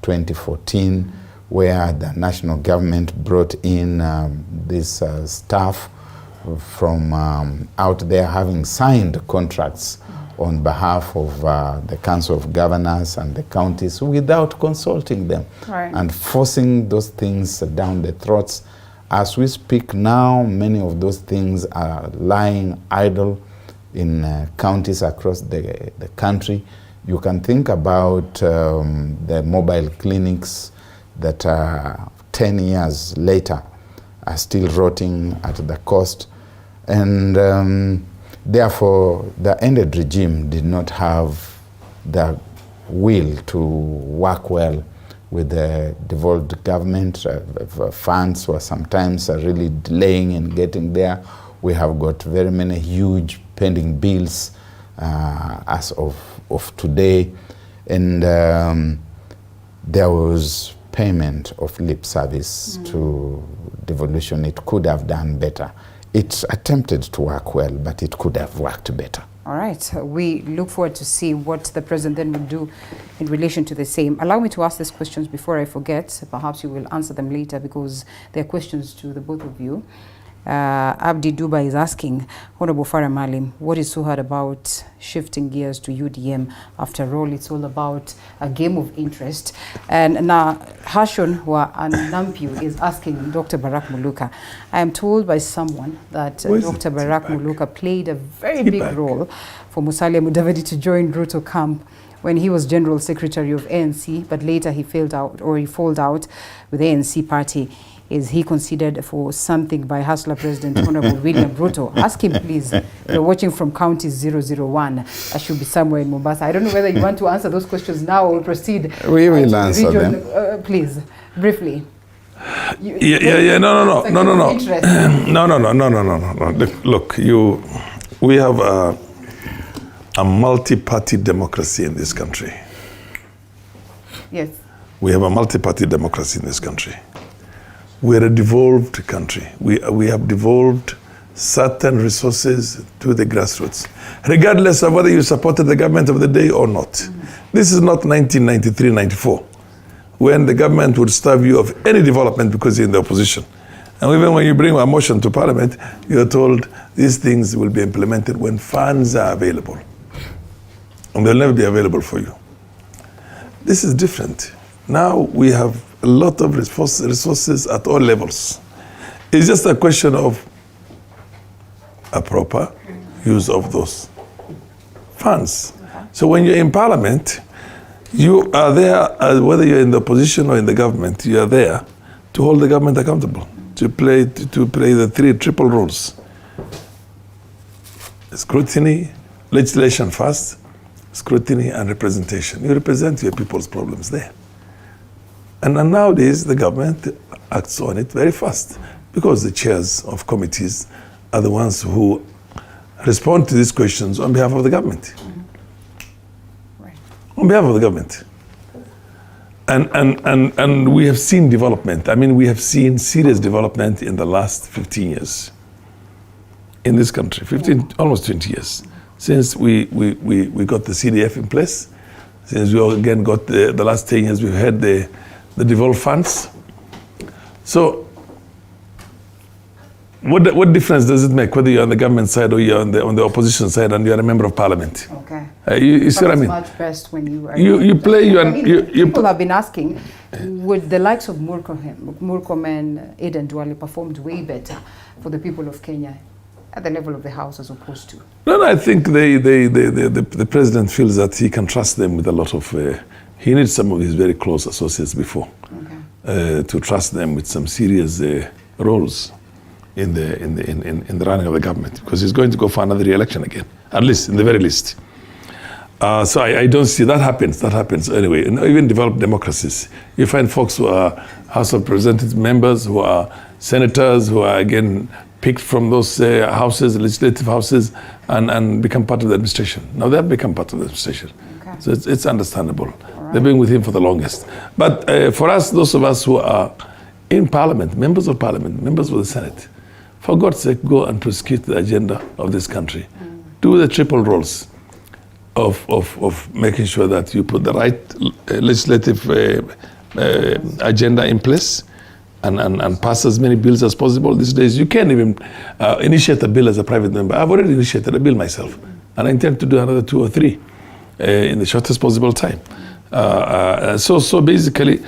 2014, where the national government brought in this staff from out there, having signed contracts on behalf of the Council of Governors and the counties without consulting them, and forcing those things down the throats. As we speak now, many of those things are lying idle in counties across the country. You can think about the mobile clinics that 10 years later are still rotting at the cost. And therefore, the ended regime did not have the will to work well with the devolved government. Funds were sometimes really delaying in getting there. We have got very many huge pending bills as of today. And there was payment of lip service to devolution. It could have done better. It attempted to work well, but it could have worked better. All right. We look forward to see what the president then will do in relation to the same. Allow me to ask these questions before I forget. Perhaps you will answer them later, because they are questions to the both of you. Abdi Duba is asking, Honorable Farah Maalim, what is so hard about shifting gears to UDM? After all, it's all about a game of interest. And now Hashon Wa Anampiu is asking Dr. Barak Muluka. I am told by someone that Dr. Barak Muluka played a very big role for Musalia Mudavadi to join Ruto camp when he was General Secretary of ANC, but later he failed out, or he folded out with the ANC party. Is he considered for something by Hustler President Honorable William Ruto? Ask him, please. You're watching from County 001. I should be somewhere in Mombasa. I don't know whether you want to answer those questions now or proceed. We will answer them. Please, briefly. No. Look, we have a multi-party democracy in this country. Yes. We have a multi-party democracy in this country. We're a devolved country. We have devolved certain resources to the grassroots, regardless of whether you supported the government of the day or not. This is not 1993-94, when the government would starve you of any development because you're in the opposition. And even when you bring a motion to Parliament, you're told these things will be implemented when funds are available. And they'll never be available for you. This is different. Now we have a lot of resources at all levels. It's just a question of a proper use of those funds. So when you're in Parliament, you are there, whether you're in the opposition or in the government, you are there to hold the government accountable, to play the triple roles. Scrutiny, legislation first, scrutiny and representation. You represent your people's problems there. And nowadays, the government acts on it very fast, because the chairs of committees are the ones who respond to these questions on behalf of the government. Right. On behalf of the government. And we have seen development. I mean, we have seen serious development in the last 15 years in this country, almost 20 years, since we got the CDF in place, since we again got the last 10 years, we've had the devolved funds. So what difference does it make whether you're on the government side or you're on the opposition side and you're a member of Parliament? Okay. You see what I mean? It's much best when you are... People have been asking, would the likes of Murkomen and Aden Duale performed way better for the people of Kenya at the level of the House as opposed to? No, I think the president feels that he can trust them with a lot of. He needs some of his very close associates before to trust them with some serious roles in the running of the government, because he's going to go for another re-election again, at least in the very least. So I don't see that happens. That happens anyway. And even developed democracies, you find folks who are House of Representatives members, who are senators, who are again picked from those houses, legislative houses, and become part of the administration. Now they have become part of the administration. Okay. So it's understandable. Right. They've been with him for the longest. But for us, those of us who are in Parliament, members of Parliament, members of the Senate, for God's sake, go and prosecute the agenda of this country. Do the triple roles of making sure that you put the right legislative agenda in place and pass as many bills as possible. These days, you can't even initiate a bill as a private member. I've already initiated a bill myself, and I intend to do another 2 or 3 in the shortest possible time. So basically,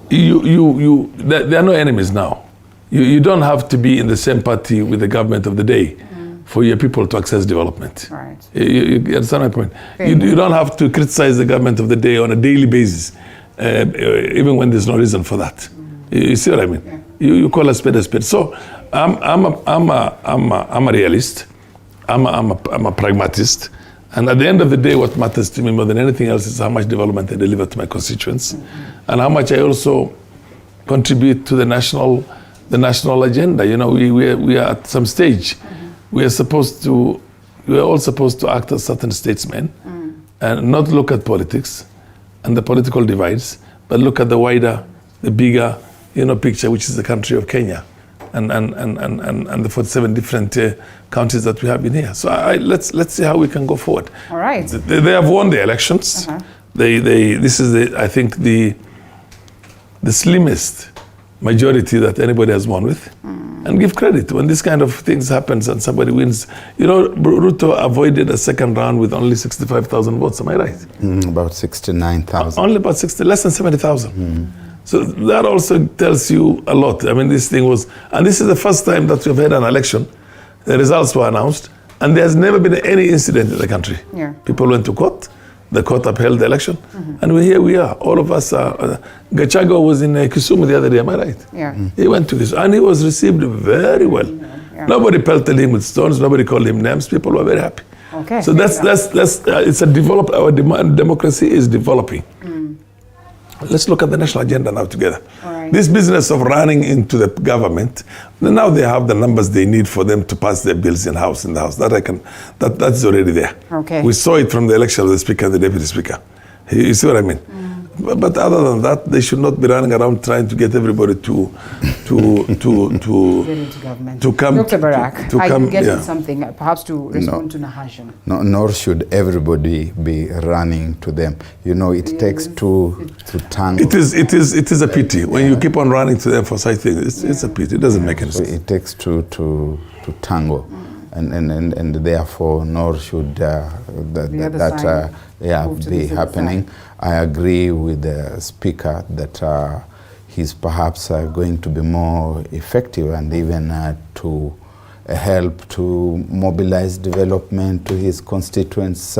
there are no enemies now. You don't have to be in the same party with the government of the day for your people to access development. Right. You understand my point? You don't have to criticize the government of the day on a daily basis, even when there's no reason for that. You see what I mean? Yeah. You call a spade a spade. So I'm a realist. I'm a pragmatist. And at the end of the day, what matters to me more than anything else is how much development I deliver to my constituents, and how much I also contribute to the national agenda. You know, we are at some stage. We are all supposed to act as certain statesmen and not look at politics and the political divides, but look at the wider, the bigger, picture, which is the country of Kenya and the 47 different counties that we have in here. So let's see how we can go forward. All right. They have won the elections. This is I think the slimmest majority that anybody has won with. And give credit when this kind of things happens and somebody wins. Ruto avoided a second round with only 65,000 votes. Am I right? About 69,000. Only about less than 70,000. So that also tells you a lot. I mean, this thing was, and this is the first time that we've had an election. The results were announced, and there has never been any incident in the country. Yeah. People went to court. The court upheld the election, and here we are. All of us are. Gicheru was in Kisumu the other day, am I right? Yeah. He went to Kisumu, and he was received very well. Yeah. Nobody pelted him with stones. Nobody called him names. People were very happy. Okay. So that's it's a developed. Our democracy is developing. Let's look at the national agenda now together. All right. This business of running into the government, now they have the numbers they need for them to pass their bills in the house. That's already there. Okay. We saw it from the election of the speaker and the deputy speaker. You see what I mean? But other than that, they should not be running around trying to get everybody to come. Dr. Barak, are you getting something, perhaps to respond to Nahashan? No, nor should everybody be running to them. It takes two to tango. It is a pity when you keep on running to them for such things. It's a pity. It doesn't make any sense. It takes two to tango. And therefore, nor should that be happening. I agree with the speaker that he's perhaps going to be more effective and even to help to mobilize development to his constituents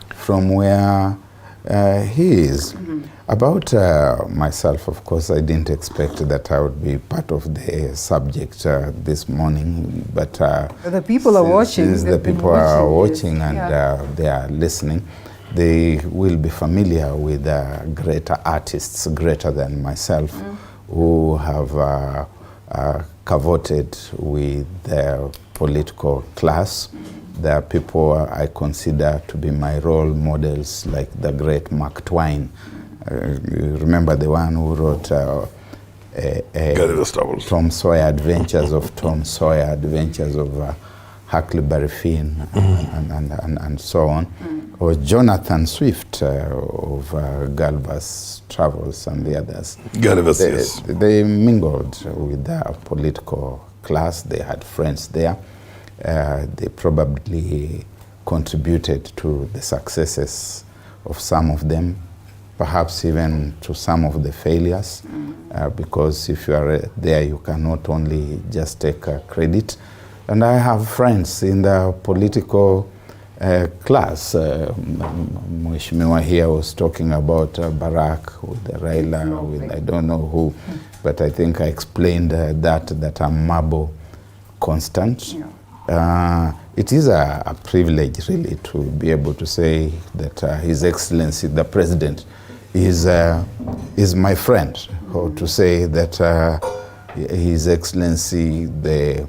from where he is. About myself, of course, I didn't expect that I would be part of the subject this morning, but the people are watching. The people are watching and they are listening. They will be familiar with greater artists, greater than myself, who have cavorted with the political class. There are people I consider to be my role models, like the great Mark Twain. You remember the one who wrote Tom Sawyer, Adventures of Tom Sawyer, Adventures of Huckleberry Finn, and so on. Or Jonathan Swift of Gulliver's Travels and the others. Gulliver's, yes. They mingled with the political class. They had friends there. They probably contributed to the successes of some of them, perhaps even to some of the failures, because if you are there, you can not only just take credit. And I have friends in the political class. Mheshimiwa here was talking about Barack with Raila, with I don't know who, but I think I explained that I'm Mabo constant. It is a privilege really to be able to say that His Excellency the President is my friend, or to say that His Excellency the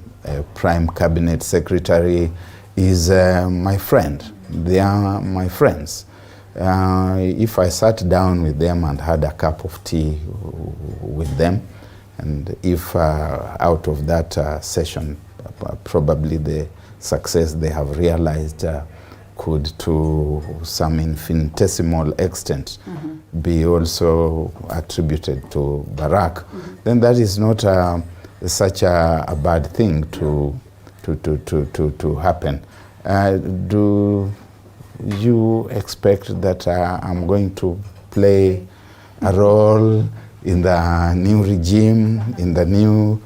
Prime Cabinet Secretary is my friend. They are my friends. If I sat down with them and had a cup of tea with them, and if out of that session, probably the success they have realized could to some infinitesimal extent be also attributed to Barack, then that is not such a bad thing to happen. Do you expect that I'm going to play a role in the new regime, in the new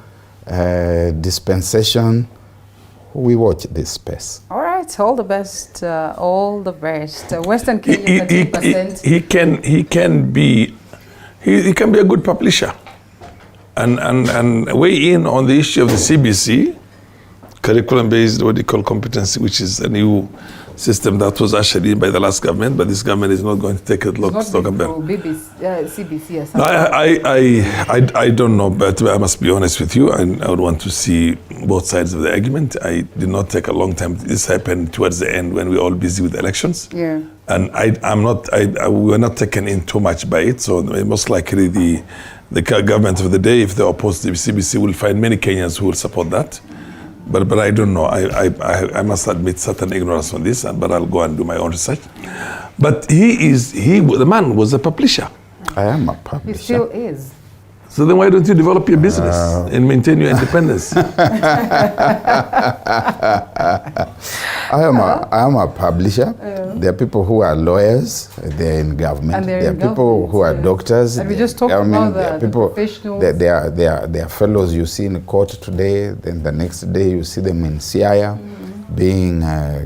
dispensation? We watch this space. All right, all the best, all the best. Western Kenya, 13%. He can be a good publisher, and weigh in on the issue of the CBC, curriculum-based, what they call competency, which is a new system that was ushered in by the last government, but this government is not going to take it stock and barrel. CBC or something. I don't know, but I must be honest with you. I would want to see both sides of the argument. I did not take a long time. This happened towards the end when we were all busy with elections. Yeah. And we were not taken in too much by it. So most likely the government of the day, if they oppose the CBC, will find many Kenyans who will support that. But I don't know. I must admit certain ignorance on this, but I'll go and do my own research. But the man was a publisher. I am a publisher. He still is. So then why don't you develop your business and maintain your independence? I am a publisher. There are people who are lawyers. They're in government. There are people who are doctors. And we just talked about the professionals. There are fellows you see in court today. Then the next day you see them in CIA, being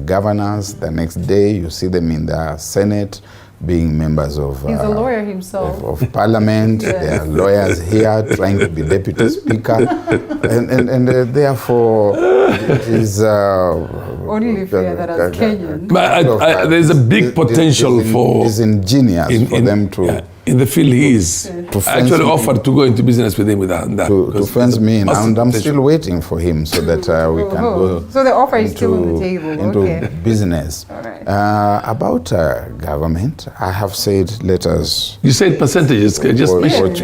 governors. The next day you see them in the Senate, being members of he's a lawyer himself. Of Parliament. Yeah. There are lawyers here trying to be deputy speaker, and therefore it is only fair that as Kenyan. But there's a big potential for ingenious for them to. In the field he is, actually offered to go into business with him with that. To fence me in, and I'm still waiting for him so that we can go. So the offer is still on the table. Into business. All right. About government, I have said let us. You said percentages. Just watch.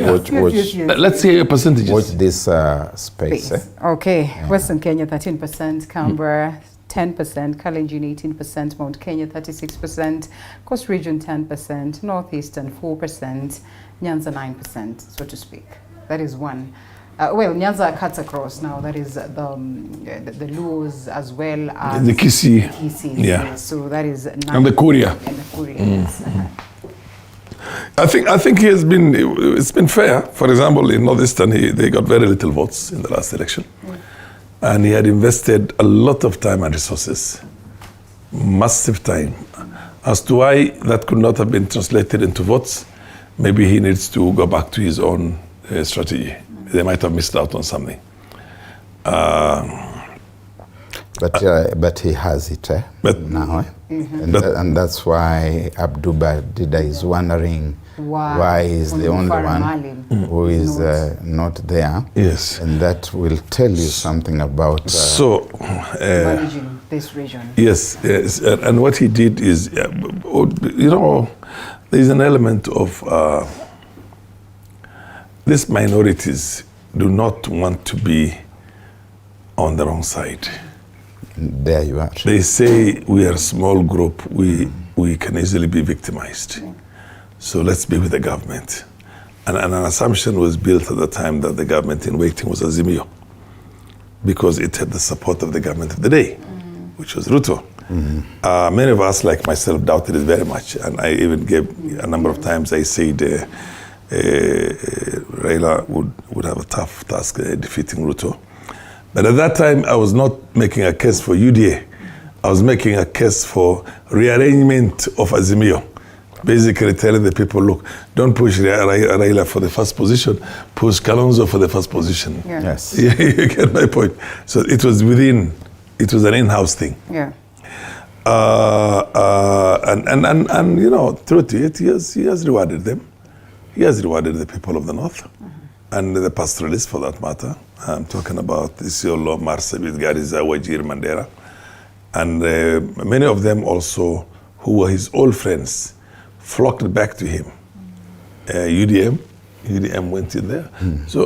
Let's hear your percentages. Watch this space. Okay. Yeah. Western Kenya 13%, Canberra 10%, Kalenjin 18%, Mount Kenya 36%, Coast Region 10%, Northeastern 4%, Nyanza 9%, so to speak. That is one. Well, Nyanza cuts across now. That is the Luos as well as the Kisii. Yeah. Yes. So that is 9%. And the Kuria. And the Kuria. Yes. I think it's been fair. For example, in Northeastern, they got very little votes in the last election. And he had invested a lot of time and resources, massive time. As to why that could not have been translated into votes, maybe he needs to go back to his own strategy. They might have missed out on something. But he has it now. And that's why Abduba Dida is wondering why he's the only one who is not there. Yes. And that will tell you something about managing this region. Yes, yes. And what he did is, there's an element of these minorities do not want to be on the wrong side. There you are. They say we are a small group, we can easily be victimized. So let's be with the government. And an assumption was built at the time that the government in waiting was Azimio, because it had the support of the government of the day, which was Ruto. Many of us, like myself, doubted it very much. And I even gave a number of times, I said Raila would have a tough task defeating Ruto. But at that time, I was not making a case for UDA. I was making a case for rearrangement of Azimio. Basically telling the people, look, don't push Raila for the first position, push Kalonzo for the first position. Yeah. Yes. You get my point. So it was an in-house thing. Yeah. And you know, through it, he has rewarded them. He has rewarded the people of the North and the pastoralists for that matter. I'm talking about Isiolo, Marsabit, Gariza, Wajir, Mandera. And many of them also, who were his old friends, flocked back to him. UDM went in there. So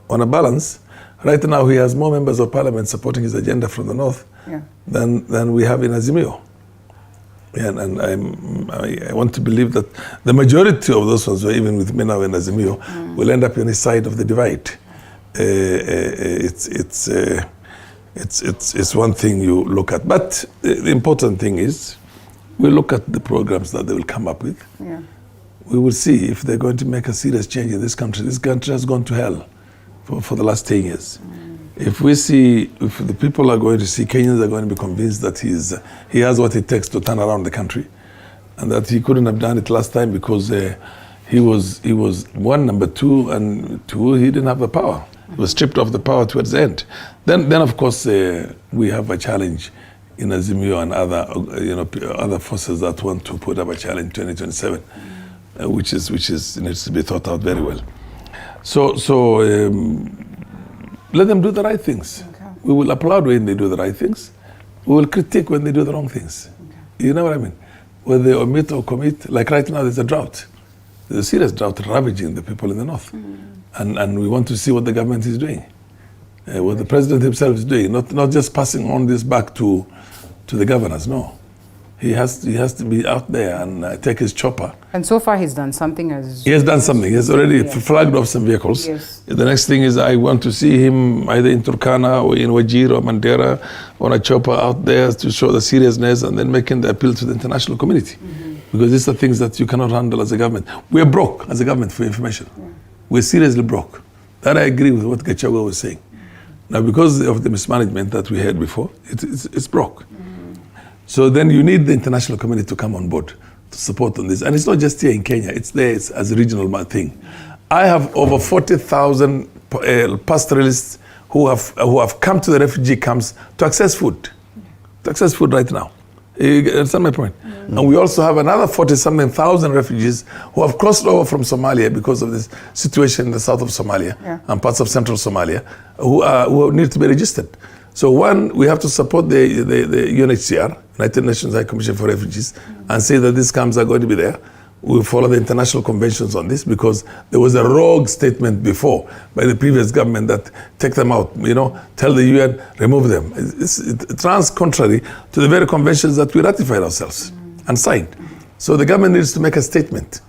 on a balance, right now he has more members of parliament supporting his agenda from the North than we have in Azimio. And I want to believe that the majority of those ones who are even with me now in Azimio will end up on his side of the divide. It's one thing you look at. But the important thing is, we look at the programs that they will come up with. Yeah. We will see if they're going to make a serious change in this country. This country has gone to hell for the last 10 years. If the people are going to see, Kenyans are going to be convinced that he has what it takes to turn around the country, and that he couldn't have done it last time because he was one, number two, and two, he didn't have the power. He was stripped of the power towards the end. Then of course, we have a challenge in Azimio and other forces that want to put up a challenge 2027, which needs to be thought out very well. So let them do the right things. Okay. We will applaud when they do the right things. We will critique when they do the wrong things. Okay. You know what I mean? Whether they omit or commit, like right now there's a drought. There's a serious drought ravaging the people in the North. And we want to see what the government is doing. What the president himself is doing, not just passing on this back to the governors, no. He has to be out there and take his chopper. And so far he's done something. He has done something. He has already flagged off some vehicles. Yes. The next thing is I want to see him either in Turkana or in Wajir or Mandera on a chopper out there to show the seriousness and then making the appeal to the international community. Because these are things that you cannot handle as a government. We're broke as a government for information. We're seriously broke. That I agree with what Gicheru was saying. Now, because of the mismanagement that we had before, it's broke. So then you need the international community to come on board to support on this. And it's not just here in Kenya, it's there as a regional thing. I have over 40,000 pastoralists who have come to the refugee camps to access food. To access food right now. You understand my point? And we also have another 40-something thousand refugees who have crossed over from Somalia because of this situation in the south of Somalia and parts of central Somalia who need to be registered. So one, we have to support the UNHCR, United Nations High Commission for Refugees, and say that these camps are going to be there. We follow the international conventions on this because there was a rogue statement before by the previous government that take them out, tell the UN, remove them. It runs contrary to the very conventions that we ratified ourselves and signed. So the government needs to make a statement,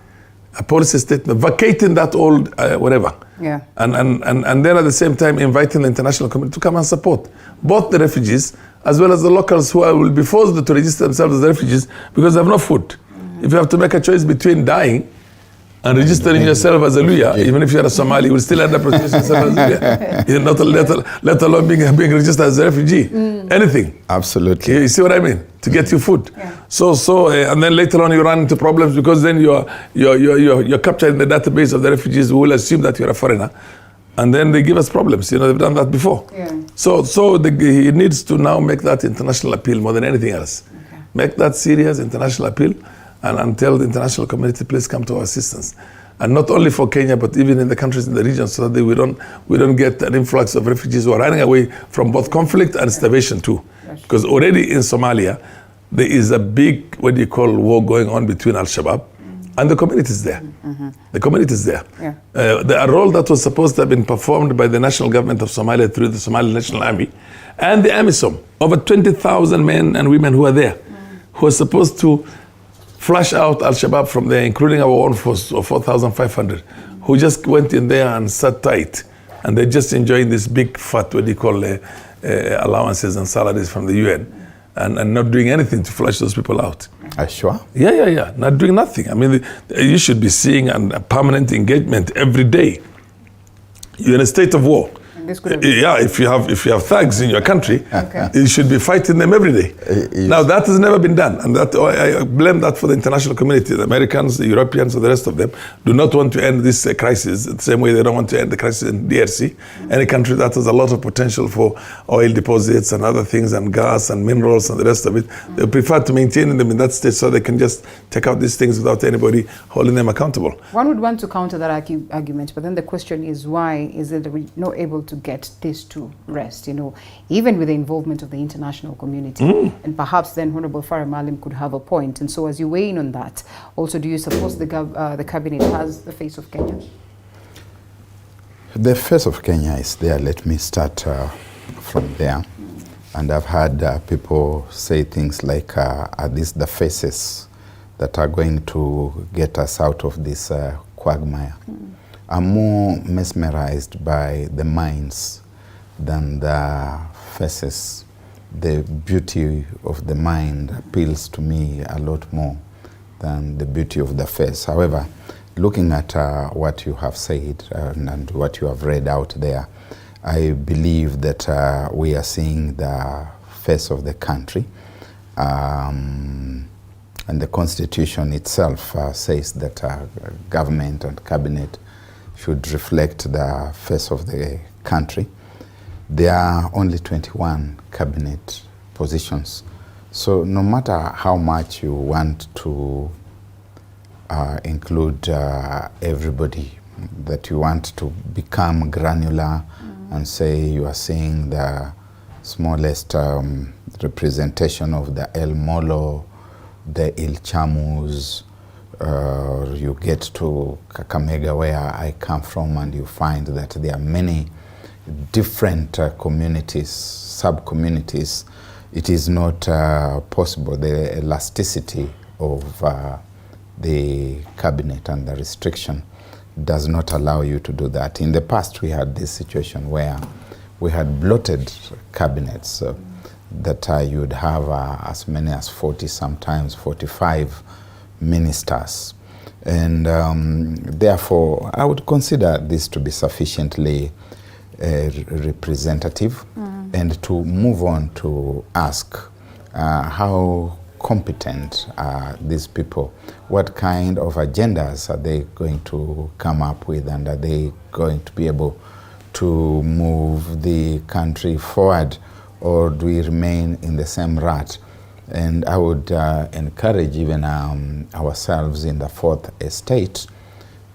a policy statement, vacating that old whatever. Yeah. And then at the same time inviting the international community to come and support both the refugees as well as the locals who will be forced to register themselves as refugees because they have no food. If you have to make a choice between dying and registering yourself as a Luya, even if you're a Somali, you will still end up registering yourself as a Luya. Let alone being registered as a refugee. Anything. Absolutely. You see what I mean? To get you food. So and then later on you run into problems because then you're captured in the database of the refugees who will assume that you're a foreigner. And then they give us problems. They've done that before. Yeah. So he needs to now make that international appeal more than anything else. Okay. Make that serious international appeal. And tell the international community, please come to our assistance. And not only for Kenya, but even in the countries in the region, so that we don't get an influx of refugees who are running away from both conflict and starvation too. Because already in Somalia, there is a big, war going on between Al-Shabab and the communities there. The communities there. The role that was supposed to have been performed by the national government of Somalia through the Somali National Army and the AMISOM, over 20,000 men and women who are there, who are supposed to flush out Al-Shabab from there, including our own force of 4,500, who just went in there and sat tight. And they're just enjoying this big fat, allowances and salaries from the UN, and not doing anything to flush those people out. Sure? Yeah. Not doing nothing. I mean, you should be seeing a permanent engagement every day. You're in a state of war. This could have yeah, if you have thugs in your country, you should be fighting them every day. Now that has never been done, and that I blame that for the international community. The Americans, the Europeans, and the rest of them do not want to end this crisis the same way they don't want to end the crisis in DRC, any country that has a lot of potential for oil deposits and other things and gas and minerals and the rest of it. They prefer to maintain them in that state so they can just take out these things without anybody holding them accountable. One would want to counter that argument, but then the question is, why is it that we're not able to get this to rest, even with the involvement of the international community? And perhaps then Honorable Farah Maalim could have a point. And so as you weigh in on that, also, do you suppose the cabinet has the face of Kenya? The face of Kenya is there. Let me start from there. And I've had people say things like, are these the faces that are going to get us out of this quagmire? I'm more mesmerized by the minds than the faces. The beauty of the mind appeals to me a lot more than the beauty of the face. However, looking at what you have said and what you have read out there, I believe that we are seeing the face of the country. And the Constitution itself says that government and cabinet should reflect the face of the country. There are only 21 cabinet positions. So no matter how much you want to include everybody, that you want to become granular and say you are seeing the smallest representation of the El Molo, the Il Chamus, you get to Kakamega, where I come from, and you find that there are many different communities, sub-communities. It is not possible. The elasticity of the cabinet and the restriction does not allow you to do that. In the past, we had this situation where we had bloated cabinets that you would have as many as 40, sometimes 45 ministers. And therefore, I would consider this to be sufficiently representative, and to move on to ask how competent are these people? What kind of agendas are they going to come up with, and are they going to be able to move the country forward, or do we remain in the same rut? And I would encourage even ourselves in the fourth estate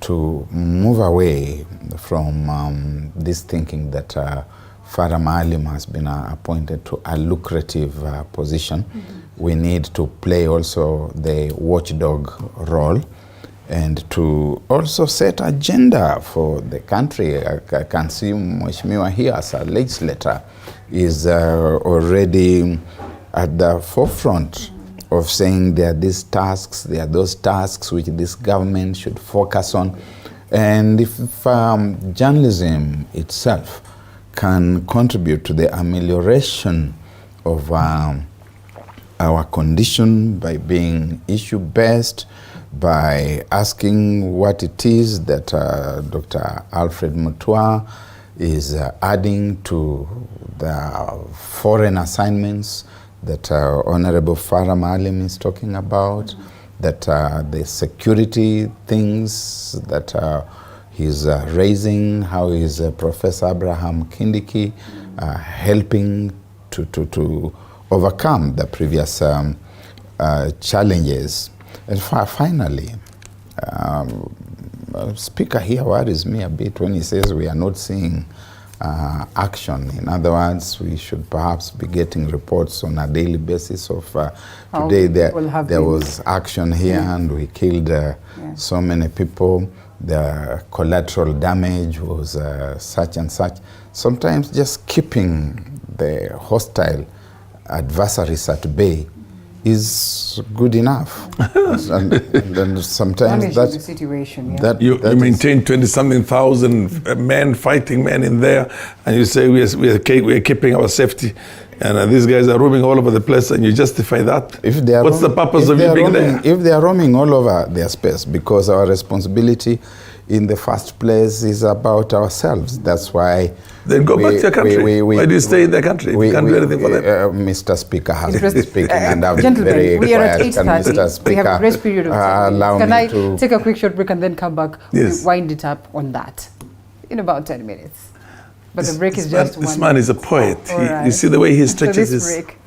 to move away from this thinking that Farah Maalim has been appointed to a lucrative position. We need to play also the watchdog role, and to also set agenda for the country. I can see Mheshimiwa here as a legislator is already at the forefront of saying there are these tasks, there are those tasks which this government should focus on. And if journalism itself can contribute to the amelioration of our condition by being issue-based, by asking what it is that Dr. Alfred Mutua is adding to the foreign assignments that Honorable Farah Maalim is talking about, that the security things that he's raising, how is Professor Abraham Kindiki helping to overcome the previous challenges. And finally, Speaker here worries me a bit when he says we are not seeing action. In other words, we should perhaps be getting reports on a daily basis of today there was action here and we killed so many people. The collateral damage was such and such. Sometimes just keeping the hostile adversaries at bay is good enough. and sometimes that's the situation. That you maintain 20-something thousand men, fighting men in there, and you say we are keeping our safety And these guys are roaming all over the place, and you justify that? If they are What's the purpose of you being there? If they are roaming all over their space, because our responsibility in the first place is about ourselves. That's why. Then go back to your country. Why do you stay in the country? You can't do anything for them. Mr. Speaker has been speaking, and I'm Gentlemen, very we are at quiet. Can 8:30. Mr. Speaker We have a grace period of 10 allow minutes. Can me I to take a quick short break and then come back? Yes. Wind it up on that in about 10 minutes. But the break is just one. This man is a poet. All right. You see the way he stretches this his... break.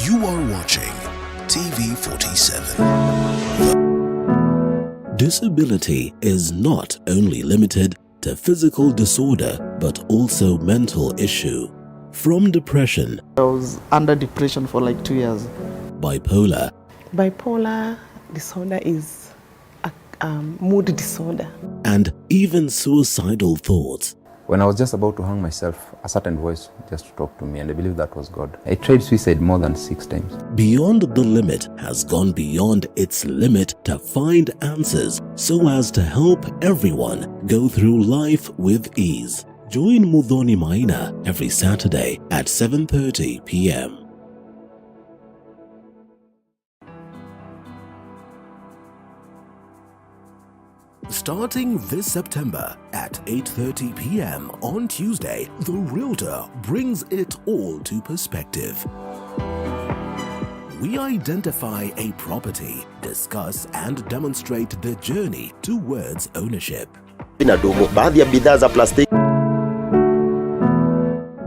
You are watching TV 47. Disability is not only limited to physical disorder, but also mental issue. From depression, I was under depression for like 2 years. bipolar, Bipolar disorder is a mood disorder. and even suicidal thoughts. When I was just about to hang myself, a certain voice just talked to me, and I believe that was God. I tried suicide more than 6 times. Beyond the Limit has gone beyond its limit to find answers so as to help everyone go through life with ease. Join Mudhoni Maina every Saturday at 7:30 p.m. Starting this September at 8:30 p.m. on Tuesday, The Realtor brings it all to perspective. We identify a property, discuss and demonstrate the journey towards ownership. Baadhi ya bidhaa za plastiki.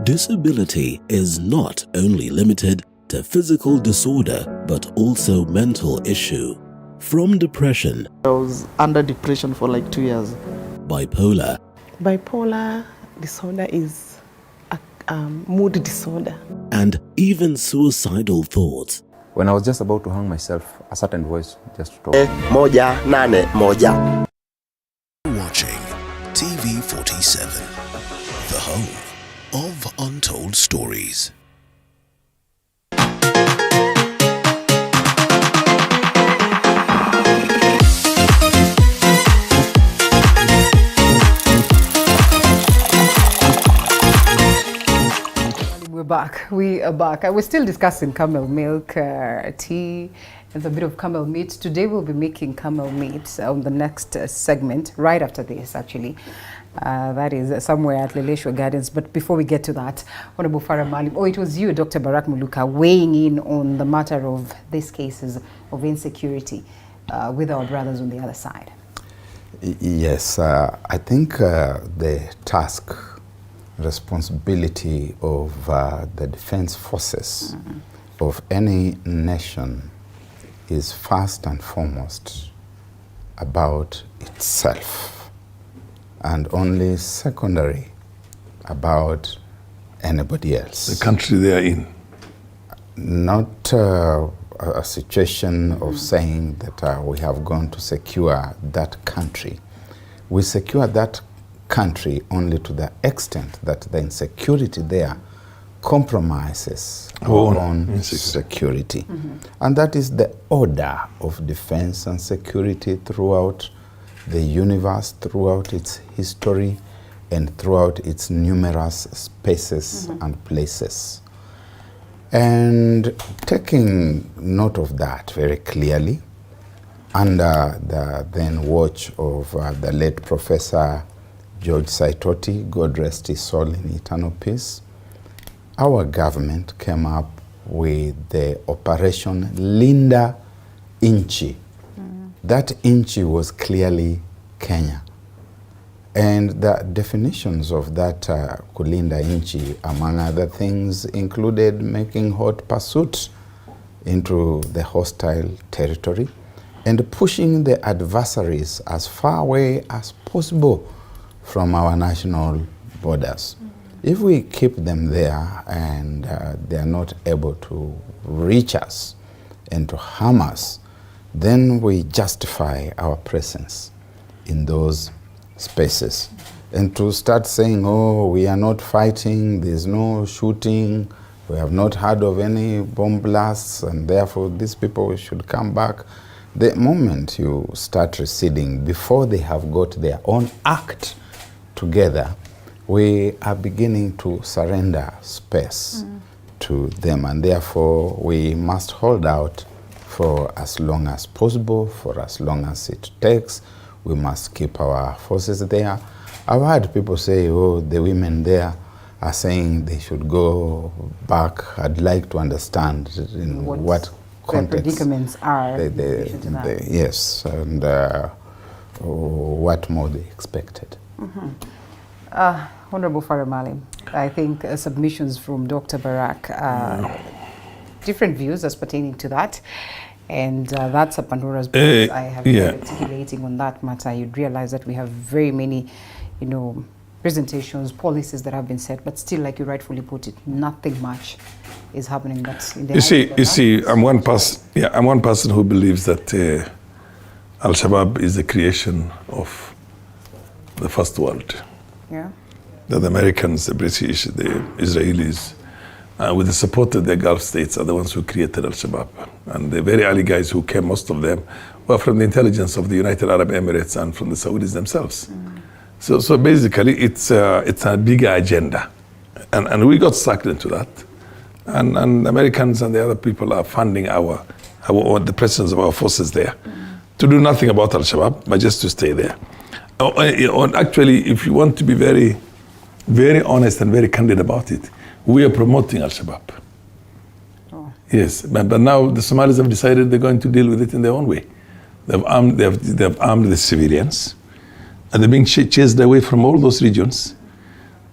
Disability is not only limited to physical disorder, but also mental issue. From depression, I was under depression for like 2 years. bipolar, Bipolar disorder is a mood disorder. and even suicidal thoughts. When I was just about to hang myself, a certain voice just talked to me. 181. Watching TV 47, the home of untold stories. We're back. We are back. We're still discussing camel milk, tea, and a bit of camel meat. Today we'll be making camel meat on the next segment, right after this, actually. That is somewhere at Leleshwa Gardens. But before we get to that, Honorable Farah Malim, it was you, Dr. Barak Muluka, weighing in on the matter of these cases of insecurity with our brothers on the other side. Yes, I think the task, responsibility of the defense forces of any nation is first and foremost about itself, and only secondary about anybody else. The country they are in. Not a situation of saying that we have gone to secure that country. We secure that country only to the extent that the insecurity there compromises our own security. And that is the order of defense and security throughout the universe, throughout its history, and throughout its numerous spaces and places. And taking note of that very clearly, under the then watch of the late Professor George Saitoti, God rest his soul in eternal peace, our government came up with the Operation Linda Inchi. That Inchi was clearly Kenya. And the definitions of that Kulinda Inchi, among other things, included making hot pursuit into the hostile territory and pushing the adversaries as far away as possible from our national borders. If we keep them there and they are not able to reach us and to harm us, then we justify our presence in those spaces. And to start saying, oh, we are not fighting, there's no shooting, We have not heard of any bomb blasts, and therefore these people should come back. The moment you start receding, before they have got their own act together, we are beginning to surrender space to them, and therefore we must hold out for as long as possible, for as long as it takes. We must keep our forces there. I've heard people say, oh, the women there are saying they should go back. I'd like to understand in what context. The predicaments are. Yes, and what more they expected. Honorable Faramali, I think submissions from Dr. Barak, different views as pertaining to that. And that's a Pandora's box. I have been articulating on that matter. You'd realize that we have very many, presentations, policies that have been set, but still, like you rightfully put it, nothing much is happening. That's in the you see, I'm one person who believes that Al-Shabab is a creation of the first world. Yeah. That the Americans, the British, the Israelis, with the support of the Gulf states, are the ones who created Al-Shabab. And the very early guys who came, most of them, were from the intelligence of the United Arab Emirates and from the Saudis themselves. So basically, it's a bigger agenda. And we got sucked into that. And Americans and the other people are funding the presence of our forces there to do nothing about Al-Shabab, but just to stay there. Actually, if you want to be very, very honest and very candid about it, we are promoting Al-Shabab. Yes, but now the Somalis have decided they're going to deal with it in their own way. They've armed the civilians, and they're being chased away from all those regions.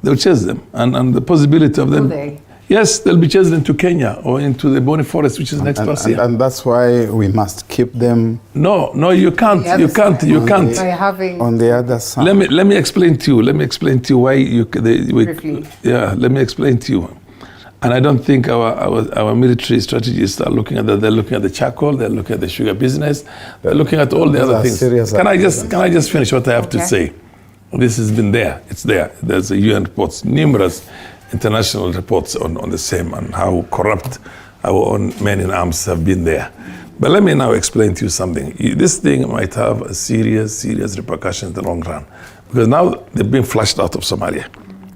They'll chase them, and the possibility of them. Will they? Yes, they'll be chased into Kenya or into the Boni Forest, which is next to us here. And that's why we must keep them. No, you can't. You can't. By having on the other side. Let me explain to you why you. Briefly. Yeah, let me explain to you. And I don't think our military strategists are looking at that. They're looking at the charcoal. They're looking at the sugar business. They're looking at all the other things. Can I just finish what I have to say? This has been there. It's there. There's a UN reports, numerous international reports on the same, and how corrupt our own men in arms have been there. But let me now explain to you something. This thing might have a serious repercussion in the long run, because now they've been flushed out of Somalia.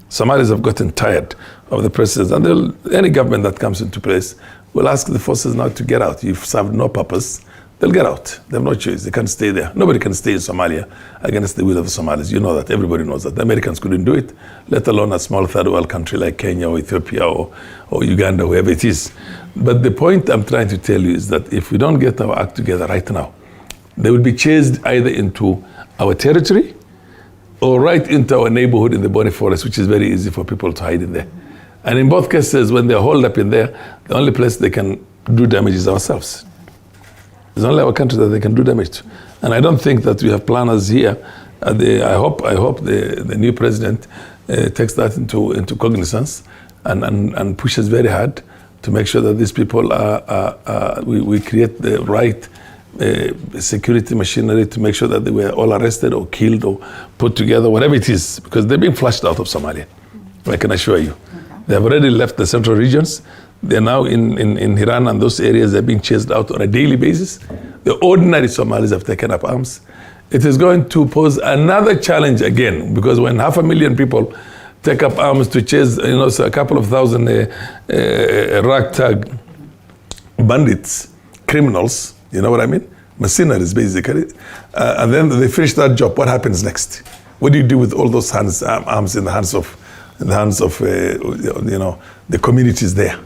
Somalis have gotten tired of the president, and any government that comes into place will ask the forces now to get out. You've served no purpose. They'll get out. They have no choice. They can't stay there. Nobody can stay in Somalia against the will of the Somalis. You know that. Everybody knows that. The Americans couldn't do it, let alone a small third world country like Kenya or Ethiopia or Uganda, wherever it is. But the point I'm trying to tell you is that if we don't get our act together right now, they will be chased either into our territory or right into our neighborhood in the Boni Forest, which is very easy for people to hide in there. And in both cases, when they're holed up in there, the only place they can do damage is ourselves. It's only our country that they can do damage to. And I don't think that we have planners here. I hope the new president takes that into cognizance and pushes very hard to make sure that these people we create the right security machinery to make sure that they were all arrested or killed or put together, whatever it is, because they're being flushed out of Somalia. I can assure you. They have already left the central regions. They're now in Hiran and those areas. They're being chased out on a daily basis. The ordinary Somalis have taken up arms. It is going to pose another challenge again, because when 500,000 people take up arms to chase, so a couple of thousand ragtag bandits, criminals, you know what I mean? Mercenaries, basically. And then they finish that job. What happens next? What do you do with all those arms in the hands of the communities there?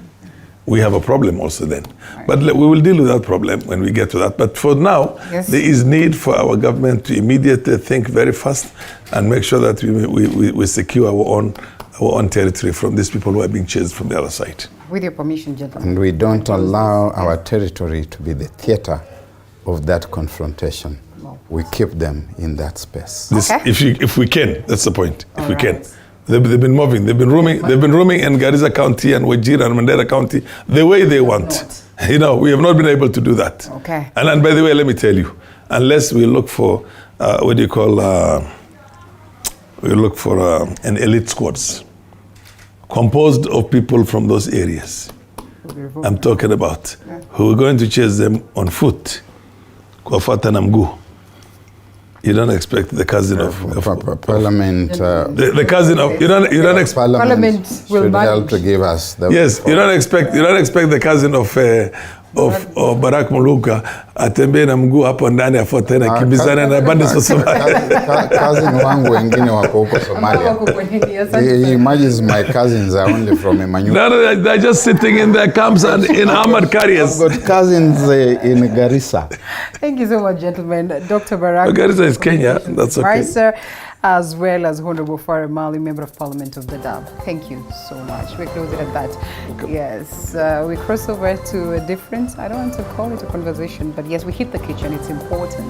We have a problem also then. Right. But we will deal with that problem when we get to that. But for now, there is need for our government to immediately think very fast and make sure that we secure our own territory from these people who are being chased from the other side. With your permission, gentlemen. And we don't allow our territory to be the theater of that confrontation. No. We keep them in that space. If we can, that's the point. If we can. They've been moving. They've been roaming in Garissa County and Wajir and Mandera County the way they want. We have not been able to do that. Okay. And by the way, let me tell you, unless we look for an elite squads composed of people from those areas. I'm talking about who are going to chase them on foot. Kuwafuata na mguu. You don't expect the cousin of Parliament. The cousin of you don't expect Parliament will should help to give us the you don't expect the cousin of Barack Muluka atembee na mguu hapo ndani afuate na kimbizana na bandits of Somalia. Cousin wangu wengine wako huko Somalia. He imagines my cousins are only from Emmanuel. No, they're just sitting in their camps and in armored carriers. I've got cousins in Garissa. Thank you so much, gentlemen. Dr. Barack. Garissa is Kenya. That's okay. Advisor, as well as Honorable Farah Mali, Member of Parliament of the DAB. Thank you so much. We close it at that. Yes, we cross over to a different, I don't want to call it a conversation, but yes, we hit the kitchen. It's important.